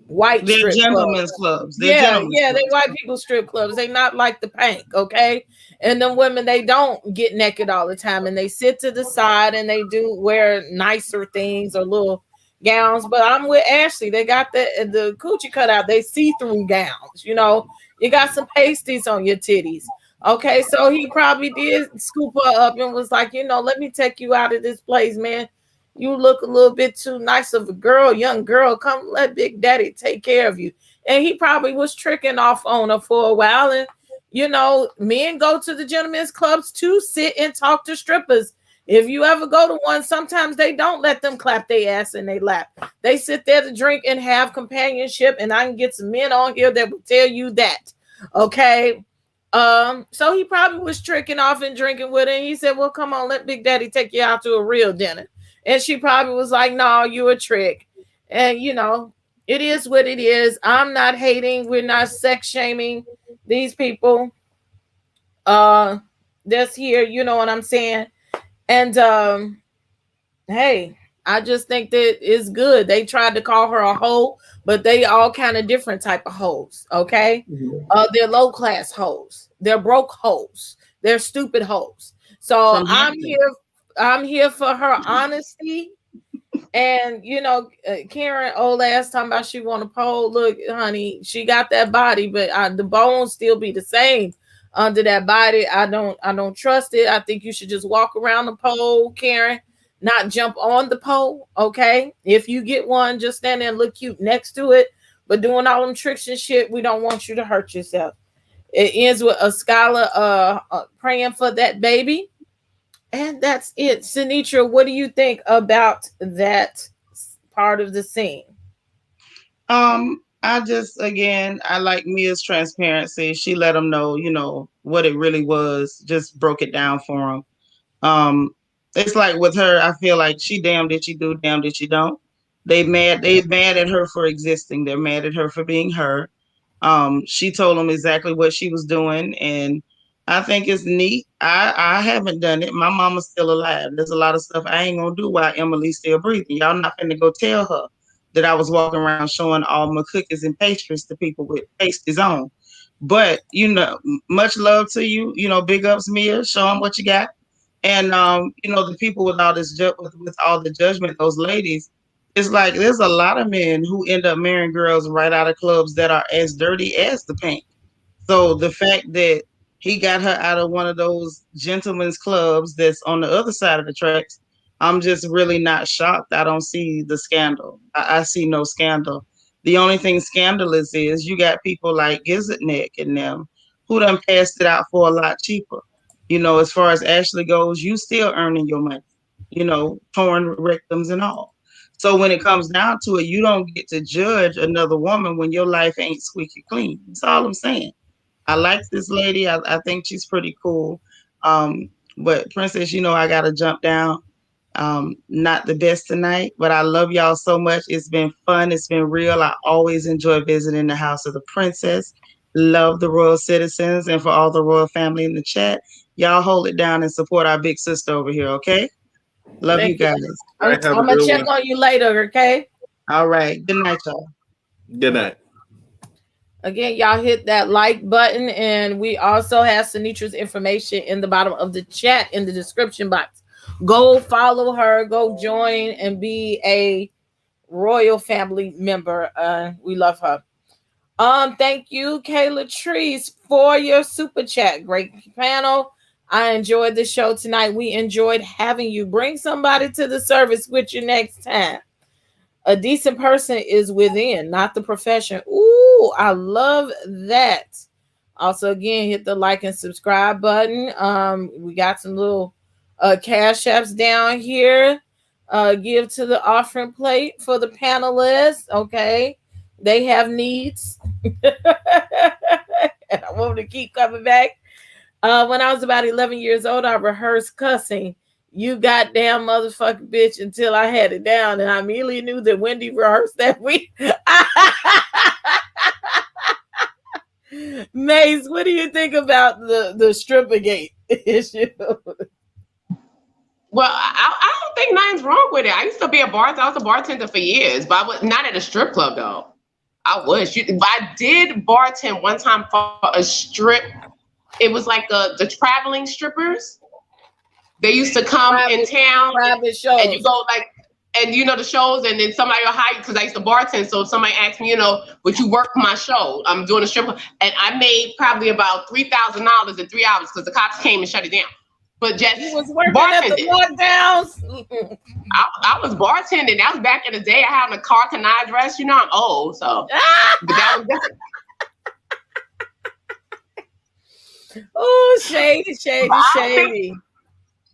white They're strip clubs. gentlemen's clubs. They're Yeah, gentlemen's yeah, they clubs. white people strip clubs. They not like the Pank, okay? And them women, they don't get naked all the time, and they sit to the side and they do wear nicer things or little gowns. But I'm with Ashley. They got the coochie cut out. They see-through gowns. You know, you got some pasties on your titties. Okay, so he probably did scoop her up and was like, let me take you out of this place, man. You look a little bit too nice of a girl, young girl. Come let Big Daddy take care of you. And he probably was tricking off on her for a while. And, men go to the gentlemen's clubs to sit and talk to strippers. If you ever go to one, sometimes they don't let them clap their ass in their lap. They sit there to drink and have companionship. And I can get some men on here that will tell you that. Okay. So he probably was tricking off and drinking with her. And he said, well, come on, let Big Daddy take you out to a real dinner. And she probably was like, no, you a trick. And, it is what it is. I'm not hating. We're not sex shaming these people. That's here. You know what I'm saying? And, hey, I just think that it's good. They tried to call her a hoe, but they all kind of different type of hoes. Okay. They're low class hoes. They're broke hoes. They're stupid hoes. So I'm here for her honesty. And Karen old ass talking about she want a pole. Look, honey, she got that body, but the bones still be the same under that body. I don't trust it. I think you should just walk around the pole, Karen, not jump on the pole. Okay, if you get one, just stand there and look cute next to it. But doing all them tricks and shit, we don't want you to hurt yourself. It ends with a scholar praying for that baby. And that's it. Seanitra, what do you think about that part of the scene? I like Mia's transparency. She let them know, what it really was, just broke it down for them. It's like with her, I feel like she damned if she do, damned if she don't. They mad at her for existing. They're mad at her for being her. She told them exactly what she was doing, and I think it's neat. I haven't done it. My mama's still alive. There's a lot of stuff I ain't gonna do while Emily's still breathing. Y'all not finna go tell her that I was walking around showing all my cookies and pastries to people with pasties on. But much love to you. Big ups, Mia. Show them what you got. And the people with all this with all the judgment, those ladies, it's like there's a lot of men who end up marrying girls right out of clubs that are as dirty as the Pink. So the fact that he got her out of one of those gentlemen's clubs that's on the other side of the tracks, I'm just really not shocked. I don't see the scandal. I see no scandal. The only thing scandalous is you got people like Gizzard Neck and them who done passed it out for a lot cheaper. As far as Ashley goes, you still earning your money, torn rectums and all. So when it comes down to it, you don't get to judge another woman when your life ain't squeaky clean. That's all I'm saying. I like this lady. I think she's pretty cool. But Princess, I gotta jump down. Not the best tonight, but I love y'all so much. It's been fun. It's been real. I always enjoy visiting the house of the princess. Love the royal citizens, and for all the royal family in the chat, y'all hold it down and support our big sister over here, okay? Love you guys. All right, have I'm a gonna good check one. on you later, okay? All right. Good night, y'all. Good night. Again, y'all hit that like button, and we also have Seanitra's information in the bottom of the chat in the description box. Go follow her, go join, and be a royal family member. We love her. Thank you, Kayla Trees, for your super chat. Great panel. I enjoyed the show tonight. We enjoyed having you. Bring somebody to the service with you next time. A decent person is within, not the profession. Ooh, I love that. Also, again, hit the like and subscribe button. We got some little cash apps down here. Give to the offering plate for the panelists. Okay, they have needs, and I want them to keep coming back. When I was about 11 years old, I rehearsed cussing. You goddamn motherfucking bitch until I had it down, and I immediately knew that Wendy rehearsed that week. Mase, what do you think about the strippergate issue? Well, I don't think nothing's wrong with it. I used to be a bartender. I was a bartender for years, but I was not at a strip club though. I did bartend one time for a strip. It was like the traveling strippers. They used to come in town and you go and the shows, and then somebody will hire you, because I used to bartend. So if somebody asked me, would you work my show? I'm doing a strip club, and I made probably about $3,000 in 3 hours because the cops came and shut it down. But just you was working at the lockdowns. I was bartending. That was back in the day. I had a car canal dress. I'm old, so but that was different. Oh, shady.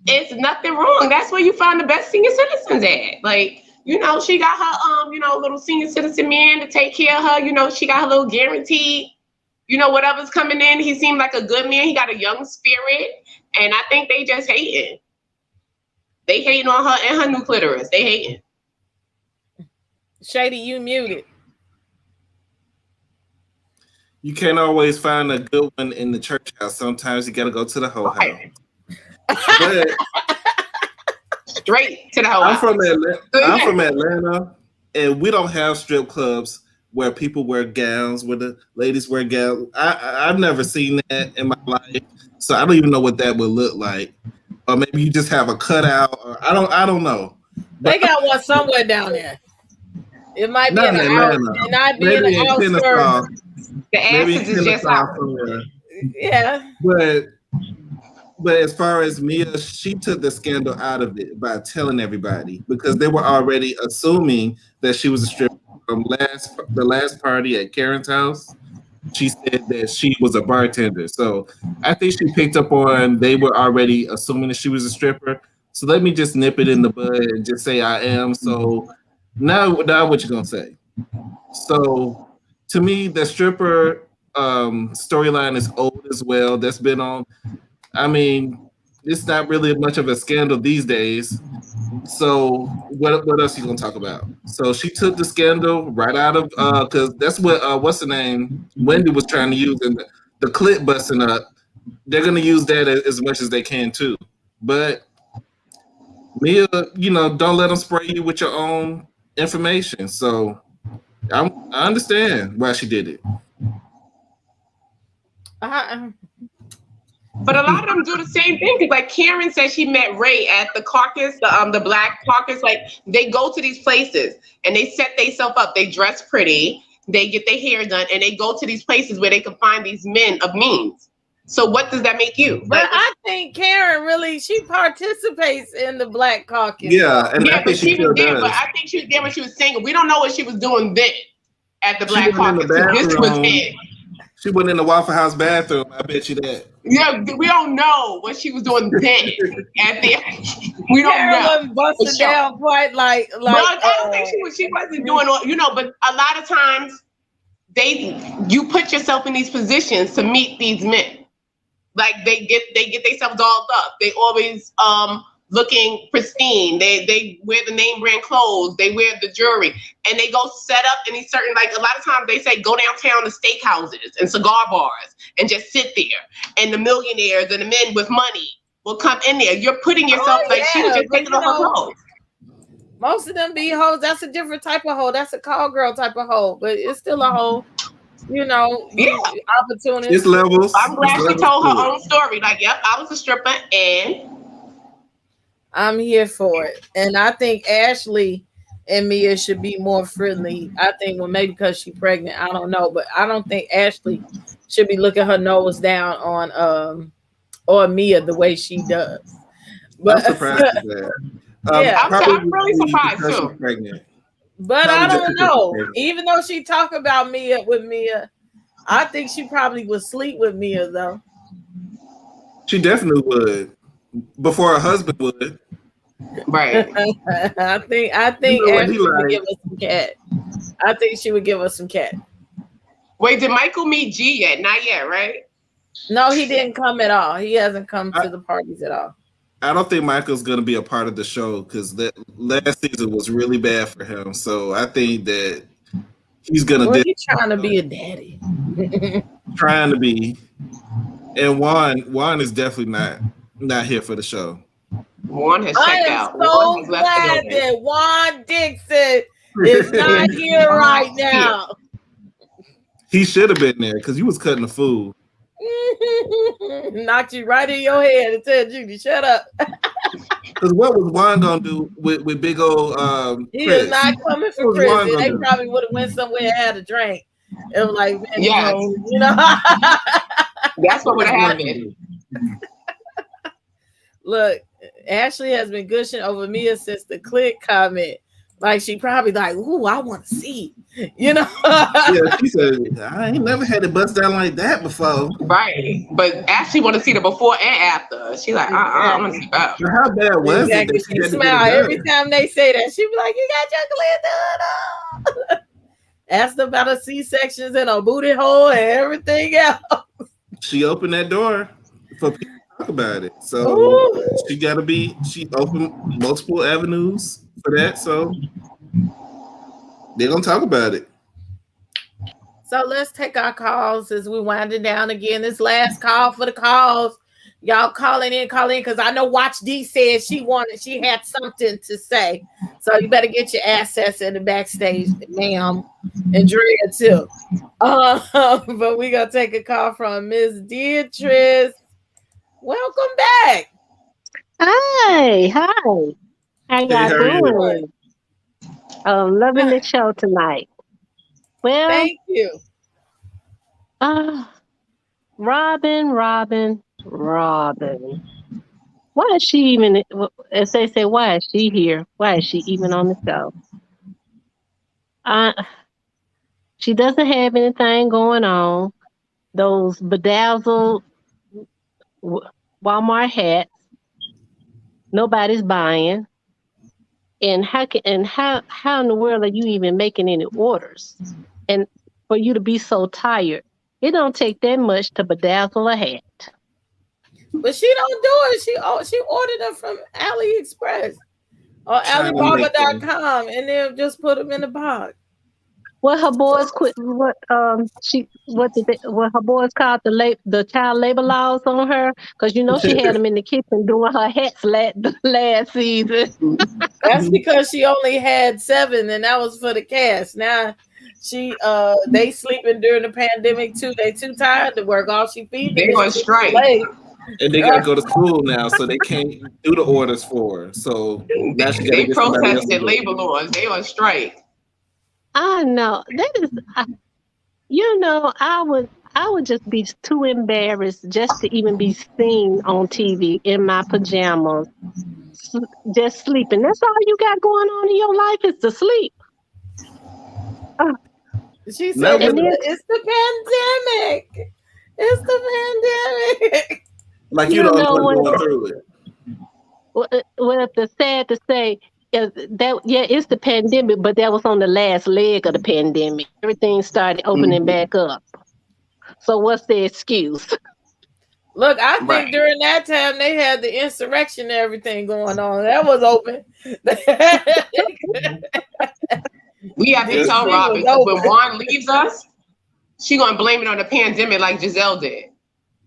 It's nothing wrong. That's where you find the best senior citizens at. Like, she got her little senior citizen man to take care of her. She got her little guaranteed, whatever's coming in. He seemed like a good man. He got a young spirit. And I think they just hating. They hating on her and her new clitoris. They hating. Shady, you muted. You can't always find a good one in the church house. Sometimes you got to go to the whole house. But straight to the whole house. I'm from Atlanta, and we don't have strip clubs where people wear gowns, where the ladies wear gowns. I've never seen that in my life, so I don't even know what that would look like. Or maybe you just have a cutout. Or I don't know. They got one somewhere down there. It might be in Atlanta. It might be in the outskirts. The asses is just out. Yeah. But as far as Mia, she took the scandal out of it by telling everybody, because they were already assuming that she was a stripper from the last party at Karen's house. She said that she was a bartender. So I think she picked up on, they were already assuming that she was a stripper. So let me just nip it in the bud and just say I am. So now what you gonna say? So to me, the stripper storyline is old as well. That's been on. I mean, it's not really much of a scandal these days. So what else are you gonna talk about? So she took the scandal right out of because that's what what's the name? Wendy was trying to use, and the clip busting up. They're gonna use that as much as they can too. But Mia, don't let them spray you with your own information. So I understand why she did it. But a lot of them do the same thing. Because like Karen said, she met Ray at the caucus, the black caucus. Like they go to these places and they set themselves up. They dress pretty. They get their hair done, and they go to these places where they can find these men of means. So what does that make you? But I think Karen she participates in the black caucus. Yeah, and yeah, but she was there. But I think she was there when she was single. We don't know what she was doing then at the She black went in the caucus. This was bathroom. it. She went in the Waffle House bathroom. I bet you that. Yeah, we don't know what she was doing then. At the, we don't Karen know. wasn't busting down quite like. But I don't think she wasn't doing all, you know. But a lot of times, you put yourself in these positions to meet these men. Like they get themselves dolled up. They always looking pristine. They wear the name brand clothes. They wear the jewelry, and they go set up in these certain, like a lot of times they say go downtown to steakhouses and cigar bars and just sit there. And the millionaires and the men with money will come in there. You're putting yourself she was just taking off her clothes. Most of them be hoes. That's a different type of hoe. That's a call girl type of hoe, but it's still a hoe. You know, opportunities. It's levels. I'm glad she told her own story. Like, yep, I was a stripper and I'm here for it. And I think Ashley and Mia should be more friendly. I think, well, maybe because she's pregnant, I don't know, but I don't think Ashley should be looking her nose down on or Mia the way she does. But I'm surprised at that. I'm really surprised too. Pregnant. But I don't know. Even though she talk about Mia with Mia, I think she probably would sleep with Mia though. She definitely would. Before her husband would. Right. I think Ashley would give us some cat. I think she would give us some cat. Wait, did Michael meet G yet? Not yet, right? No, he didn't come at all. He hasn't come to the parties at all. I don't think Michael's going to be a part of the show because that last season was really bad for him. So I think that he's going to. Well, he's trying to be a daddy. Trying to be, and Juan is definitely not here for the show. Juan has checked out. I am so glad that Juan Dixon is not here right now. He should have been there because he was cutting the food. Knocked you right in your head and said, "Judy, shut up." Because what was Juan gonna do with big old? He Chris? is not coming for Chris. They probably would have went somewhere and had a drink. It was like, man, you know. That's what would have happened. Look, Ashley has been gushing over Mia since the click comment. Like she probably like, ooh, I want to see, you know. Yeah, she said, I ain't never had it bust down like that before. Right, but Ashley want to see the before and after. She like, I'm gonna see that. How bad was it? She smile every time they say that. She be like, you got your clear done. Asked about her C-sections and her booty hole and everything else. She opened that door for people to talk about it. So she opened multiple avenues for that. So they're going to talk about it. So let's take our calls as we winding down again. This last call for the calls. Y'all calling in, because I know Watch D said she had something to say. So you better get your assets in the backstage, ma'am, and Drea too. But we gonna take a call from Miss Beatrice. Welcome back. Hi. How y'all doing? Loving the show tonight. Well, thank you. Robin. Why is she even, as they say, why is she here? Why is she even on the show? She doesn't have anything going on. Those bedazzled Walmart hats, nobody's buying. And how in the world are you even making any orders? And for you to be so tired, it don't take that much to bedazzle a hat. But she don't do it. She ordered them from AliExpress or Alibaba.com and then just put them in the box. Well, her boys quit. What her boys called the child labor laws on her, because she had them in the kitchen doing her hats last season. That's because she only had 7, and that was for the cast. Now they sleeping during the pandemic too. They too tired to work. All she feeds them. They on strike. And they gotta go to school now, so they can't do the orders for her. So now they protested labor laws. They on strike. I know that is. I would just be too embarrassed just to even be seen on TV in my pajamas, just sleeping. That's all you got going on in your life is to sleep. She said Not with, it's the pandemic. It's the pandemic. like you You the only know one what? going through it. Well, it's sad to say is that it's the pandemic, but that was on the last leg of the pandemic. Everything started opening Mhm. back up. So what's the excuse? Look, I think Right. during that time they had the insurrection and everything going on. That was open. We have to tell DC Rob was because when open. Juan leaves us, she gonna blame it on the pandemic like Giselle did.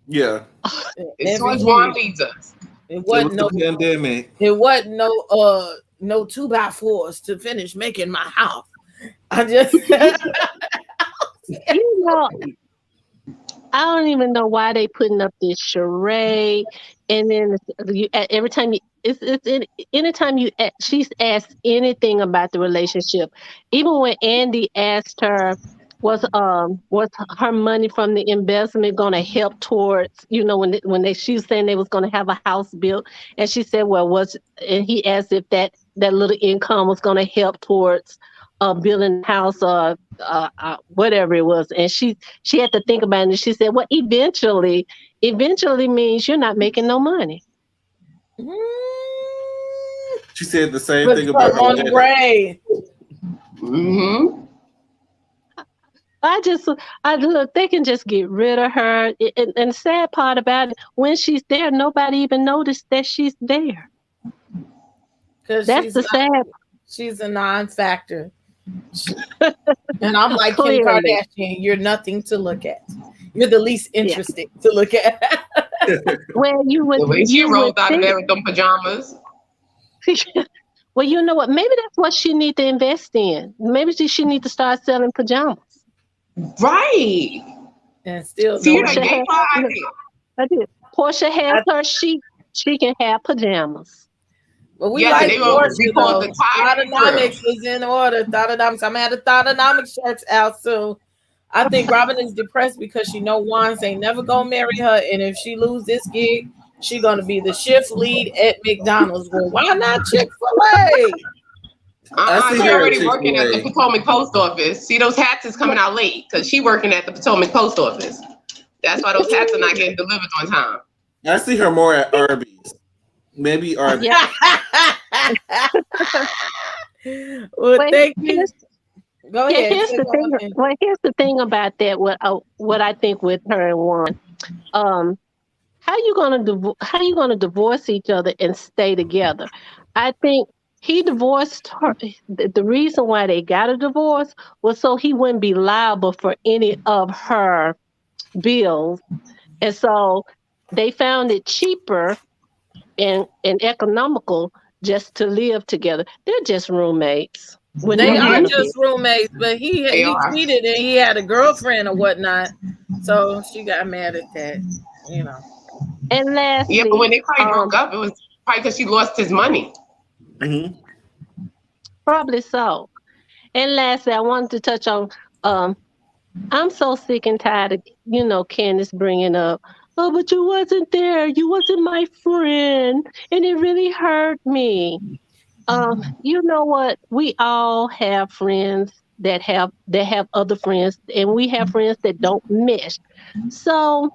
Yeah, As soon Every as Juan year. leaves us. It it was wasn't the pandemic. no 2x4s to finish making my house. I just You know, I don't even know why they putting up this charade, and then every time anytime she's asked anything about the relationship, even when Andy asked her was her money from the investment going to help towards she was saying they was going to have a house built, and she said and he asked if that little income was going to help towards building a house or whatever it was, and she had to think about it, and she said, well, eventually means you're not making no money. She said the same put thing about something her on the wedding. grave. Mm-hmm. I look, they can just get rid of her. And the sad part about it, when she's there, nobody even noticed that she's there. Because That's the sad. she's a non-factor. And I'm like Kim Clearly, Kardashian, you're nothing to look at. You're the least yeah. interesting to look at. Well, The way she rolled out of there with them pajamas. Well, you know what? Maybe that's what she need to invest in. Maybe she need to start selling pajamas. Right. And still See, no I Portia gave has, her look, idea. I did. Portia has her sheet. She can have pajamas. But we Yes, and like they will be Portia called though. the Tide Crew. Thotonomics is in order. Thotonomics. I'm gonna have the Thotonomics shirts out soon. I think Robin is depressed because she know Wands ain't never gonna marry her, and if she lose this gig, she gonna be the shift lead at McDonald's. Well, why not Chick-fil-A? I see She her at already working at the Chick-fil-A. Potomac Post Office. See, those hats is coming out late because she working at the Potomac Post Office. That's why those hats are not getting delivered on time. I see her more at Arby's. Maybe Arby's. Yeah. Well, Well, thank you. Go ahead. here's the thing. Well, here's the thing about that. What I think with her and Juan, how you gonna divorce each other and stay together? I think he divorced her. The reason why they got a divorce was so he wouldn't be liable for any of her bills, and so they found it cheaper and economical just to live together. They're just roommates. With They no are benefits. just roommates, but he They are. tweeted and he had a girlfriend or whatnot, so she got mad at that. You know. And lastly, Yeah, but when they probably broke up, it was probably because she lost his money. Mm-hmm. probably so. And lastly, I wanted to touch on. I'm so sick and tired of Candace bringing up. Oh, but you wasn't there. You wasn't my friend, and it really hurt me. You know what? We all have friends that have other friends, and we have friends that don't mesh. So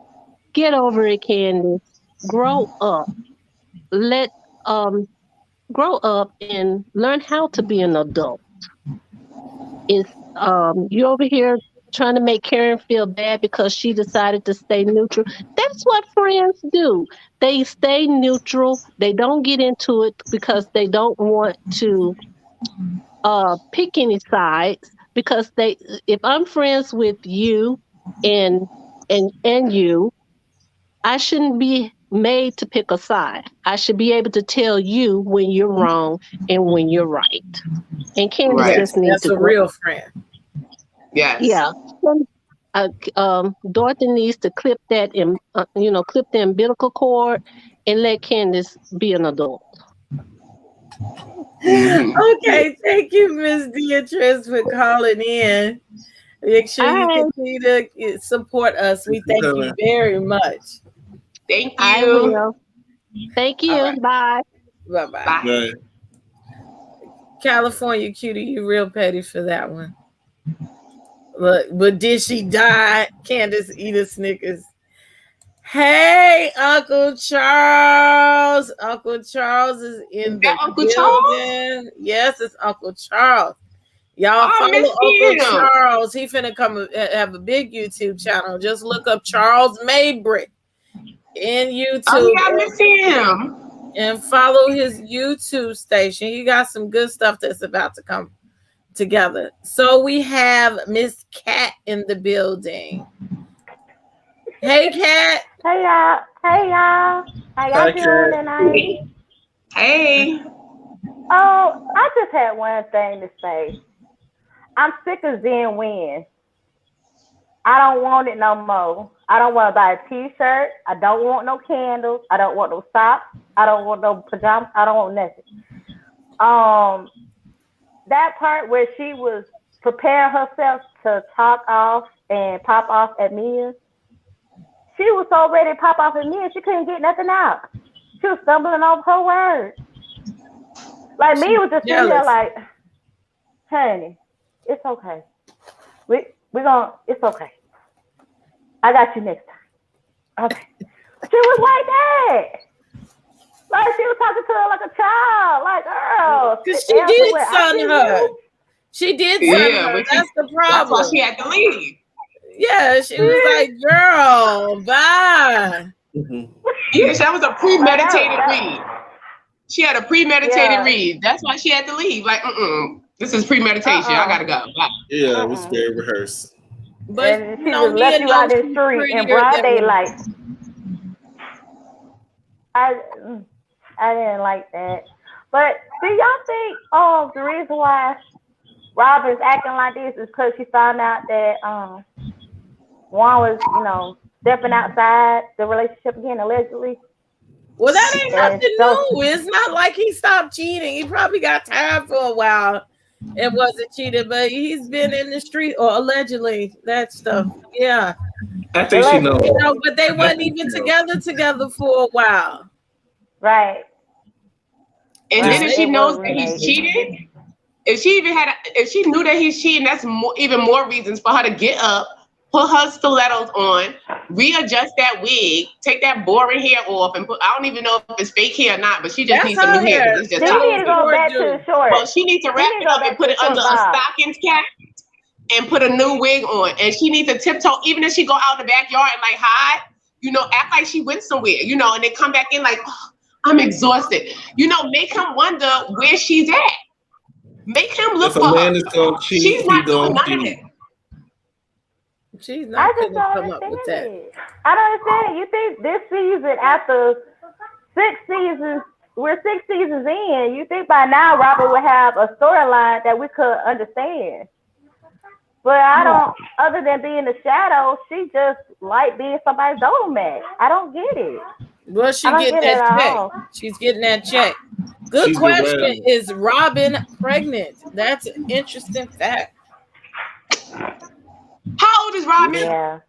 get over it, Candace. Grow up. Let grow up and learn how to be an adult. Is you over here trying to make Karen feel bad because she decided to stay neutral? That's what friends do. They stay neutral. They don't get into it because they don't want to pick any sides, because if I'm friends with you and you, I shouldn't be made to pick a side. I should be able to tell you when you're wrong and when you're right. And Candace Right. just needs That's to a real friend. Yes. yeah. Dorothy needs to clip that clip the umbilical cord and let Candace be an adult. Okay, thank you, Miss Beatrice, for calling in. Make sure you I continue to support us. We thank you very much. Thank you. I will. Thank you. All right. Bye. Bye-bye. Bye. Right. California cutie, you real petty for that one. But did she die? Candace eat a Snickers. Hey, Uncle Charles. Uncle Charles is in That the Uncle Charles? building. Yes, it's Uncle Charles. Y'all I follow miss Uncle him. Charles. He finna come have a big YouTube channel. Just look up Charles Maybrick in YouTube Oh yeah, I miss him. and follow his YouTube station. He got some good stuff that's about to come together. So we have Miss Cat in the building. Hey, Cat. Hey y'all. Hey y'all. How y'all Hi, doing Kat. tonight? Hey. Oh, I just had one thing to say. I'm sick of Zen Win. I don't want it no more. I don't want to buy a t-shirt. I don't want no candles. I don't want no socks. I don't want no pajamas. I don't want nothing. That part where she was preparing herself to talk off and pop off at Mia, she was so ready to pop off at Mia, she couldn't get nothing out. She was stumbling over her words. Like Mia was just sitting there like, honey, it's okay. It's okay. I got you next time. Okay. She was like that. Like she was talking to her like a child. Like, girl. Because she did son her. She did son her. That's the problem. That's why she had to leave. Yeah, she was like, girl, bye. Yeah, that was a premeditated read. She had a premeditated read. That's why she had to leave. Like, this is premeditation. I gotta go. Bye. Yeah, it was very rehearsed. But and she just left you out in the street in broad daylight. I didn't like that. But do y'all think the reason why Robin's acting like this is because she found out that Juan was, stepping outside the relationship again, allegedly? Well, that ain't nothing new. It's not like he stopped cheating. He probably got tired for a while and wasn't cheating, but he's been in the street or allegedly that stuff. Yeah. I think she knows. But they weren't even together for a while. Right. And then if she knows that he's cheating, if she knew that he's cheating, that's even more reasons for her to get up, put her stilettos on, readjust that wig, take that boring hair off, and I don't even know if it's fake hair or not, but she just needs some new hair. It's just she needs to go back to the short. Well, she needs to wrap it up and put it under a stockings cap and put a new wig on. And she needs to tiptoe, even if she go out in the backyard and like hide, act like she went somewhere, and then come back in like, oh, I'm exhausted. Make him wonder where she's at. Make him look for her. She's not doing none of it. She's not going to come up with that. I don't understand. You think this season, after 6 seasons, we're 6 seasons in, you think by now Robert would have a storyline that we could understand? But I don't, other than being the shadow, she just like being somebody's doormat. I don't get it. Well, she getting that check. She's getting that check. Good question. Is Robin pregnant? That's an interesting fact. How old is Robin? Yeah.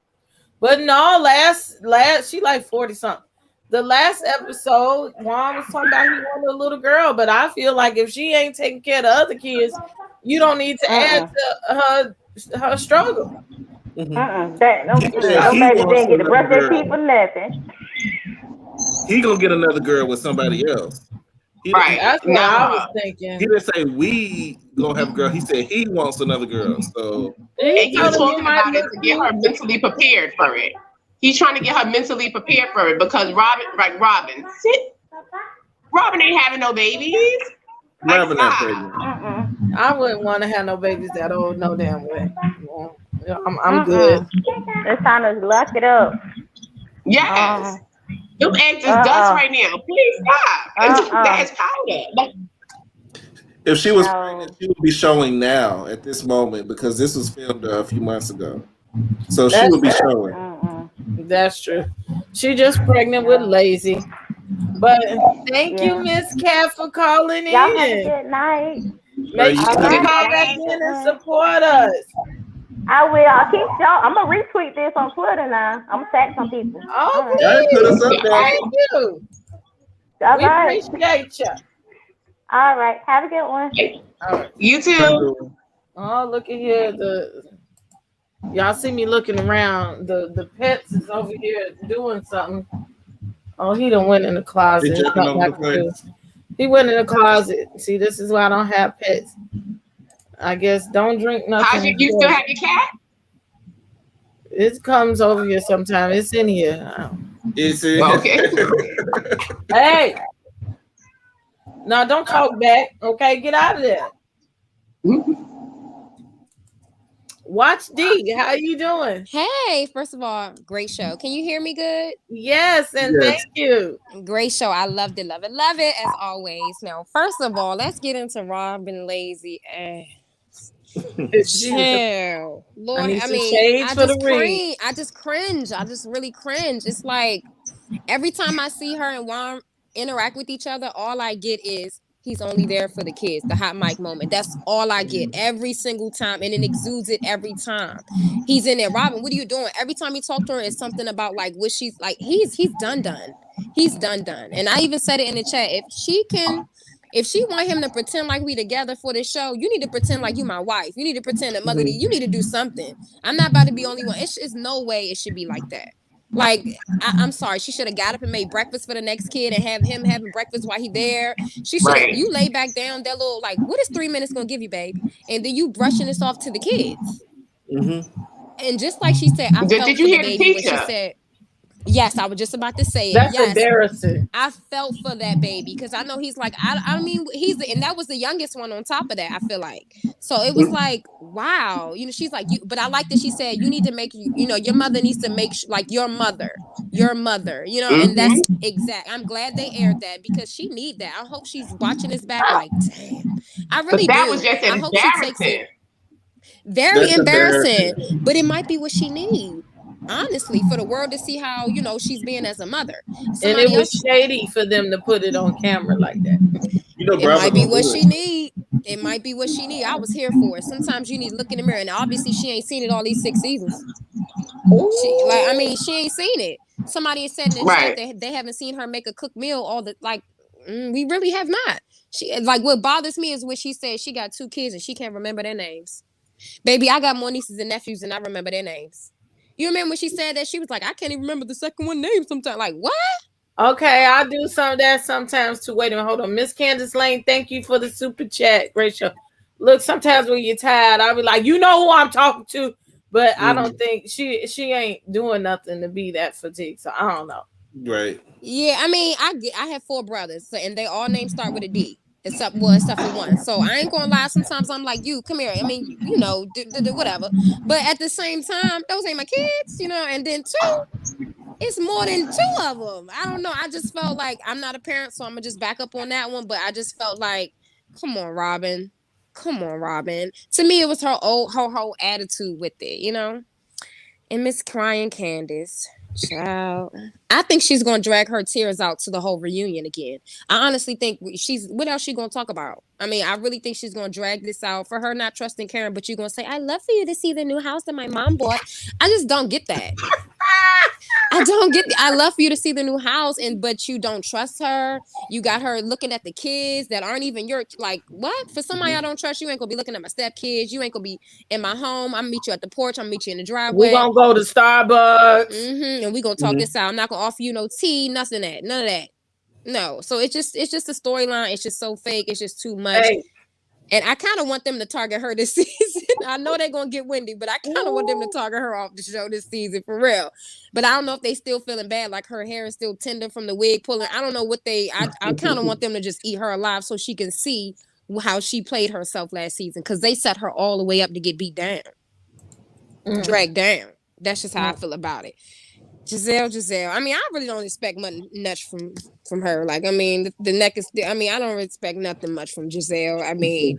But no, last she like 40 something. The last episode, Juan was talking about he wanted a little girl, but I feel like if she ain't taking care of the other kids, you don't need to add to her struggle. No baby didn't get to brush their teeth for nothing. He gonna get another girl with somebody else. Right. That's what I was thinking. He didn't say we gonna have a girl. He said he wants another girl. So he's talking about it to get her mentally prepared for it. He's trying to get her mentally prepared for it because Robin ain't having no babies. Robin not pregnant. I wouldn't want to have no babies that old, no damn way. I'm good. It's time to lock it up. Yes. Them eggs is dust right now. Please stop. That is powder. If she was pregnant, she would be showing now at this moment because this was filmed a few months ago. So she would be showing. That's true. She just pregnant with lazy. But thank you, Miss Cat, for calling in. Y'all have a good night. Make sure you call back in and support us. I will. I'll keep y'all. I'm gonna retweet this on Twitter now. I'm gonna tag some people. Oh, please. Put us up there. Thank you. We appreciate you. All right. Have a good one. All right. You too. Oh, look at here. Y'all see me looking around. The pets is over here doing something. Oh, he done went in the They closet. jumping Something over I the can do. place. He went in the closet. See, this is why I don't have pets. I guess don't drink How's nothing. you still have your cat? It comes over here sometime. It's in here. Is it? Okay. Hey, no, don't talk back. Okay, get out of there. Watch D. How you doing? Hey, first of all, great show. Can you hear me good? Yes, and thank Yes. you. Great show. I loved it, love it as always. Now, first of all, let's get into Robin Lazy ass. Jesus. Chill. I Lord, need I some mean, shades for the read. I just cringe. I just really cringe. It's like every time I see her and Juan interact with each other, all I get is he's only there for the kids, the hot mic moment. That's all I get every single time, and it exudes it every time. He's in there. Robin, what are you doing? Every time he talks to her, it's something about like what she's like. He's done. He's done. And I even said it in the chat. If she want him to pretend like we together for this show, you need to pretend like you my wife. You need to pretend that mother. You need to do something. I'm not about to be the only one. It's no way it should be like that. Like I'm sorry, she should have got up and made breakfast for the next kid and have him having breakfast while he there. She should have. Right. You lay back down that little like, what is 3 minutes gonna give you, babe? And then you brushing this off to the kids. Mm-hmm. And just like she said, I felt Did you for the hear the baby when she teacher? said, yes, I was just about to say it. That's Yes, embarrassing. I felt for that baby because I know he's like, I mean, and that was the youngest one on top of that, I feel like. So it was like, wow, she's like, but I like that she said, you need to make, your mother needs to make, like your mother, and that's Mm-hmm. exact. I'm glad they aired that because she need that. I hope she's watching this back like, damn, I But really that was do. just I hope she takes embarrassing. it. Very That's embarrassing, embarrassing. but it might be what she need. Honestly, for the world to see how she's being as a mother. And it Somebody was else, shady for them to put it on camera like that. You know, it Bravo might be don't what do she it. need. It might be what she need. I was here for it. Sometimes you need to look in the mirror, and obviously she ain't seen it all these 6 seasons. She ain't seen it. Somebody said in the chat Right. that they haven't seen her make a cooked meal all the we really have not. She like what bothers me is when she said she got 2 kids and she can't remember their names. Baby, I got more nieces and nephews and I remember their names. You remember when she said that? She was like, I can't even remember the second one name sometimes. Like, what? Okay, I do some of that sometimes too. Wait a minute, hold on. Miss Candace Lane, thank you for the super chat. Great show. Look, sometimes when you're tired, I'll be like, you know who I'm talking to, but I don't think she ain't doing nothing to be that fatigued. So I don't know. Right. Yeah, I mean, I have 4 brothers, so, and they all names start with a D. Except for one. So I ain't gonna lie. Sometimes I'm like, you come here. I mean, whatever. But at the same time, those ain't my kids, And then 2, it's more than 2 of them. I don't know. I just felt like I'm not a parent, so I'm gonna just back up on that one. But I just felt like, come on, Robin. Come on, Robin. To me, it was her whole attitude with it, And Miss Crying Candace. Child. I think she's gonna drag her tears out to the whole reunion again. I honestly think what else she gonna talk about? I mean, I really think she's gonna drag this out for her not trusting Karen, but you're gonna say, I'd love for you to see the new house that my mom bought. I just don't get that. I love for you to see the new house, but you don't trust her. You got her looking at the kids that aren't even your, like, what? For somebody I don't trust, you ain't gonna be looking at my stepkids. You ain't gonna be in my home. I'm gonna meet you at the porch. I'm gonna meet you in the We're driveway. gonna go to Starbucks. And we're gonna talk this out. I'm not gonna offer you no tea, nothing that. None of that. No. So it's just a storyline. It's just so fake. It's just too much. Hey. And I kind of want them to target her this season. I know they're going to get windy, but I kind of want them to target her off the show this season for real. But I don't know if they still feeling bad, like her hair is still tender from the wig pulling. I don't know what I kind of want them to just eat her alive so she can see how she played herself last season because they set her all the way up to get beat down, dragged down. That's just how I feel about it. Giselle. I mean, I really don't expect much from her. Like, I mean, the neck is. I mean, I don't expect nothing much from Giselle. I mean,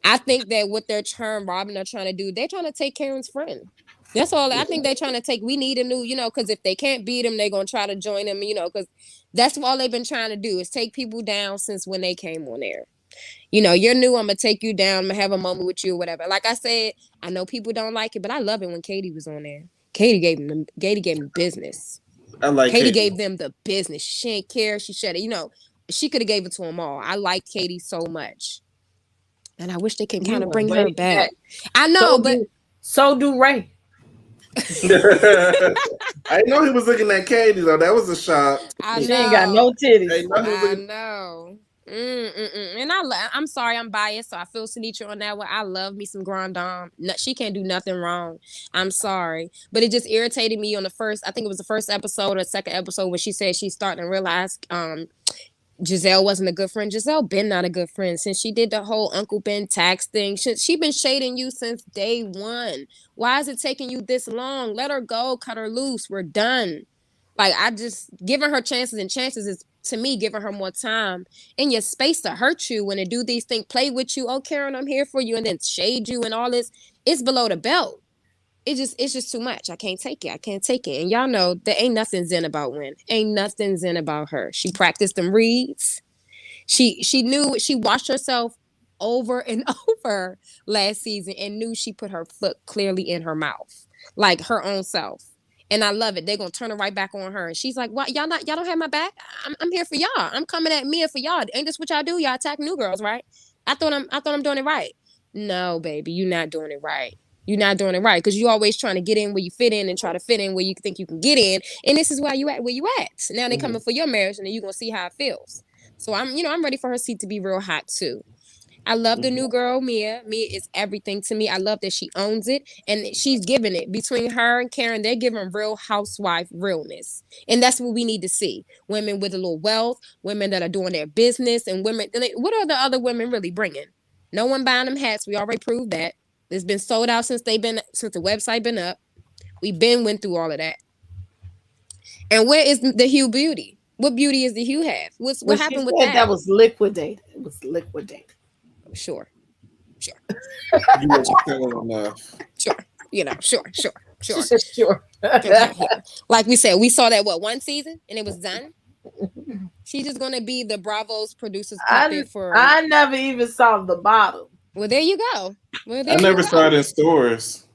I think that what they're Robin are trying to do, they're trying to take Karen's friend. That's all. I think they're trying to take. We need a new, because if they can't beat him, they're gonna try to join him. Because that's all they've been trying to do is take people down since when they came on there. You're new. I'm gonna take you down. I'm gonna have a moment with you, or whatever. Like I said, I know people don't like it, but I love it when Katie was on there. Katie gave them business. I like Katie gave them the business. She ain't care. She said it. She could have gave it to them all. I like Katie so much, and I wish they can kind of bring her back. I know, but so do Ray. I didn't know he was looking at Katie though. That was a shock. I She ain't got no know. titties. I know. And I'm sorry, I'm biased, so I feel Seanitra on that one. I love me some Grand Dame. No, she can't do nothing wrong. I'm sorry, but it just irritated me on the first. I think it was the first episode or second episode when she said she's starting to realize Giselle wasn't a good friend. Giselle been not a good friend since she did the whole Uncle Ben tax thing. She been shading you since day one. Why is it taking you this long? Let her go. Cut her loose. We're done. Like, I just giving her chances and chances is, to me, giving her more time in your space to hurt you when they do these things, play with you. Oh, Karen, I'm here for you, and then shade you and all this. It's below the belt. It's just too much. I can't take it. I can't take it. And y'all know there ain't nothing zen about Win. Ain't nothing zen about her. She practiced them reads. She knew, she watched herself over and over last season and knew she put her foot clearly in her mouth, like her own self. And I love it. They're gonna turn it right back on her. And she's like, "What? Y'all don't have my back? I'm here for y'all. I'm coming at Mia for y'all. Ain't this what y'all do? Y'all attack new girls, right? I thought I'm doing it right. No, baby, you're not doing it right. You're not doing it right because you always trying to get in where you fit in and try to fit in where you think you can get in. And this is why you at where you at. Now they coming for your marriage, and then you're gonna see how it feels. So I'm ready for her seat to be real hot too. I love the new girl, Mia. Mia is everything to me. I love that she owns it and she's giving it. Between her and Karen, they're giving real housewife realness. And that's what we need to see. Women with a little wealth, women that are doing their business, and women. What are the other women really bringing? No one buying them hats. We already proved that. It's been sold out since the website been up. Went through all of that. And where is the Hue beauty? What beauty is the Hue have? What happened with that? That was liquidated. It was liquidated. Sure. You weren't telling enough. Sure. Sure. She said sure. Like we said, we saw that one season and it was done. She's just gonna be the Bravo's producer's puppet for. I never even saw the bottom. Well, there you go. I never saw it in stores.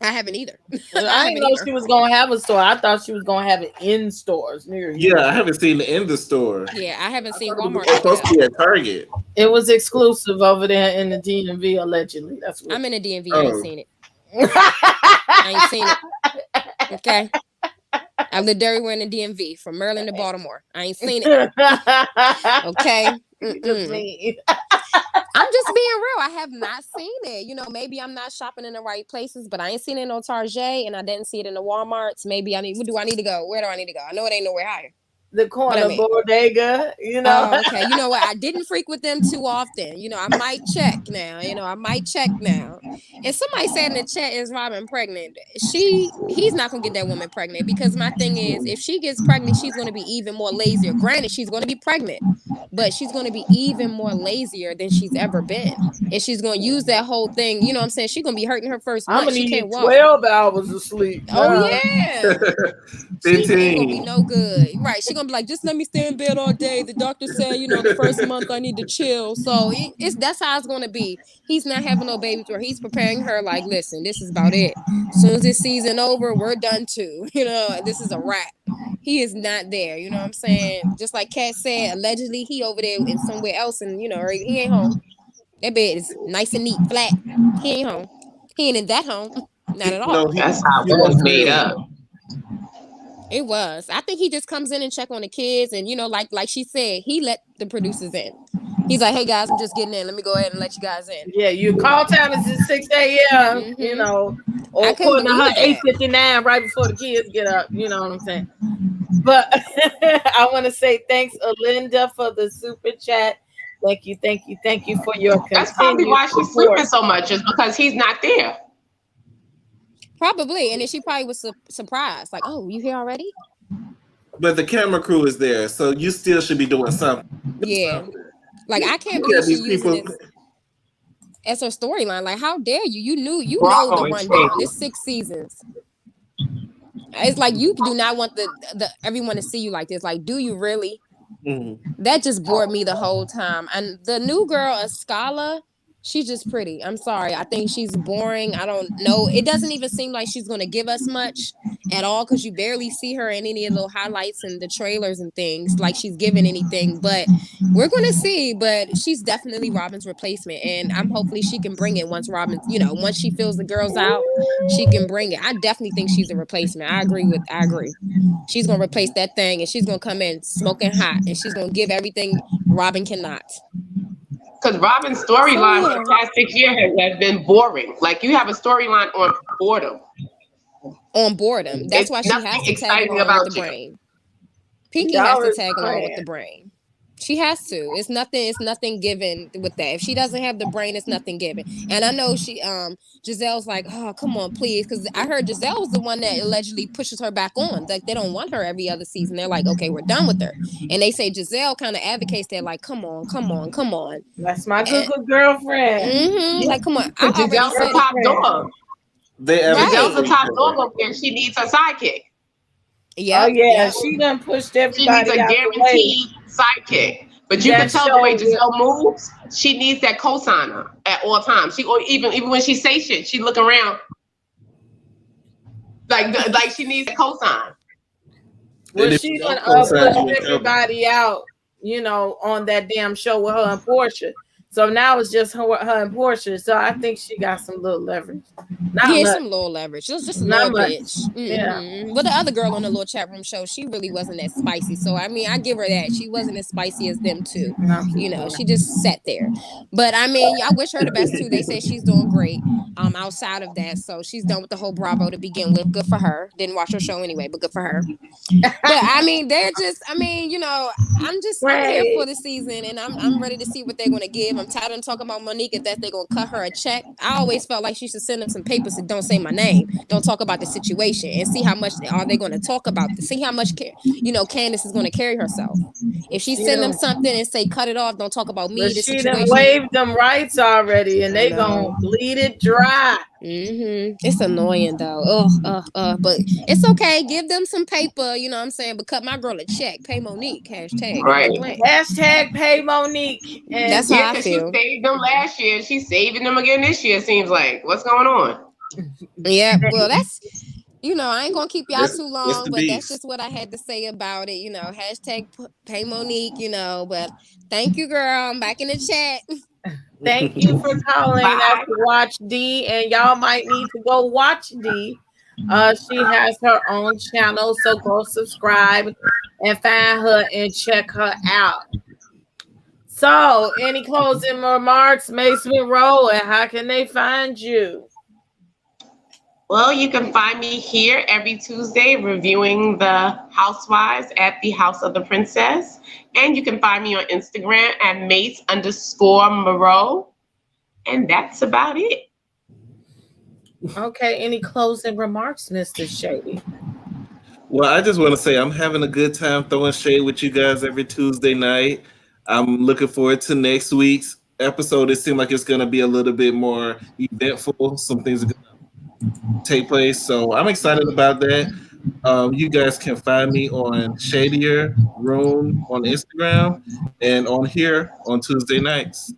I haven't either. I didn't know she was gonna have a store. I thought she was gonna have it in stores near you. Yeah, I haven't seen it in the store. Yeah, I haven't seen Walmart. It's supposed to be at Target. It was exclusive over there in the DMV, allegedly. That's what I'm in the DMV. I ain't seen it. I ain't seen it. Okay. I lived everywhere in the DMV, from Maryland to Baltimore. I ain't seen it. Okay. I'm just being real. I have not seen it. Maybe I'm not shopping in the right places, but I ain't seen it in no Target, and I didn't see it in the Walmarts. Maybe where do I need to go? Where do I need to go? I know it ain't nowhere higher. The corner bodega, Oh, okay. You know what? I didn't freak with them too often. I might check now. And somebody said in the chat, is Robin pregnant? He's not gonna get that woman pregnant, because my thing is, if she gets pregnant, she's gonna be even more lazier. Granted, she's gonna be pregnant, but she's gonna be even more lazier than she's ever been. And she's gonna use that whole thing. You know what I'm saying? She's gonna be hurting her first month. She can't walk. 12 hours of sleep. Oh yeah. 15. She ain't gonna be no good. Right. She's gonna be like, just let me stay in bed all day. The doctor said, the first month I need to chill. So that's how it's gonna be. He's not having no babies where he's preparing her like, listen, this is about it. As soon as this season over, we're done too. This is a wrap. He is not there. You know what I'm saying? Just like Kat said, allegedly he over there in somewhere else, and he ain't home. That bed is nice and neat, flat. He ain't home. He ain't in that home. Not at all. No, that's how it was made up. It was. I think he just comes in and check on the kids, and like she said, he let the producers in. He's like, hey guys, I'm just getting in. Let me go ahead and let you guys in. Yeah, your call time is at 6 a.m. Or according to her 8:59 right before the kids get up. You know what I'm saying? But I want to say thanks, Alinda, for the super chat. Thank you for your. That's probably why she's sleeping so much, is because he's not there. Probably, and then she probably was surprised, like, "Oh, you here already?" But the camera crew is there, so you still should be doing something. Yeah, like I can't believe she's using this as her storyline. Like, how dare you? You know the rundown. It's 6 seasons. It's like you do not want the everyone to see you like this. Like, do you really? Mm-hmm. That just bored me the whole time. And the new girl, Escala, She's just pretty. I'm sorry. I think she's boring. I don't know. It doesn't even seem like she's going to give us much at all because you barely see her in any of the highlights and the trailers and things like she's given anything. But we're going to see. But she's definitely Robin's replacement. And I'm hopefully she can bring it once Robin, once she fills the girls out, she can bring it. I definitely think she's a replacement. I agree. She's going to replace that thing and she's going to come in smoking hot and she's going to give everything Robin cannot. Because Robin's storyline for the past 6 years has been boring. Like, you have a storyline on boredom. On boredom. That's why she has to tag along with the brain. Pinky has to tag along with the brain. She has to. It's nothing given with that. If she doesn't have the brain, it's nothing given. And I know Giselle's like, oh, come on, please. Because I heard Giselle was the one that allegedly pushes her back on. Like, they don't want her every other season. They're like, okay, we're done with her. And they say Giselle kind of advocates that, like, come on. That's my good girlfriend. Mm-hmm. Like, come on. I Giselle's a top dog. Giselle's a top dog up there. She needs a sidekick. Yeah. Oh, yeah. She done pushed everybody. She needs a guaranteed sidekick. But you can tell the way Giselle moves, she needs that cosigner at all times. She even when she say shit, she look around like she needs a cosign. Well, she done pushed everybody out, on that damn show with her and Portia. So now it's just her and Portia. So I think she got some little leverage. Some little leverage. It was just a little bitch. Yeah. But the other girl on the little chat room show, she really wasn't that spicy. So I mean, I give her that. She wasn't as spicy as them too. She just sat there. But I mean, I wish her the best too. They say she's doing great. Outside of that, so she's done with the whole Bravo to begin with. Good for her. Didn't watch her show anyway, but good for her. But I mean, I'm here for the season, and I'm ready to see what they're gonna give. I'm tired of talking about Monique and that they're gonna cut her a check. I always felt like she should send them some papers that don't say my name, don't talk about the situation, and see how much are they going to talk about this. See how much Candace is going to carry herself. If she send them something and say cut it off, don't talk about me. But she done waived them rights already, and they gonna bleed it dry. It's annoying though. But it's okay. Give them some paper, you know what I'm saying? But cut my girl a check. Pay Monique. Hashtag. Right. Hashtag pay Monique. And that's how I feel. She saved them last year. She's saving them again this year. Seems like. What's going on? Yeah. Well, that's. I ain't gonna keep y'all too long, but that's just what I had to say about it. Hashtag pay Monique. But thank you, girl. I'm back in the chat. Thank you for calling. That's Watch D, and y'all might need to go watch D. She has her own channel, so go subscribe and find her and check her out. So, any closing remarks, Mase Marow, and how can they find you? Well, you can find me here every Tuesday reviewing the Housewives at the House of the Princess. And you can find me on Instagram at Mase_Marow. And that's about it. Okay, any closing remarks, Mr. Shady? Well, I just want to say I'm having a good time throwing shade with you guys every Tuesday night. I'm looking forward to next week's episode. It seems like it's going to be a little bit more eventful. Some things are going to take place. So I'm excited about that. You guys can find me on Shadier Room on Instagram and on here on Tuesday nights.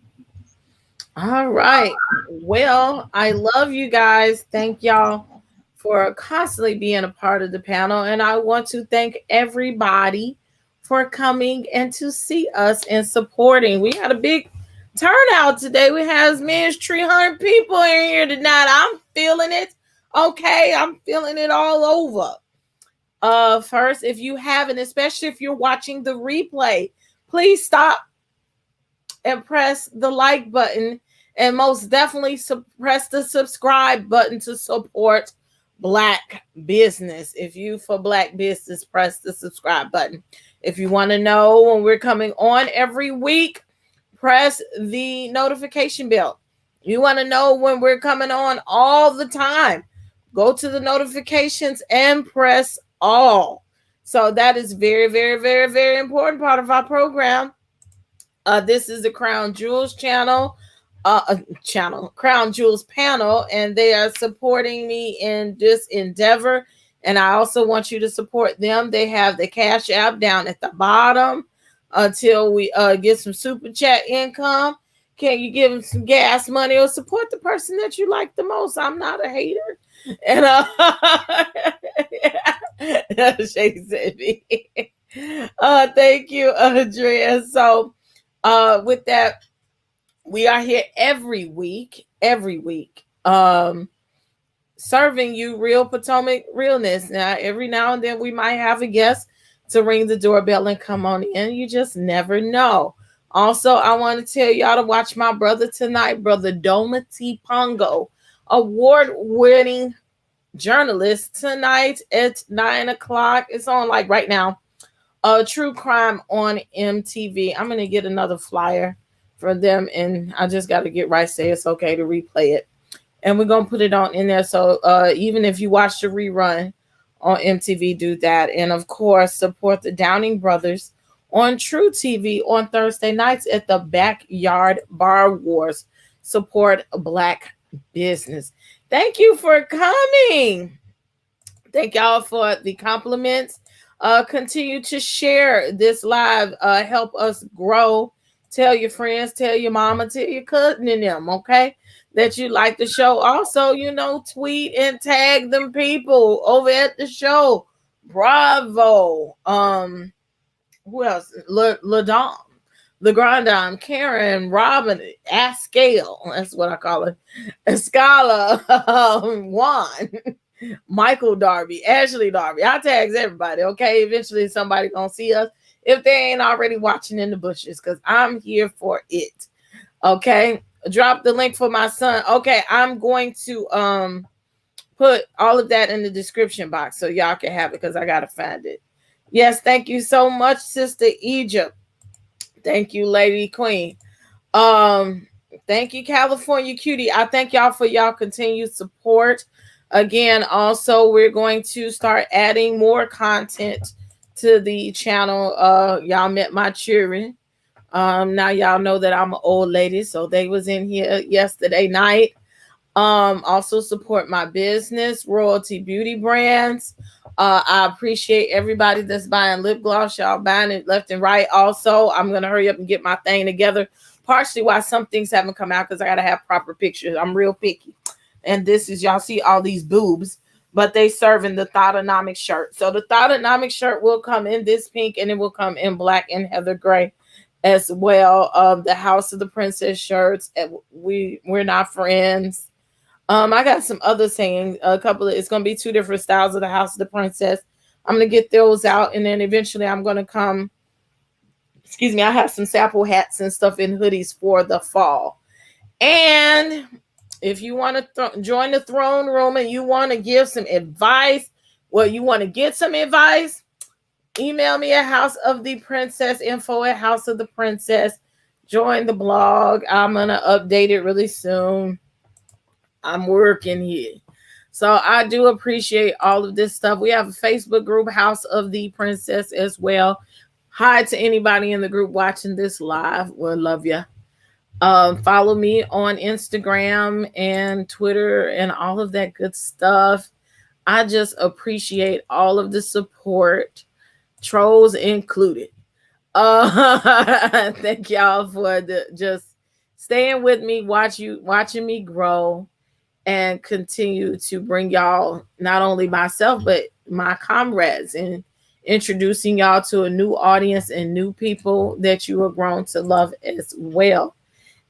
All right. Well, I love you guys. Thank y'all for constantly being a part of the panel. And I want to thank everybody for coming and to see us and supporting. We had a big turnout today. We have as many as 300 people in here tonight. I'm feeling it. Okay, I'm feeling it all over. First, if you haven't, especially if you're watching the replay, please stop and press the like button, and most definitely press the subscribe button to support Black business. If you for Black business, press the subscribe button. If you want to know when we're coming on every week, press the notification bell. You want to know when we're coming on all the time, go to the notifications and press all. So that is very, very, very, very important part of our program. This is the Crown Jewels channel, Crown Jewels panel, and they are supporting me in this endeavor. And I also want you to support them. They have the Cash App down at the bottom until we get some super chat income. Can you give them some gas money or support the person that you like the most? I'm not a hater. And Shady said me. Thank you, Andrea. So with that, we are here every week, serving you real Potomac realness. Now, every now and then we might have a guest to ring the doorbell and come on in. You just never know. Also, I want to tell y'all to watch my brother tonight, Brother Doma T. Pongo, award-winning journalist, tonight at 9 o'clock. It's on like right now. True Crime on MTV. I'm going to get another flyer for them, and I just got to get right, say it's okay to replay it. And we're going to put it on in there. So even if you watch the rerun on MTV, do that. And of course, support the Downing Brothers on True TV on Thursday nights at the Backyard Bar Wars. Support Black business. Thank you for coming. Thank y'all for the compliments. Continue to share this live. Help us grow. Tell your friends, tell your mama, tell your cousin and them, okay, that you like the show. Also, tweet and tag them people over at the show. Bravo. Who else? LaDom, LeGrandom, Karen, Robin, Ascale. That's what I call it. Escala, Juan, Michael Darby, Ashley Darby. I tags everybody, okay? Eventually somebody gonna see us if they ain't already watching in the bushes, because I'm here for it. Okay, drop the link for my son. Okay, I'm going to put all of that in the description box so y'all can have it, because I gotta find it. Yes, thank you so much, Sister Egypt. Thank you, Lady Queen. Thank you, California Cutie. I thank y'all for y'all continued support. Again, also, we're going to start adding more content to the channel. Y'all met my children. Now y'all know that I'm an old lady, so they was in here yesterday night. Also support my business, Royalty Beauty Brands. I appreciate everybody that's buying lip gloss. Y'all buying it left and right. Also, I'm going to hurry up and get my thing together. Partially why some things haven't come out, because I got to have proper pictures. I'm real picky. And this is, y'all see all these boobs, but they serving the Thotonomic shirt. So the Thotonomic shirt will come in this pink, and it will come in black and heather gray as well. The House of the Princess shirts. We're not friends. I got some other saying, it's going to be 2 different styles of the House of the Princess. I'm going to get those out, and then eventually I'm going to come, I have some sample hats and stuff in hoodies for the fall. And if you want to join the throne room and you want to give some advice, you want to get some advice, email me at houseoftheprincessinfo at House of the Princess. Join the blog. I'm going to update it really soon. I'm working here. So I do appreciate all of this stuff. We have a Facebook group, House of the Princess, as well. Hi to anybody in the group watching this live. We'll love you. Follow me on Instagram and Twitter and all of that good stuff. I just appreciate all of the support, trolls included. Thank y'all for just staying with me, watching me grow, and continue to bring y'all not only myself but my comrades, and introducing y'all to a new audience and new people that you have grown to love as well.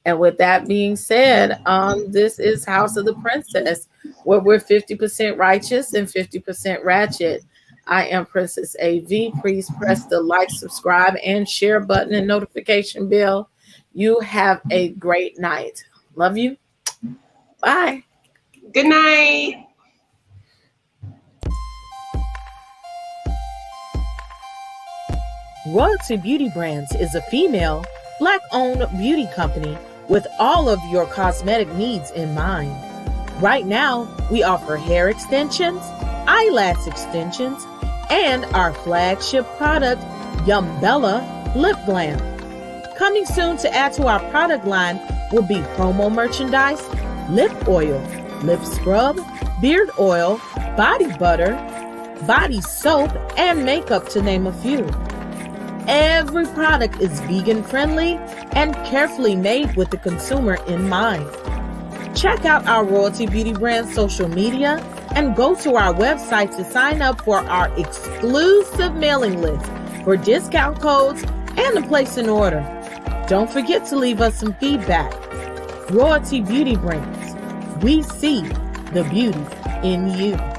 And with that being said, this is House of the Princess, where we're 50% righteous and 50% ratchet. I am Princess AV. Please press the like, subscribe, and share button and notification bell. You have a great night. Love you. Bye. Good night. Royalty Beauty Brands is a female, Black-owned beauty company with all of your cosmetic needs in mind. Right now, we offer hair extensions, eyelash extensions, and our flagship product, Yumbella Lip Glam. Coming soon to add to our product line will be promo merchandise, lip oil, lip scrub, beard oil, body butter, body soap, and makeup, to name a few. Every product is vegan friendly and carefully made with the consumer in mind. Check out our Royalty Beauty brand social media and go to our website to sign up for our exclusive mailing list for discount codes and to place an order. Don't forget to leave us some feedback. Royalty Beauty Brands. We see the beauty in you.